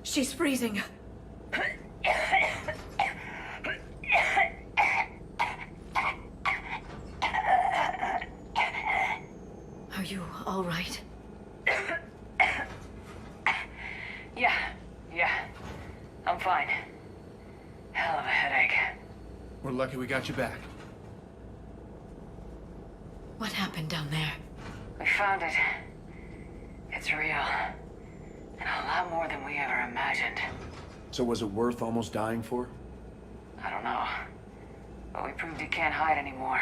She's freezing. Are you all right? Yeah. I'm fine. Hell of a headache. We're lucky we got you back. What happened down there? We found it. It's real. And a lot more than we ever imagined. So was it worth almost dying for? I don't know. But we proved it can't hide anymore.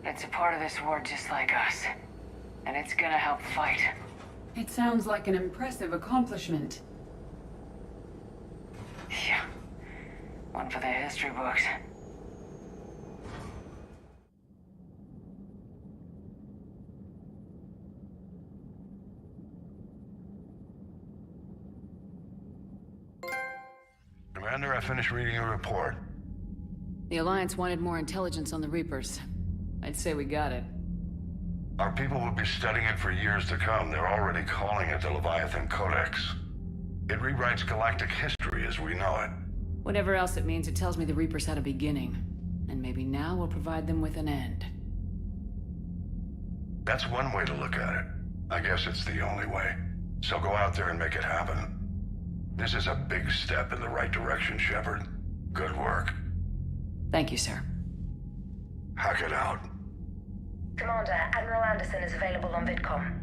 It's a part of this war just like us. And it's gonna help fight. It sounds like an impressive accomplishment. Yeah. One for the history books. Commander, I finished reading your report. The Alliance wanted more intelligence on the Reapers. I'd say we got it. Our people will be studying it for years to come. They're already calling it the Leviathan Codex. It rewrites galactic history as we know it. Whatever else it means, it tells me the Reapers had a beginning. And maybe now we'll provide them with an end. That's one way to look at it. I guess it's the only way. So go out there and make it happen. This is a big step in the right direction, Shepard. Good work. Thank you, sir. Hack it out. Commander, Admiral Anderson is available on VidCom.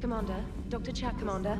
Commander, Dr. Chat, Commander.